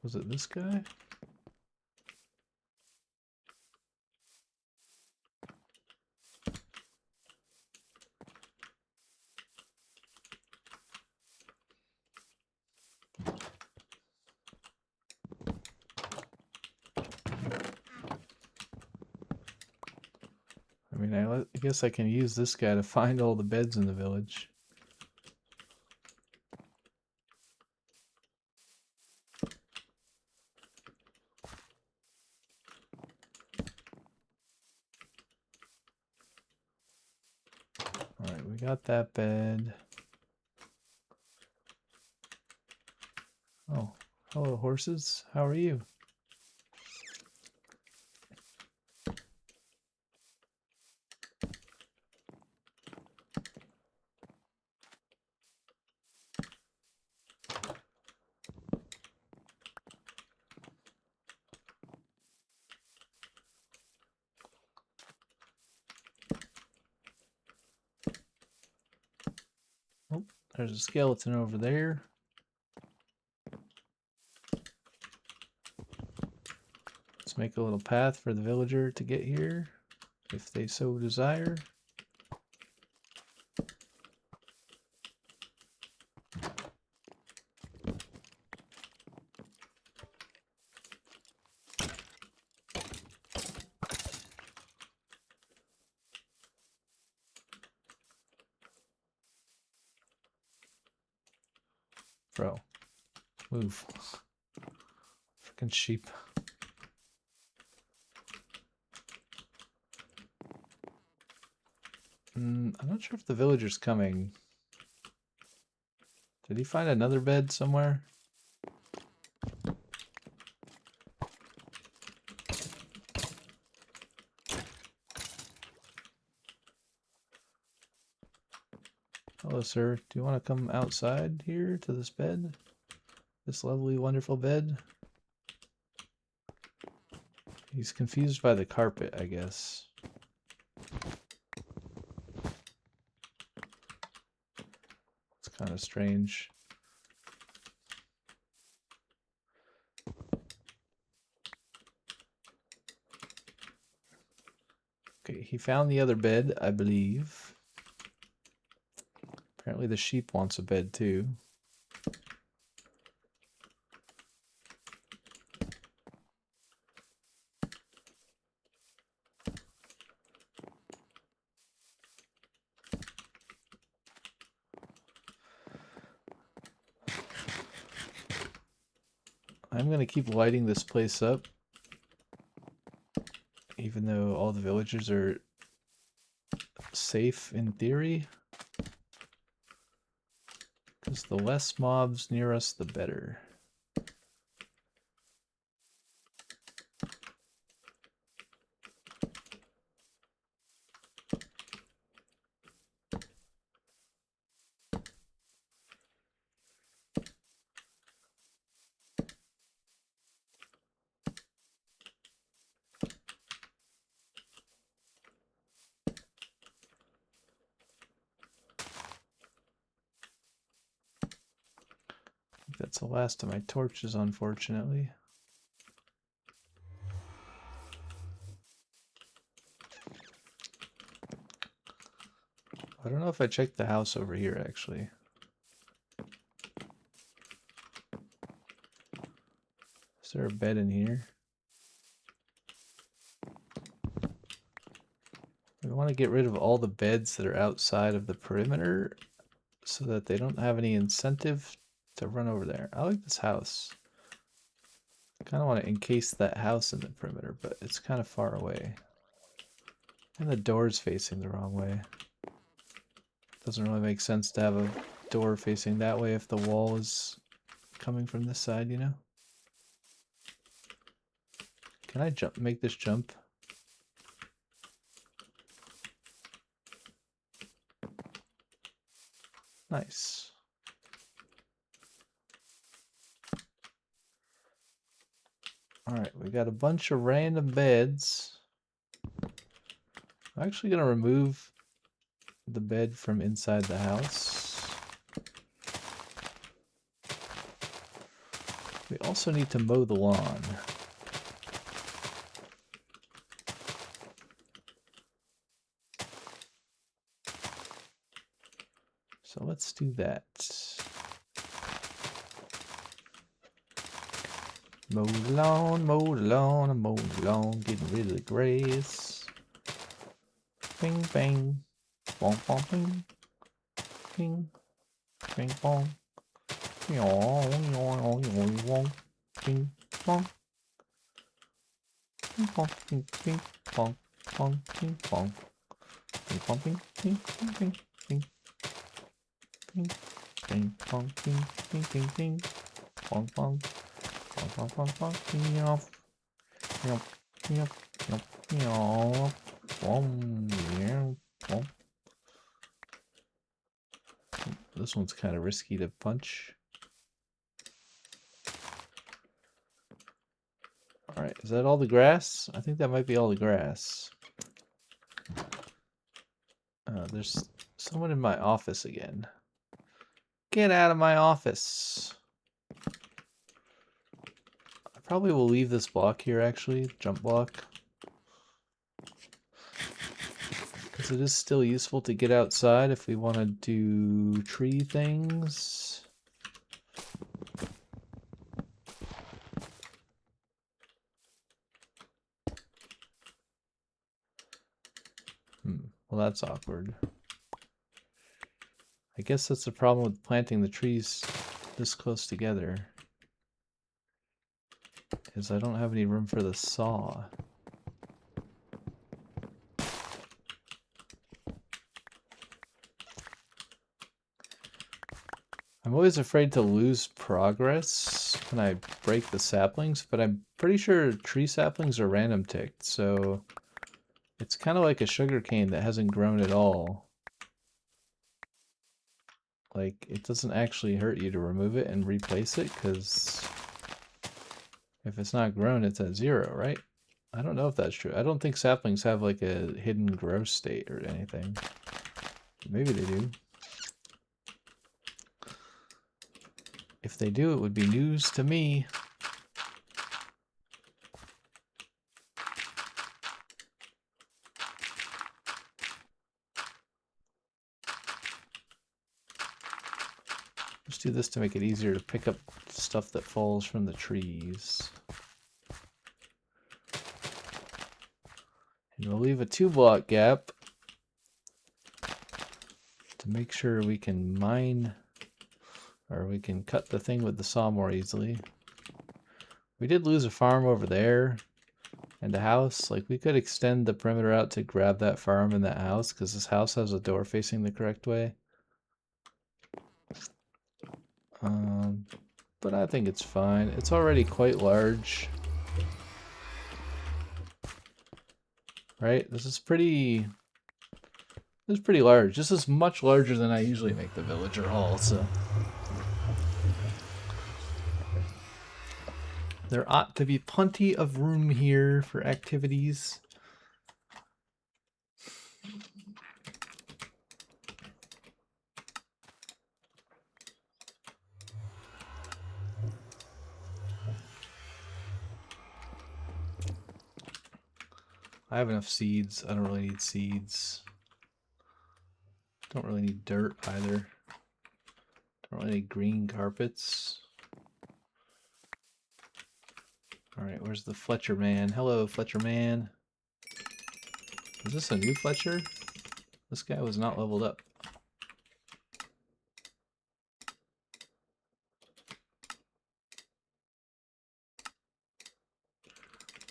[SPEAKER 1] Was it this guy? I mean, I guess I can use this guy to find all the beds in the village. Alright, we got that bed. Oh, hello horses. How are you? Oh, there's a skeleton over there. Let's make a little path for the villager to get here, if they so desire. Bro, move. Freaking sheep. I'm not sure if the villager's coming. Did he find another bed somewhere? Hello, sir. Do you want to come outside here to this bed? This lovely, wonderful bed? He's confused by the carpet, I guess. It's kind of strange. Okay, he found the other bed, I believe. Apparently the sheep wants a bed too. I'm gonna keep lighting this place up, even though all the villagers are safe in theory. Because the less mobs near us, the better. That's the last of my torches, unfortunately. I don't know if I checked the house over here, actually. Is there a bed in here? We want to get rid of all the beds that are outside of the perimeter so that they don't have any incentive to run over there. I like this house. I kind of want to encase that house in the perimeter, but it's kind of far away. And the door's facing the wrong way. Doesn't really make sense to have a door facing that way if the wall is coming from this side, you know? Can I make this jump? Nice. Alright, we got a bunch of random beds. I'm actually going to remove the bed from inside the house. We also need to mow the lawn. So let's do that. Mow the lawn, mow the lawn, mow the lawn, getting rid of the grass. Bing, bang. Bong, bong, bing. Bing. Bing, bong. Bing, bong. Bing, bong. Bing, bong, bing, bing, bong, bong, bing, bong. Bing, bong, bing, bing, bing, bing, bing. Bing, bing, bong, bing, bing, bing, bing. Bong, bong. Bong, bong, bong, bong. Meow. Meow, meow, meow, meow. Bong, meow, bong. This one's kind of risky to punch. Alright, is that all the grass? I think that might be all the grass. There's someone in my office again. Get out of my office. I probably will leave this block here, actually. Jump block. Because it is still useful to get outside if we want to do tree things. Well, that's awkward. I guess that's the problem with planting the trees this close together. Is I don't have any room for the saw. I'm always afraid to lose progress when I break the saplings, but I'm pretty sure tree saplings are random ticked, so it's kind of like a sugar cane that hasn't grown at all. Like, it doesn't actually hurt you to remove it and replace it, because if it's not grown, it's at 0, right? I don't know if that's true. I don't think saplings have like a hidden growth state or anything. Maybe they do. If they do, it would be news to me. Let's do this to make it easier to pick up stuff that falls from the trees. And we'll leave a 2-block gap to make sure we can mine, or we can cut the thing with the saw more easily. We did lose a farm over there and a house. Like, we could extend the perimeter out to grab that farm and that house, because this house has a door facing the correct way. But I think it's fine. It's already quite large. Right? This is pretty large. This is much larger than I usually make the villager hall, so there ought to be plenty of room here for activities. I have enough seeds. I don't really need seeds. Don't really need dirt either. Don't really need green carpets. Alright, where's the Fletcher man? Hello, Fletcher man. Is this a new Fletcher? This guy was not leveled up.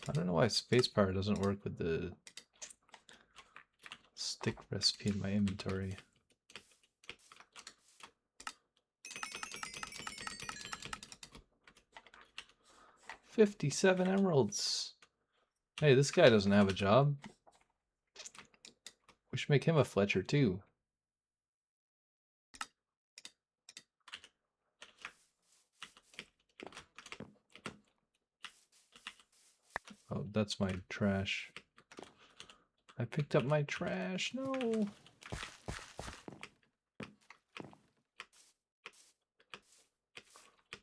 [SPEAKER 1] I don't know why spacebar doesn't work with the stick recipe in my inventory. $57 emeralds. Hey, this guy doesn't have a job. We should make him a Fletcher too. Oh, that's my trash. I picked up my trash. No.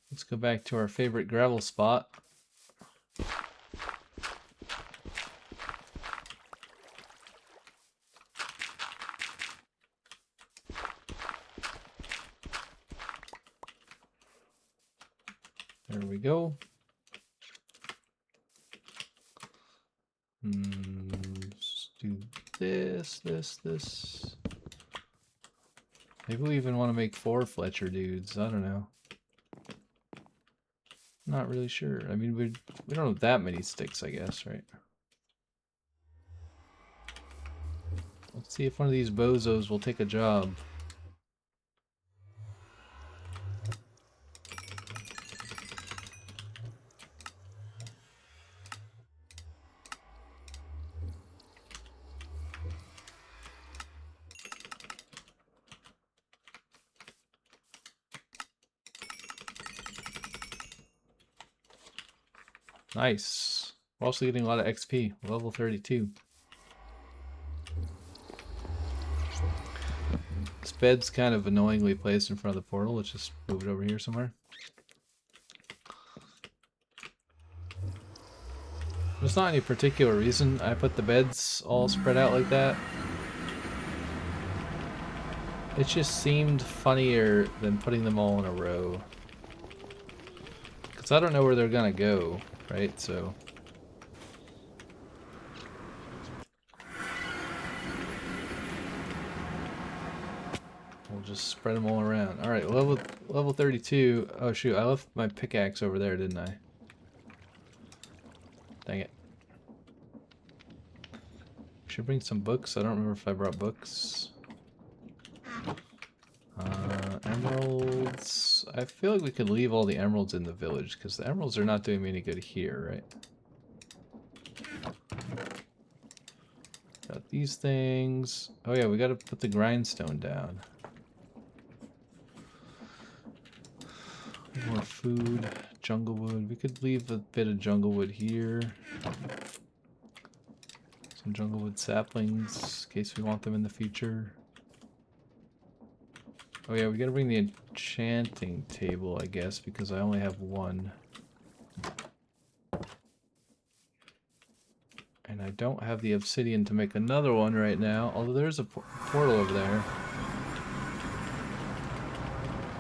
[SPEAKER 1] Let's go back to our favorite gravel spot. There we go. Let's do this. Maybe we even want to make 4 Fletcher dudes. I don't know. Not really sure. I mean, we don't have that many sticks, I guess, right? Let's see if one of these bozos will take a job. Nice. We're also getting a lot of XP. Level 32. This bed's kind of annoyingly placed in front of the portal. Let's just move it over here somewhere. There's not any particular reason I put the beds all spread out like that. It just seemed funnier than putting them all in a row. Because I don't know where they're gonna go, right? So we'll just spread them all around. Alright, level 32. Oh shoot, I left my pickaxe over there, didn't I? Dang it. Should bring some books. I don't remember if I brought books. Emeralds. I feel like we could leave all the emeralds in the village because the emeralds are not doing me any good here, right? Got these things. Oh yeah, we gotta put the grindstone down. More food. Jungle wood. We could leave a bit of jungle wood here. Some jungle wood saplings in case we want them in the future. Oh yeah, we gotta bring the enchanting table, I guess, because I only have one. And I don't have the obsidian to make another one right now, although there's a portal over there.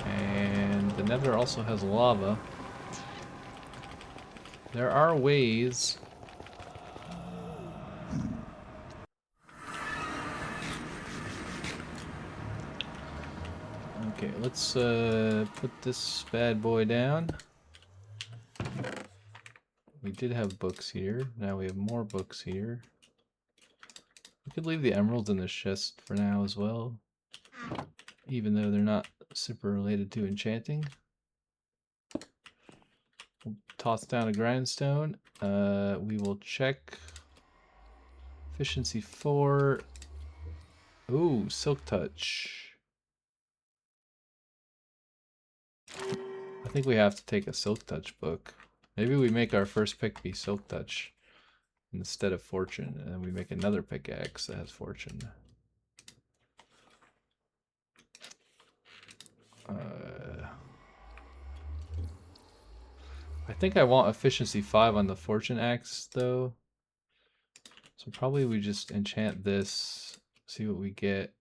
[SPEAKER 1] And the nether also has lava. There are ways. Okay, let's put this bad boy down. We did have books here. Now we have more books here. We could leave the emeralds in the chest for now as well, even though they're not super related to enchanting. toss down a grindstone. We will check efficiency 4. Ooh, silk touch. I think we have to take a silk touch book. Maybe we make our first pick be silk touch instead of fortune, and then we make another pickaxe that has fortune. I think I want efficiency 5 on the fortune axe though. So probably we just enchant this, see what we get.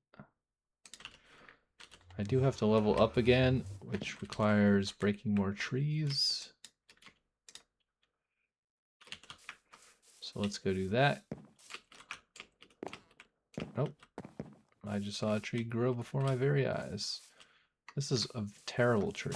[SPEAKER 1] I do have to level up again, which requires breaking more trees. So let's go do that. Nope. I just saw a tree grow before my very eyes. This is a terrible tree.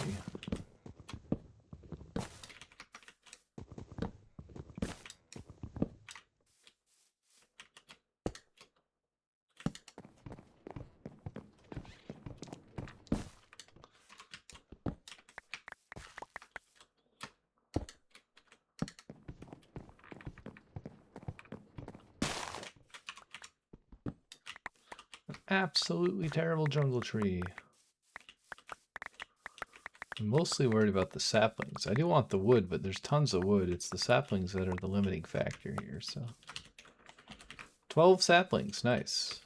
[SPEAKER 1] Absolutely terrible jungle tree. I'm mostly worried about the saplings. I do want the wood, but there's tons of wood. It's the saplings that are the limiting factor here, so. 12 saplings, nice.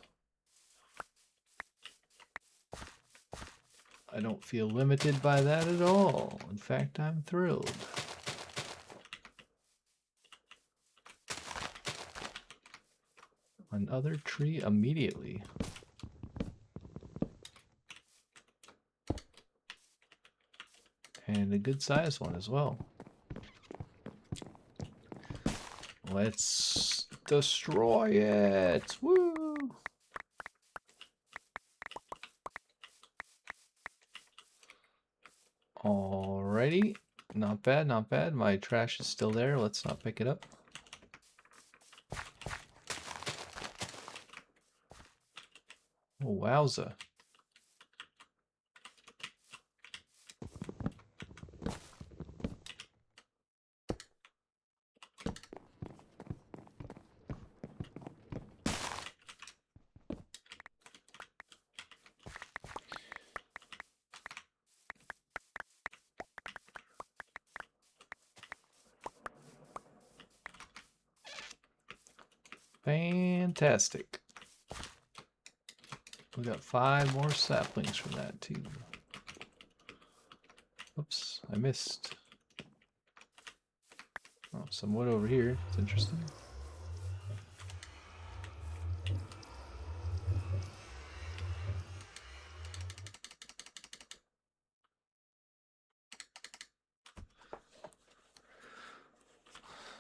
[SPEAKER 1] I don't feel limited by that at all. In fact, I'm thrilled. Another tree immediately. And a good sized one as well. Let's destroy it. Woo! Alrighty. Not bad, not bad. My trash is still there. Let's not pick it up. Oh, wowza. Fantastic. We got 5 more saplings from that too. Oops, I missed. Oh, some wood over here. It's interesting.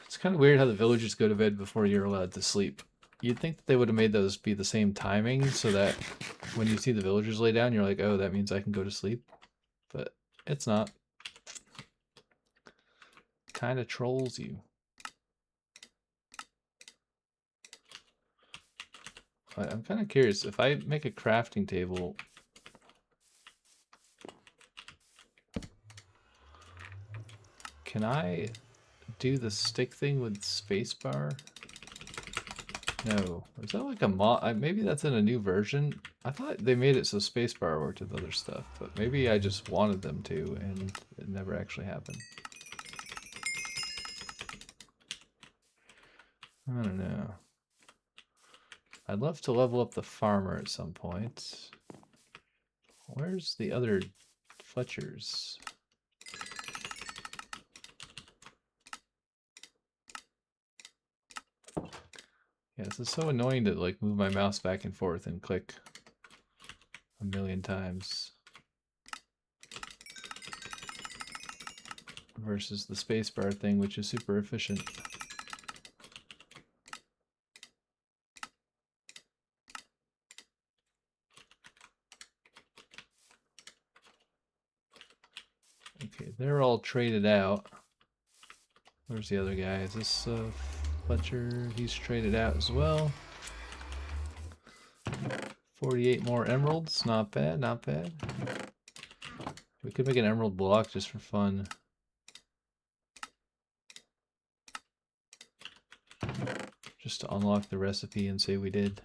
[SPEAKER 1] It's kind of weird how the villagers go to bed before you're allowed to sleep. You'd think that they would have made those be the same timing so that when you see the villagers lay down, you're like, oh, that means I can go to sleep. But it's not. Kind of trolls you. I'm kind of curious, if I make a crafting table, can I do the stick thing with spacebar? No. Is that like a mod? Maybe that's in a new version. I thought they made it so spacebar worked with other stuff, but maybe I just wanted them to and it never actually happened. I don't know. I'd love to level up the farmer at some point. Where's the other Fletchers? Yeah, this is so annoying to like move my mouse back and forth and click a million times. Versus the spacebar thing, which is super efficient. Okay, they're all traded out. Where's the other guy? Is this Fletcher? He's traded out as well. 48 more emeralds. Not bad, not bad. We could make an emerald block just for fun. Just to unlock the recipe and say we did.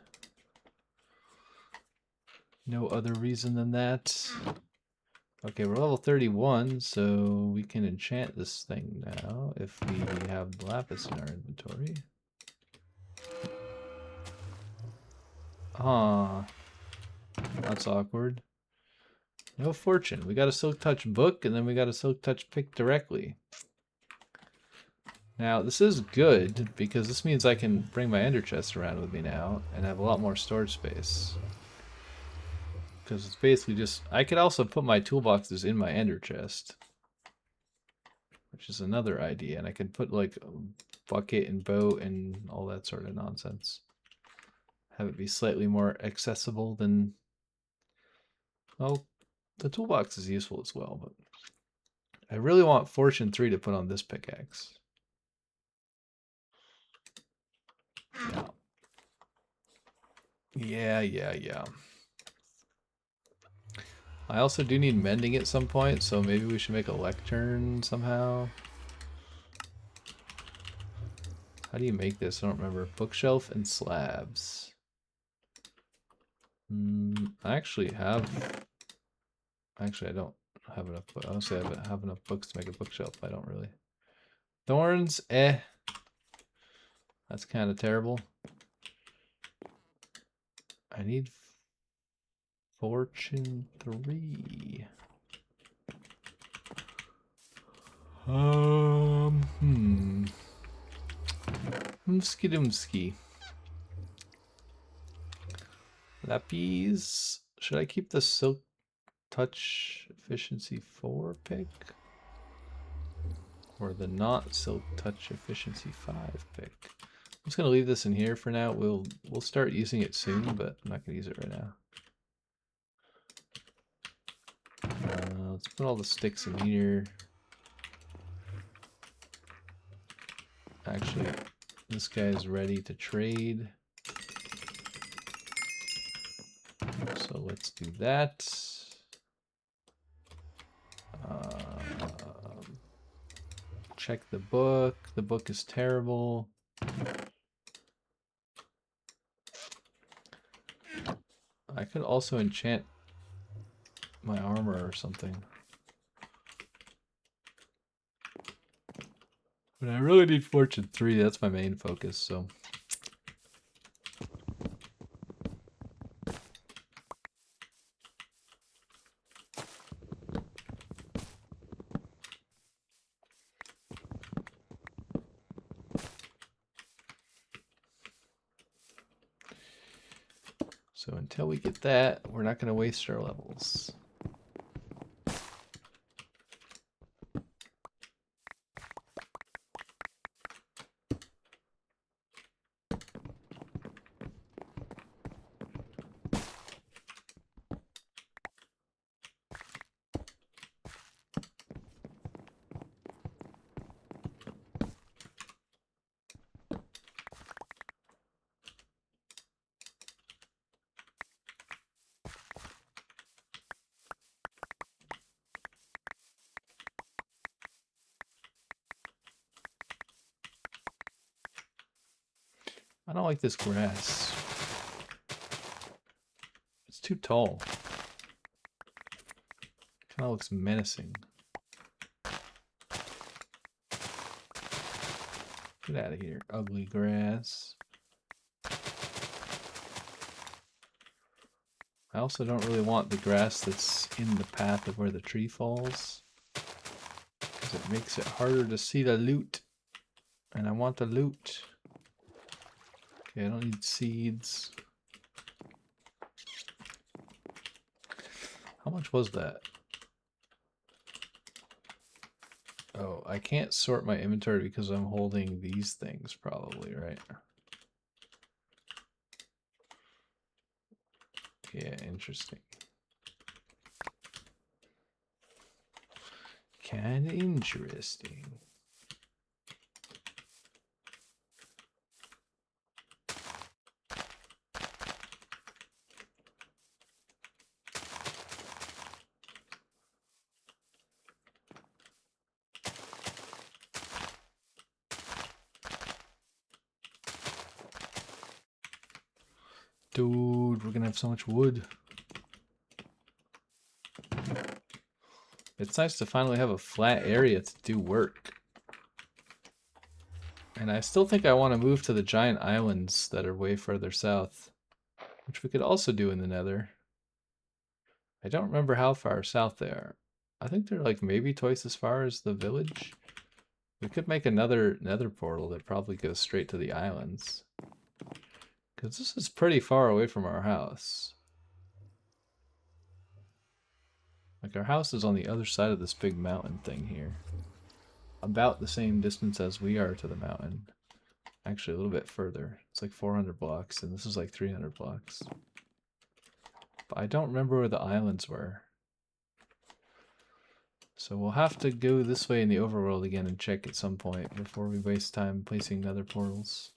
[SPEAKER 1] No other reason than that. Okay, we're level 31, so we can enchant this thing now if we have lapis in our inventory. Ah, that's awkward. No fortune. We got a Silk Touch book, and then we got a Silk Touch pick directly. Now, this is good, because this means I can bring my ender chest around with me now, and have a lot more storage space. Because it's basically just... I could also put my toolboxes in my ender chest. Which is another idea, and I could put, like, a bucket and boat and all that sort of nonsense. Have it be slightly more accessible than... Well, the toolbox is useful as well, but... I really want Fortune 3 to put on this pickaxe. Yeah. I also do need mending at some point, so maybe we should make a lectern somehow. How do you make this? I don't remember. Bookshelf and slabs. I actually have... Actually, I don't have enough... Honestly, I have enough books to make a bookshelf. I don't really... Thorns? That's kind of terrible. I need Fortune 3. Umski. Lapis. Should I keep the Silk Touch Efficiency 4 pick? Or the not Silk Touch Efficiency 5 pick? I'm just gonna leave this in here for now. We'll start using it soon, but I'm not gonna use it right now. Let's put all the sticks in here. Actually, this guy's ready to trade. So let's do that. Check the book. The book is terrible. I could also enchant my armor or something. But I really need Fortune 3. That's my main focus, so... So until we get that, we're not going to waste our levels. I don't like this grass. It's too tall. Kind of looks menacing. Get out of here, ugly grass. I also don't really want the grass that's in the path of where the tree falls, because it makes it harder to see the loot. And I want the loot. Okay, I don't need seeds. How much was that? Oh, I can't sort my inventory because I'm holding these things probably, right? Yeah, interesting. Kinda interesting. Dude, we're gonna have so much wood. It's nice to finally have a flat area to do work. And I still think I want to move to the giant islands that are way further south, which we could also do in the Nether. I don't remember how far south they are. I think they're like maybe twice as far as the village. We could make another Nether portal that probably goes straight to the islands. Because this is pretty far away from our house. Like our house is on the other side of this big mountain thing here. About the same distance as we are to the mountain. Actually, a little bit further. It's like 400 blocks, and this is like 300 blocks. But I don't remember where the islands were. So we'll have to go this way in the overworld again and check at some point before we waste time placing nether portals.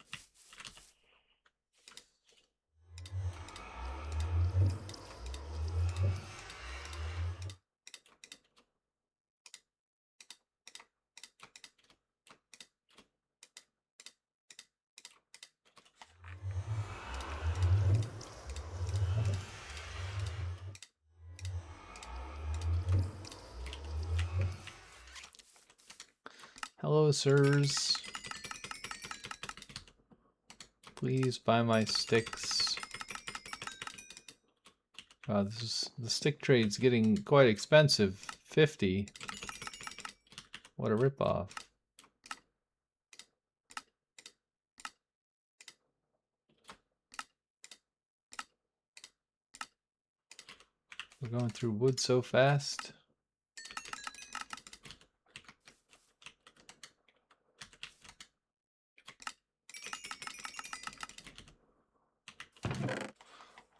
[SPEAKER 1] Hello, sirs. Please buy my sticks. Wow, the stick trade's getting quite expensive. 50. What a ripoff. We're going through wood so fast.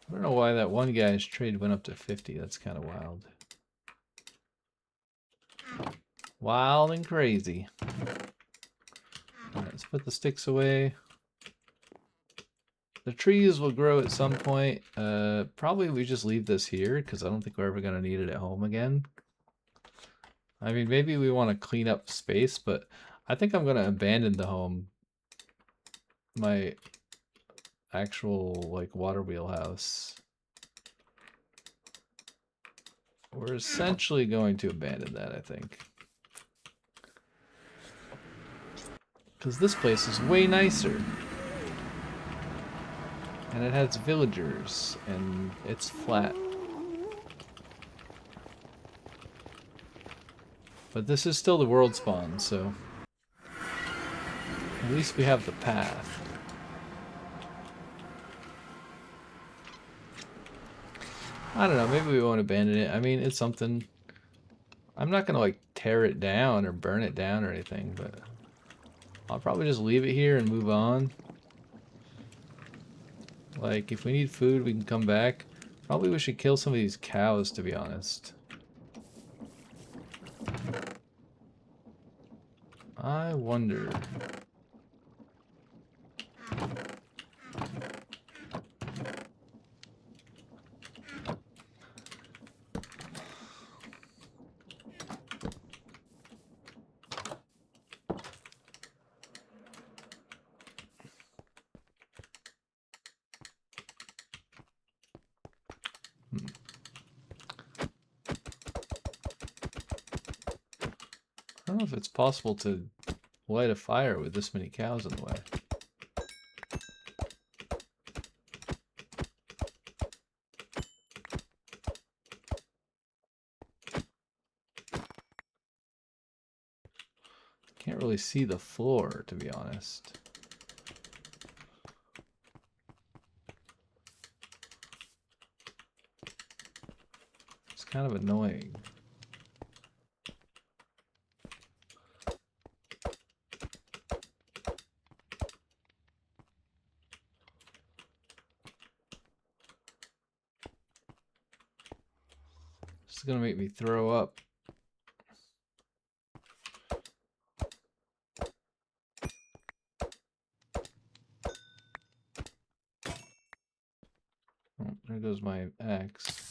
[SPEAKER 1] I don't know why that one guy's trade went up to 50. That's kind of wild. Wild and crazy. Alright, let's put the sticks away. The trees will grow at some point. Probably we just leave this here because I don't think we're ever going to need it at home again. I mean, maybe we want to clean up space, but I think I'm going to abandon the home. My actual, like, water wheel house. We're essentially going to abandon that, I think. Because this place is way nicer. And it has villagers, and it's flat. But this is still the world spawn, so at least we have the path. I don't know, maybe we won't abandon it. I mean, it's something. I'm not gonna like tear it down or burn it down or anything, but I'll probably just leave it here and move on. Like, if we need food, we can come back. Probably we should kill some of these cows, to be honest. I wonder. I don't know if it's possible to light a fire with this many cows in the way. Can't really see the floor, to be honest. It's kind of annoying. This is gonna make me throw up. Oh, there goes my axe.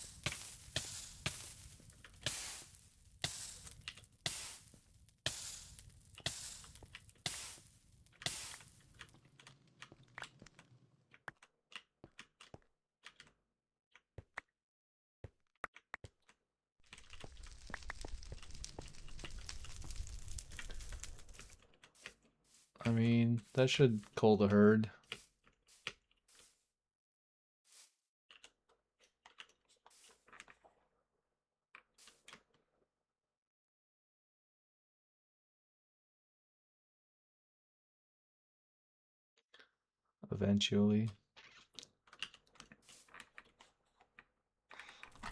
[SPEAKER 1] I mean, that should cull the herd. Eventually. I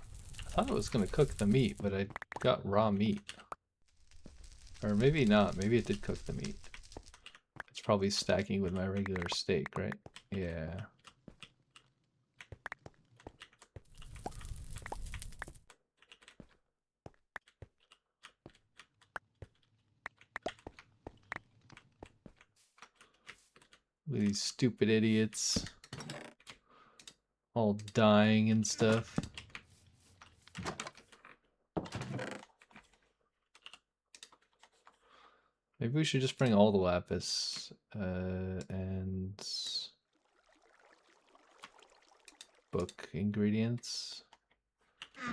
[SPEAKER 1] thought it was going to cook the meat, but I got raw meat. Or maybe not. Maybe it did cook the meat. It's probably stacking with my regular steak, right? Yeah. These stupid idiots. All dying and stuff. Maybe we should just bring all the lapis and book ingredients.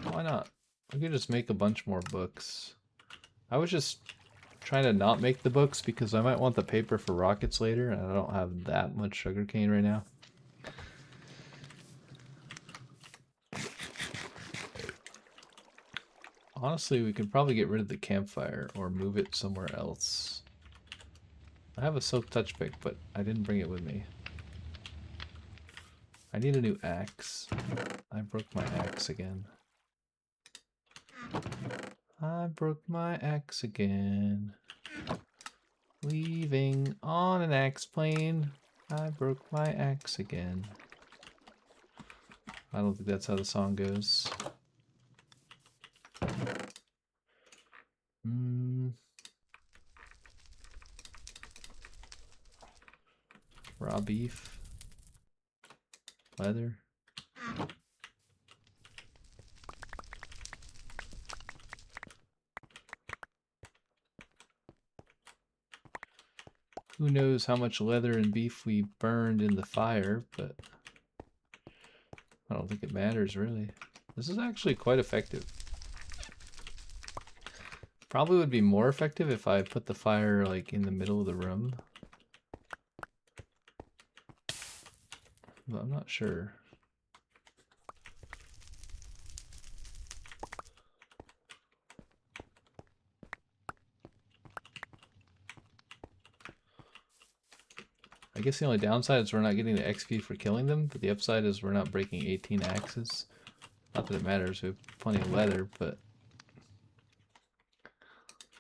[SPEAKER 1] Why not? We could just make a bunch more books. I was just trying to not make the books because I might want the paper for rockets later, and I don't have that much sugarcane right now. Honestly, we could probably get rid of the campfire or move it somewhere else. I have a silk touch pick, but I didn't bring it with me. I need a new axe. I broke my axe again. I broke my axe again. Leaving on an axe plane. I broke my axe again. I don't think that's how the song goes. Raw beef. Leather. Who knows how much leather and beef we burned in the fire, but I don't think it matters really. This is actually quite effective. Probably would be more effective if I put the fire like in the middle of the room. But I'm not sure. I guess the only downside is we're not getting the XP for killing them, but the upside is we're not breaking 18 axes. Not that it matters, we have plenty of leather, but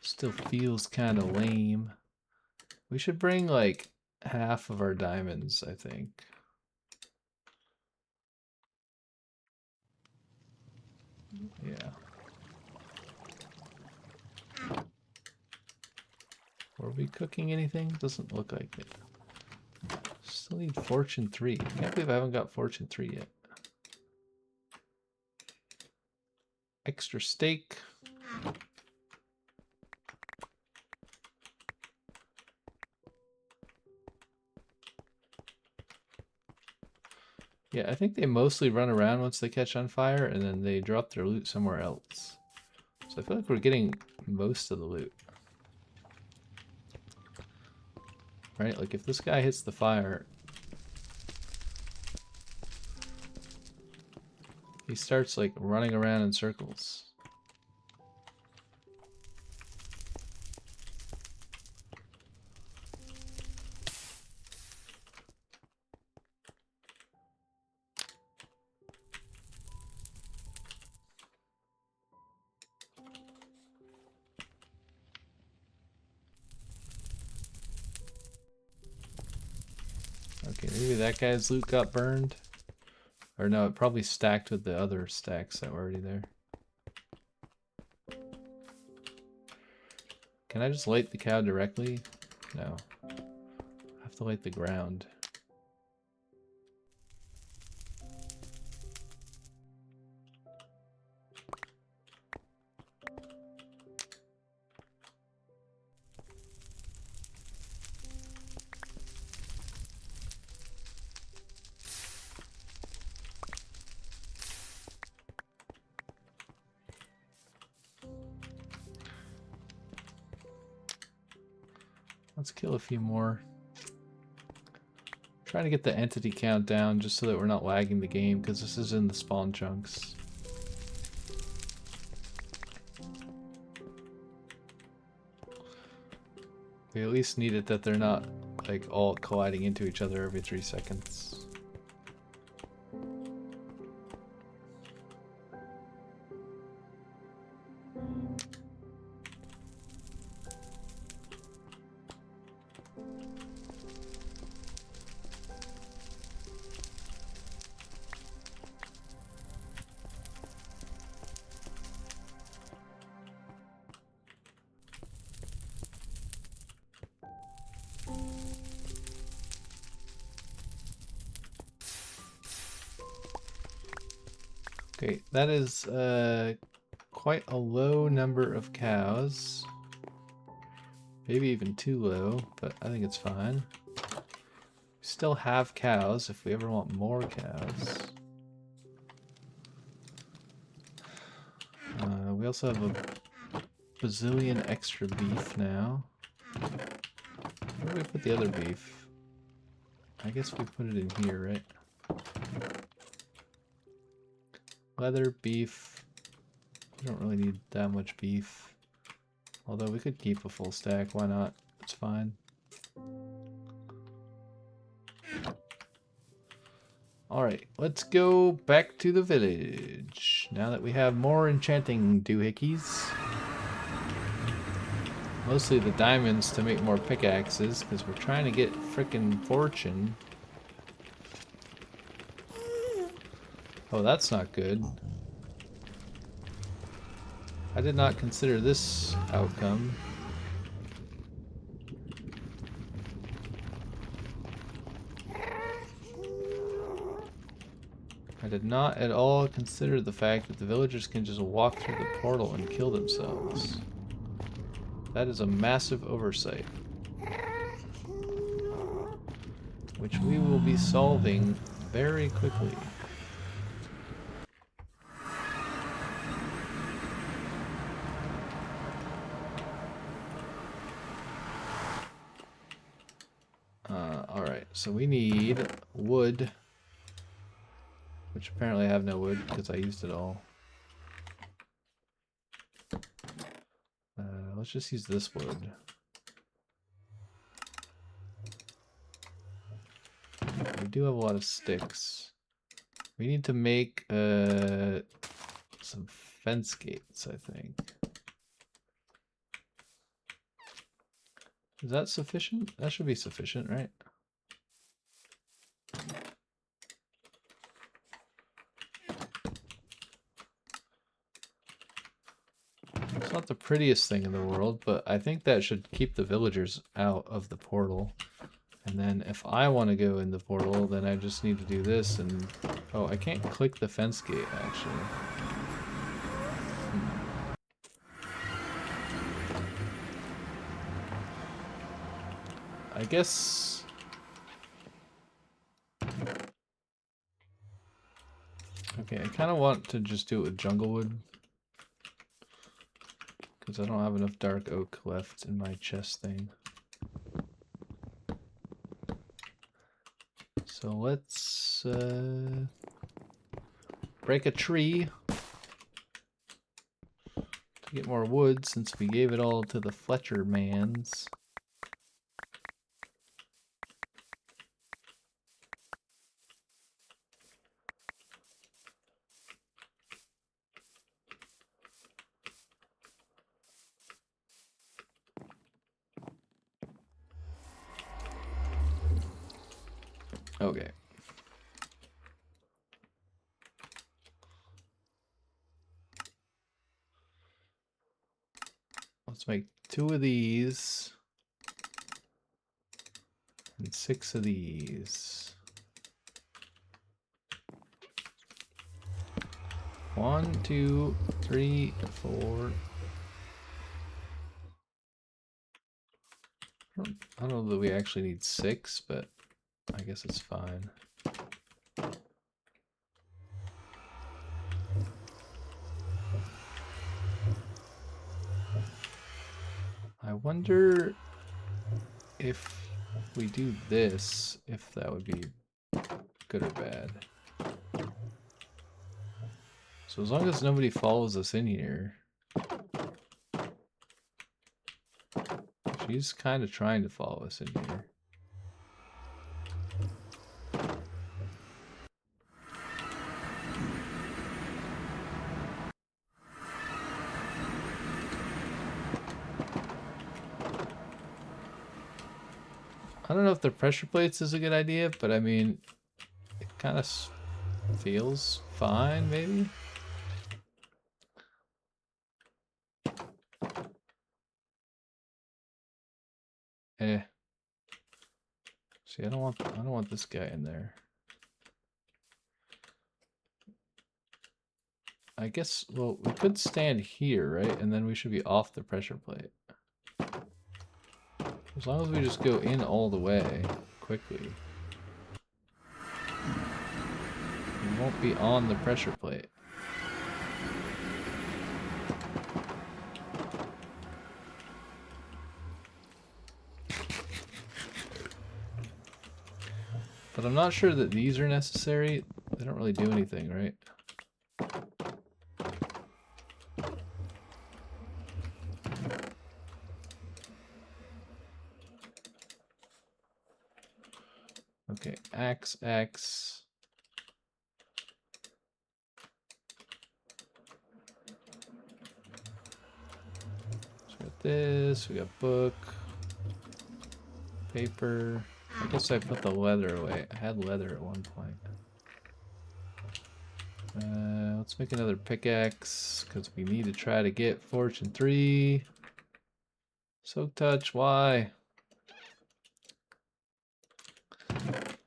[SPEAKER 1] still feels kind of lame. We should bring like half of our diamonds, I think. Yeah. Were we cooking anything? Doesn't look like it. Still need Fortune 3. Can't believe I haven't got Fortune 3 yet. Extra steak. Yeah, I think they mostly run around once they catch on fire and then they drop their loot somewhere else. So I feel like we're getting most of the loot. Right? Like if this guy hits the fire, he starts like running around in circles. Okay, maybe that guy's loot got burned. Or no, it probably stacked with the other stacks that were already there. Can I just light the cow directly? No. I have to light the ground. Let's kill a few more. Trying to get the entity count down just so that we're not lagging the game, because this is in the spawn chunks. We at least need it that they're not like all colliding into each other every 3 seconds. Okay, that is quite a low number of cows. Maybe even too low, but I think it's fine. We still have cows if we ever want more cows. We also have a bazillion extra beef now. Where do we put the other beef? I guess we put it in here, right? Leather, beef. We don't really need that much beef. Although we could keep a full stack, why not? It's fine. Alright, let's go back to the village. Now that we have more enchanting doohickeys. Mostly the diamonds to make more pickaxes, because we're trying to get frickin' fortune. Oh, that's not good. I did not consider this outcome. I did not at all consider the fact that the villagers can just walk through the portal and kill themselves. That is a massive oversight, which we will be solving very quickly. Alright, so we need wood, which apparently I have no wood because I used it all. Let's just use this wood. We do have a lot of sticks. We need to make some fence gates, I think. Is that sufficient? That should be sufficient, right? It's not the prettiest thing in the world, but I think that should keep the villagers out of the portal. And then if I want to go in the portal, then I just need to do this and... Oh, I can't click the fence gate, actually. I guess... Okay, I kind of want to just do it with jungle wood. Because I don't have enough dark oak left in my chest thing. So let's break a tree to get more wood since we gave it all to the Fletcher mans. Okay. Let's make 2 of these. And 6 of these. 1, 2, 3, 4. I don't know that we actually need 6, but I guess it's fine. I wonder if we do this, if that would be good or bad. So as long as nobody follows us in here. She's kind of trying to follow us in here. I don't know if the pressure plates is a good idea, but I mean, it kind of feels fine, maybe? Eh. See, I don't want this guy in there. I guess, well, we could stand here, right? And then we should be off the pressure plate. As long as we just go in all the way quickly. We won't be on the pressure plate. But I'm not sure that these are necessary. They don't really do anything, right? Okay, axe, axe. So we got this, we got book, paper. I guess I put the leather away. I had leather at one point. Let's make another pickaxe, because we need to try to get Fortune 3. Soak touch, why?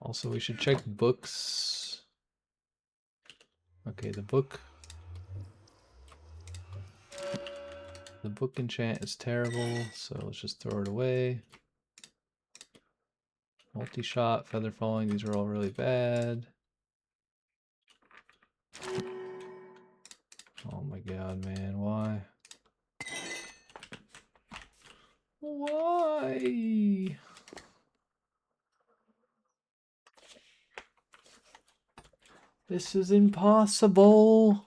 [SPEAKER 1] Also, we should check books. Okay, the book enchant is terrible, so let's just throw it away. Multi-shot, feather falling, these are all really bad. Oh my god, man, why? Why? This is impossible.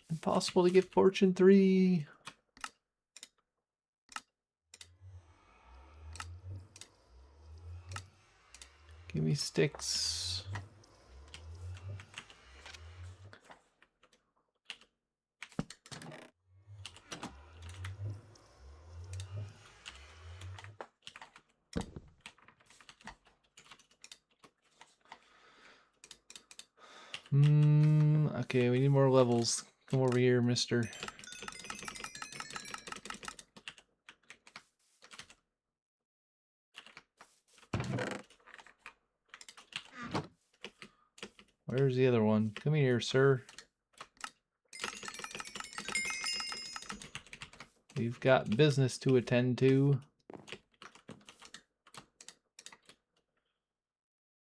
[SPEAKER 1] Impossible to get Fortune 3. Give me sticks. Okay, we need more levels. Come over here, mister. Where's the other one? Come here, sir. We've got business to attend to.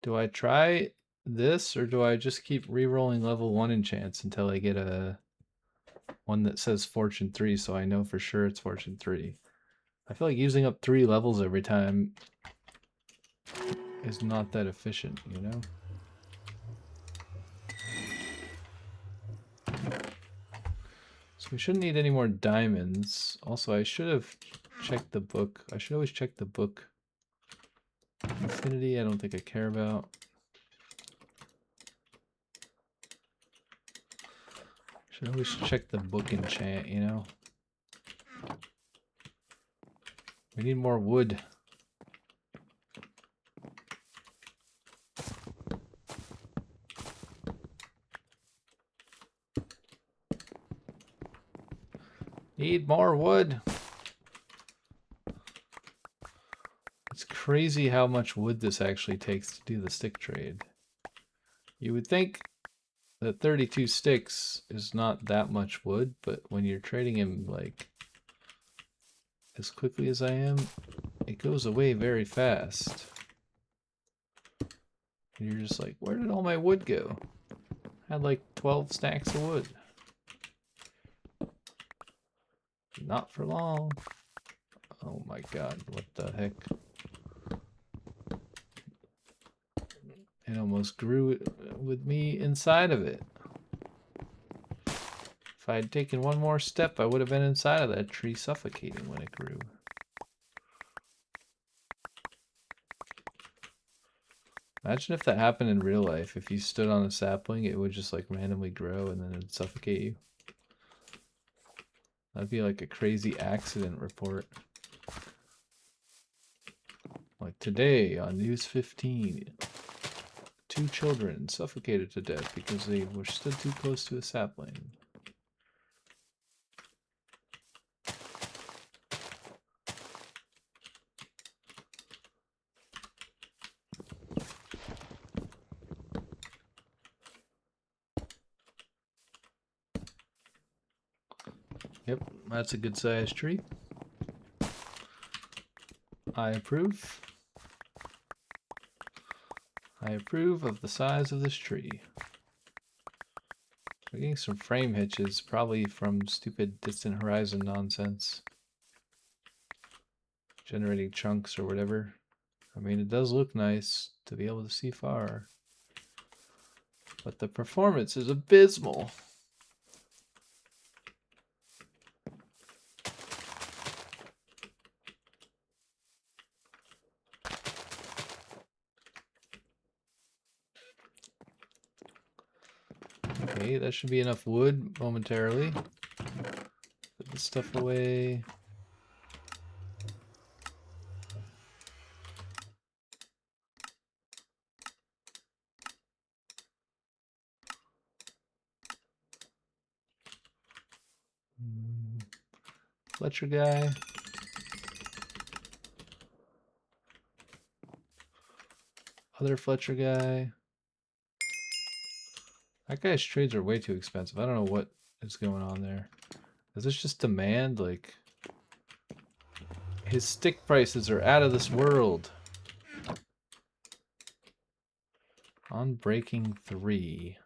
[SPEAKER 1] Do I try this, or do I just keep re-rolling level 1 enchants until I get a one that says Fortune 3 so I know for sure it's Fortune 3? I feel like using up 3 levels every time is not that efficient, you know? So we shouldn't need any more diamonds. Also, I should have checked the book. I should always check the book. Infinity, I don't think I care about. Should always check the book enchant, you know? We need more wood. Need more wood. It's crazy how much wood this actually takes to do the stick trade. You would think that 32 sticks is not that much wood, but when you're trading him like as quickly as I am, it goes away very fast. And you're just like, where did all my wood go? I had like 12 stacks of wood. Not for long. Oh my god, what the heck? It almost grew with me inside of it. If I had taken one more step, I would have been inside of that tree suffocating when it grew. Imagine if that happened in real life. If you stood on a sapling, it would just like randomly grow and then it'd suffocate you. That'd be like a crazy accident report. Like today on News 15, 2 children suffocated to death because they were stood too close to a sapling. Yep, that's a good sized tree. I approve. I approve of the size of this tree. We're getting some frame hitches, probably from stupid Distant Horizon nonsense. Generating chunks or whatever. I mean, it does look nice to be able to see far. But the performance is abysmal. Okay, that should be enough wood momentarily. Put this stuff away. Fletcher guy. Other Fletcher guy. That guy's trades are way too expensive. I don't know what is going on there. Is this just demand? Like, his stick prices are out of this world. Unbreaking 3.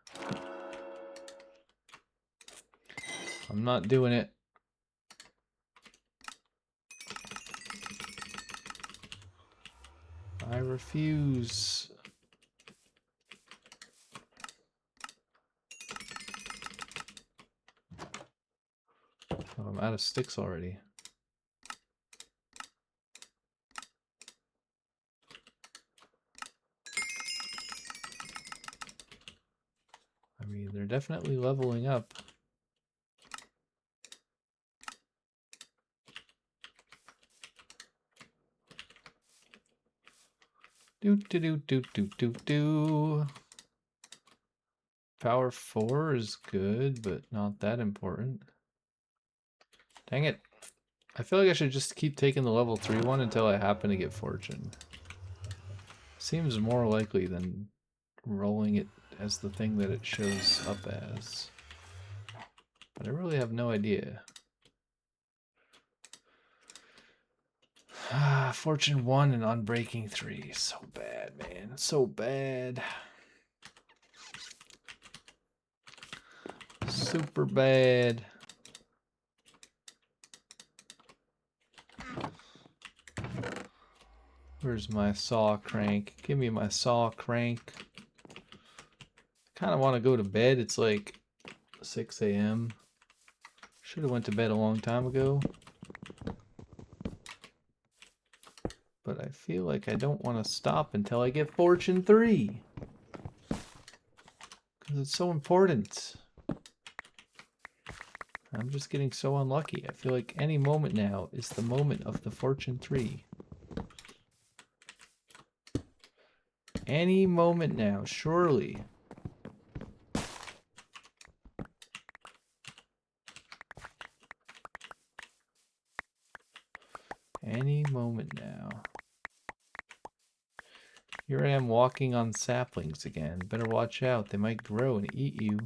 [SPEAKER 1] I'm not doing it. I refuse. Oh, I'm out of sticks already. I mean, they're definitely leveling up. Do do do do do do do. Power 4 is good, but not that important. Dang it. I feel like I should just keep taking the level 3 one until I happen to get fortune. Seems more likely than rolling it as the thing that it shows up as. But I really have no idea. Fortune 1 and Unbreaking 3. So bad, man. So bad. Super bad. Where's my saw crank? Give me my saw crank. Kind of want to go to bed. It's like 6 a.m. Should have went to bed a long time ago. But I feel like I don't want to stop until I get Fortune 3. Because it's so important. I'm just getting so unlucky. I feel like any moment now is the moment of the Fortune 3. Any moment now, surely. Any moment now. Here I am walking on saplings again. Better watch out. They might grow and eat you.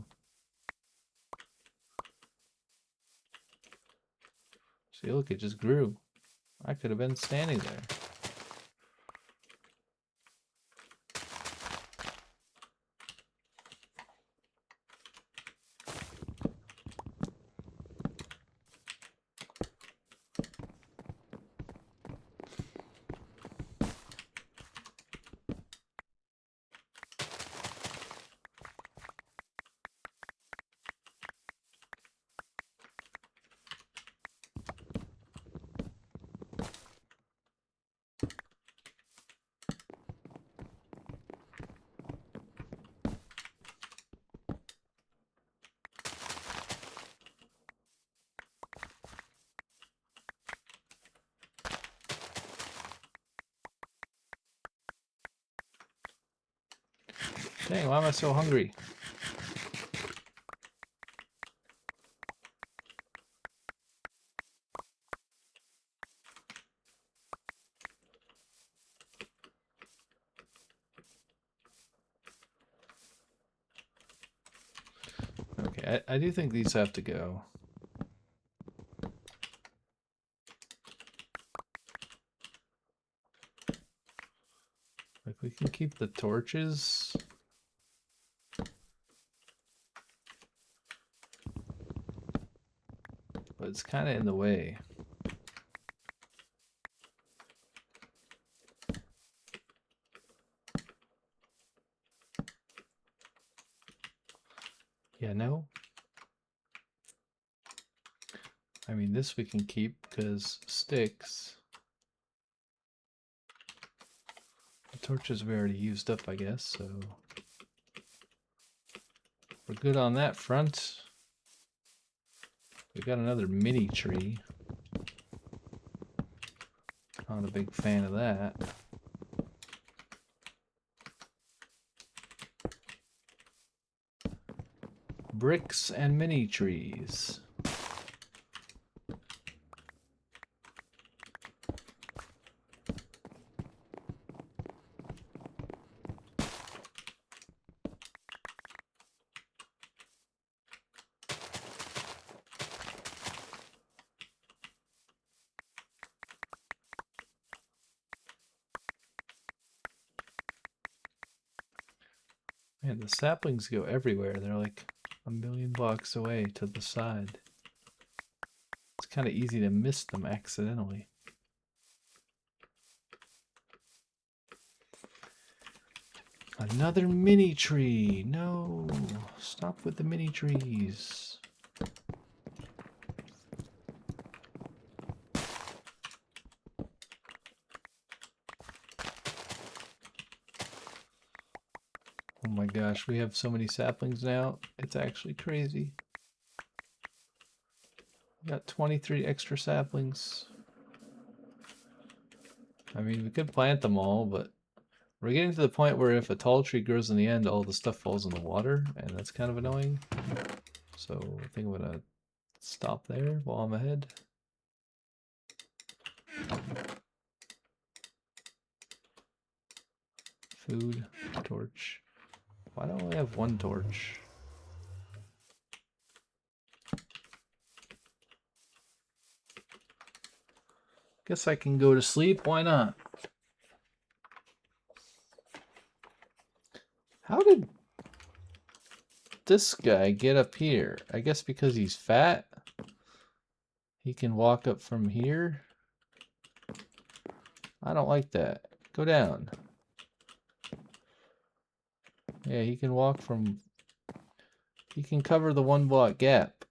[SPEAKER 1] See, look, it just grew. I could have been standing there. Dang, why am I so hungry? Okay, I do think these have to go. Like, we can keep the torches. But it's kind of in the way. Yeah, no. I mean, this we can keep because sticks. The torches we already used up, I guess, so we're good on that front. We got another mini tree. Not a big fan of that. Bricks and mini trees. Man, the saplings go everywhere. They're like a million blocks away to the side. It's kind of easy to miss them accidentally. Another mini tree. No, stop with the mini trees. Oh my gosh, we have so many saplings now. It's actually crazy. We got 23 extra saplings. I mean, we could plant them all, but we're getting to the point where if a tall tree grows in the end, all the stuff falls in the water, and that's kind of annoying. So I think I'm gonna stop there while I'm ahead. Food, torch. Why don't I have one torch? Guess I can go to sleep. Why not? How did this guy get up here? I guess because he's fat. He can walk up from here. I don't like that. Go down. Yeah, he can walk from... He can cover the 1 block gap.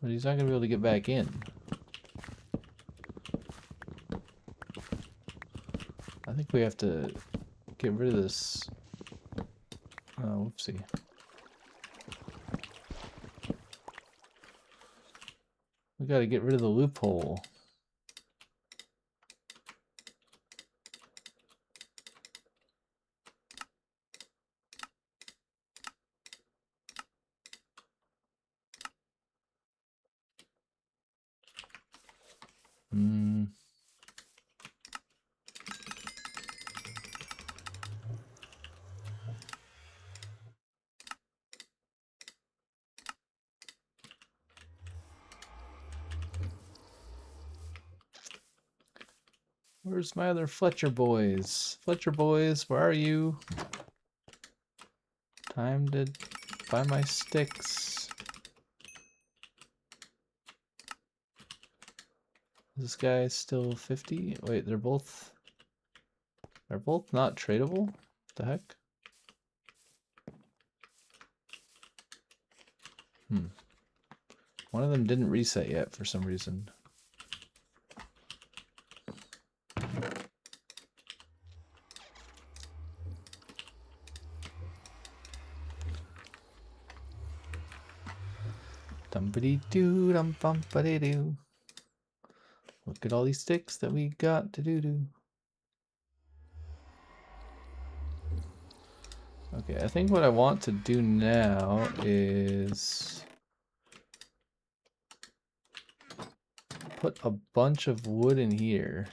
[SPEAKER 1] But he's not going to be able to get back in. I think we have to get rid of this. Oh, whoopsie. We got to get rid of the loophole. Where's my other Fletcher boys? Fletcher boys, where are you? Time to buy my sticks. This guy's still 50? Wait, they're both not tradable? What the heck? One of them didn't reset yet for some reason. Dumpity-doo, dum-bum-ba-dee-doo. Look at all these sticks that we got to do. Okay, I think what I want to do now is put a bunch of wood in here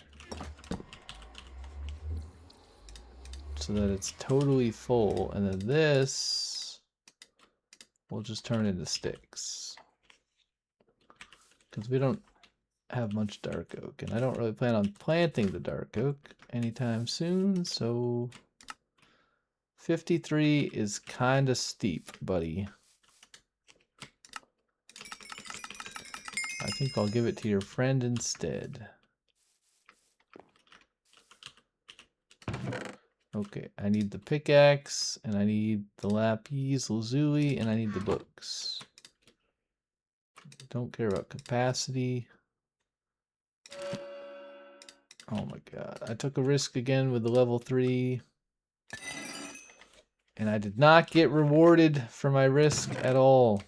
[SPEAKER 1] so that it's totally full, and then this will just turn into sticks. Because we don't have much dark oak, and I don't really plan on planting the dark oak anytime soon, so 53 is kind of steep, buddy. I think I'll give it to your friend instead. Okay, I need the pickaxe, and I need the lapis lazuli, and I need the books. Don't care about capacity. Oh my god, I took a risk again with the level 3. And I did not get rewarded for my risk at all.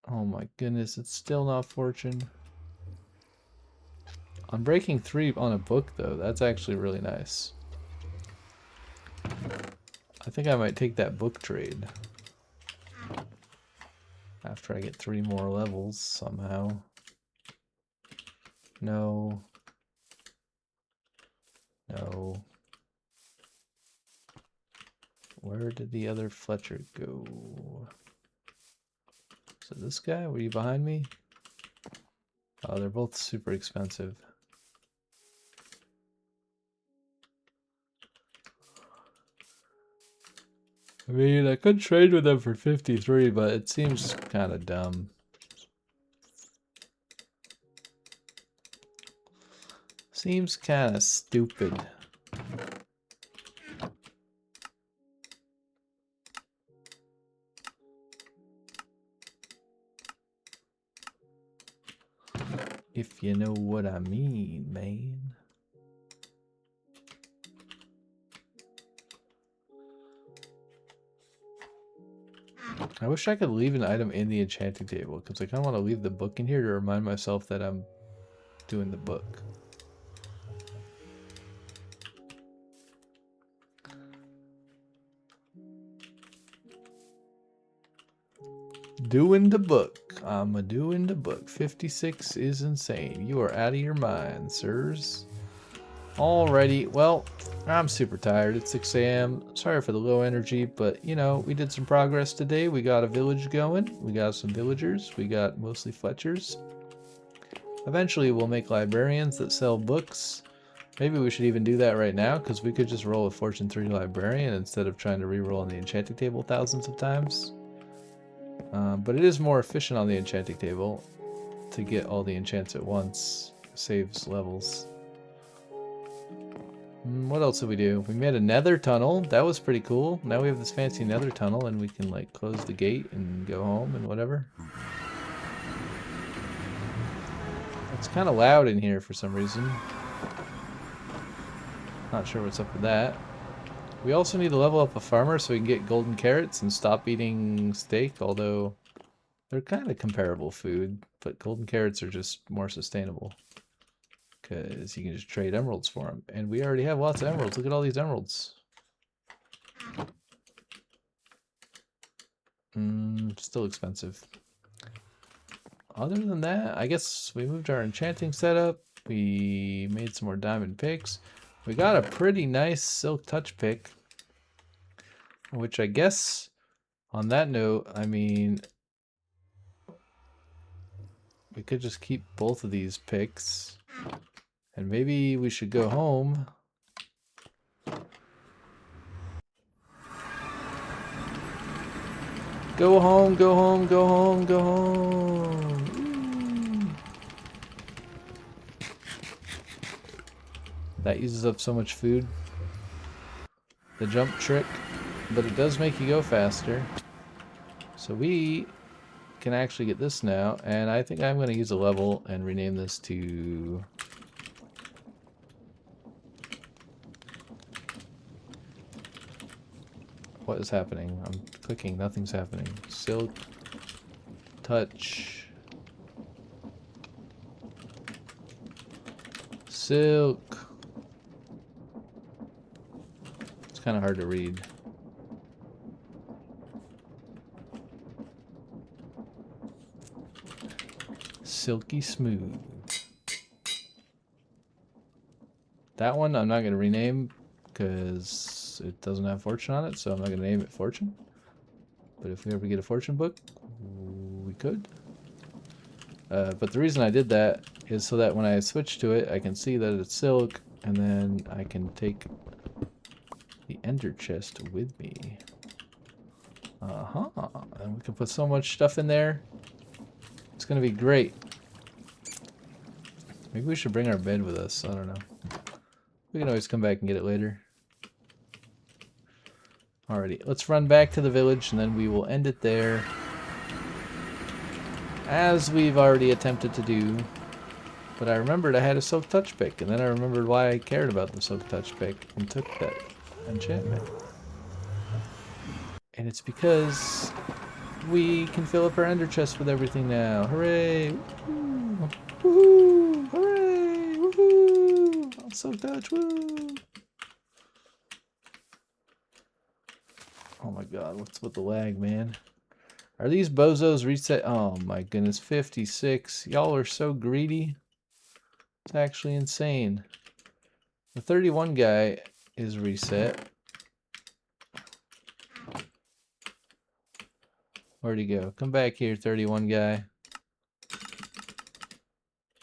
[SPEAKER 1] Oh my goodness, it's still not fortune. I'm breaking 3 on a book though. That's actually really nice. I think I might take that book trade. After I get 3 more levels somehow. No. No. Where did the other Fletcher go? So this guy? Were you behind me? Oh, they're both super expensive. I mean, I could trade with them for 53, but it seems kind of dumb. Seems kind of stupid. If you know what I mean, man. I wish I could leave an item in the enchanting table, because I kind of want to leave the book in here to remind myself that I'm doing the book. Doing the book. I'm doing the book. 56 is insane. You are out of your mind, sirs. Alrighty, well, I'm super tired. It's 6 a.m. Sorry for the low energy, but you know, we did some progress today. We got a village going. We got some villagers. We got mostly Fletchers. Eventually, we'll make librarians that sell books. Maybe we should even do that right now, because we could just roll a Fortune 3 librarian instead of trying to re-roll on the enchanting table thousands of times. But it is more efficient on the enchanting table to get all the enchants at once. Saves levels. What else did we do? We made a nether tunnel. That was pretty cool. Now we have this fancy nether tunnel and we can like close the gate and go home and whatever. It's kind of loud in here for some reason. Not sure what's up with that. We also need to level up a farmer so we can get golden carrots and stop eating steak, although they're kind of comparable food, but golden carrots are just more sustainable. Because you can just trade emeralds for them. And we already have lots of emeralds. Look at all these emeralds. Still expensive. Other than that, I guess we moved our enchanting setup. We made some more diamond picks. We got a pretty nice silk touch pick. Which I guess, on that note, I mean, we could just keep both of these picks. And maybe we should go home. Go home, go home, go home, go home. Ooh. That uses up so much food. The jump trick. But it does make you go faster. So we can actually get this now. And I think I'm going to use a level and rename this to... What is happening? I'm clicking, nothing's happening. Silk touch. Silk kind of hard to read. Silky smooth. That one I'm not going to rename because it doesn't have fortune on it, so I'm not going to name it fortune. But if we ever get a fortune book, we could. But the reason I did that is so that when I switch to it, I can see that it's silk, and then I can take the ender chest with me. And we can put so much stuff in there. It's going to be great. Maybe we should bring our bed with us. I don't know. We can always come back and get it later. Alrighty, let's run back to the village and then we will end it there. As we've already attempted to do. But I remembered I had a Silk Touch pick, and then I remembered why I cared about the Silk Touch pick and took that enchantment. And it's because we can fill up our ender chest with everything now. Hooray! Woohoo! Woohoo! Hooray! Woohoo! Silk Touch! Woo! Oh my god, what's with the lag, man? Are these bozos reset? Oh my goodness, 56. Y'all are so greedy. It's actually insane. The 31 guy is reset. Where'd he go? Come back here, 31 guy.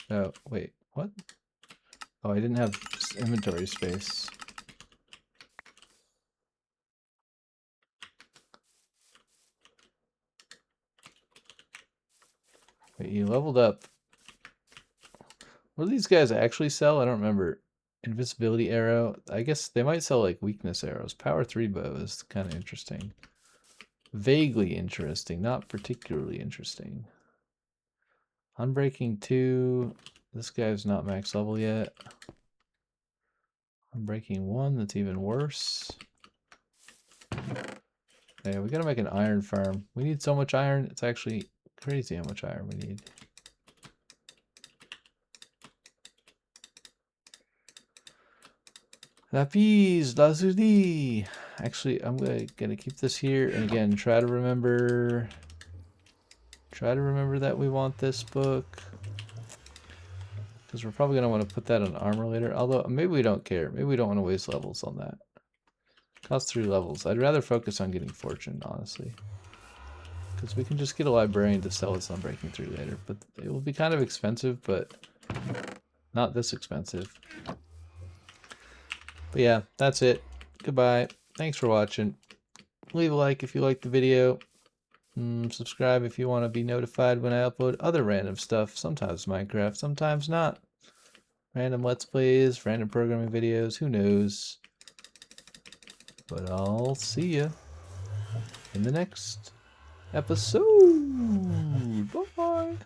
[SPEAKER 1] Oh, wait, what? Oh, I didn't have inventory space. Wait, you leveled up. What do these guys actually sell? I don't remember. Invisibility arrow. I guess they might sell like weakness arrows. Power 3 bow is kind of interesting. Vaguely interesting, not particularly interesting. Unbreaking 2. This guy's not max level yet. Unbreaking 1, that's even worse. Yeah, we gotta make an iron farm. We need so much iron, it's actually crazy how much iron we need. Lapis lazuli. Actually, I'm gonna keep this here, and again, try to remember that we want this book, because we're probably gonna want to put that on armor later. Although maybe we don't care. Maybe we don't want to waste levels on that. Costs 3 levels. I'd rather focus on getting fortune, honestly, because we can just get a librarian to sell us on Breaking 3 later. But it will be kind of expensive, but not this expensive. But yeah, that's it. Goodbye. Thanks for watching. Leave a like if you liked the video. Subscribe if you want to be notified when I upload other random stuff. Sometimes Minecraft, sometimes not. Random Let's Plays, random programming videos, who knows. But I'll see you in the next episode. Bye.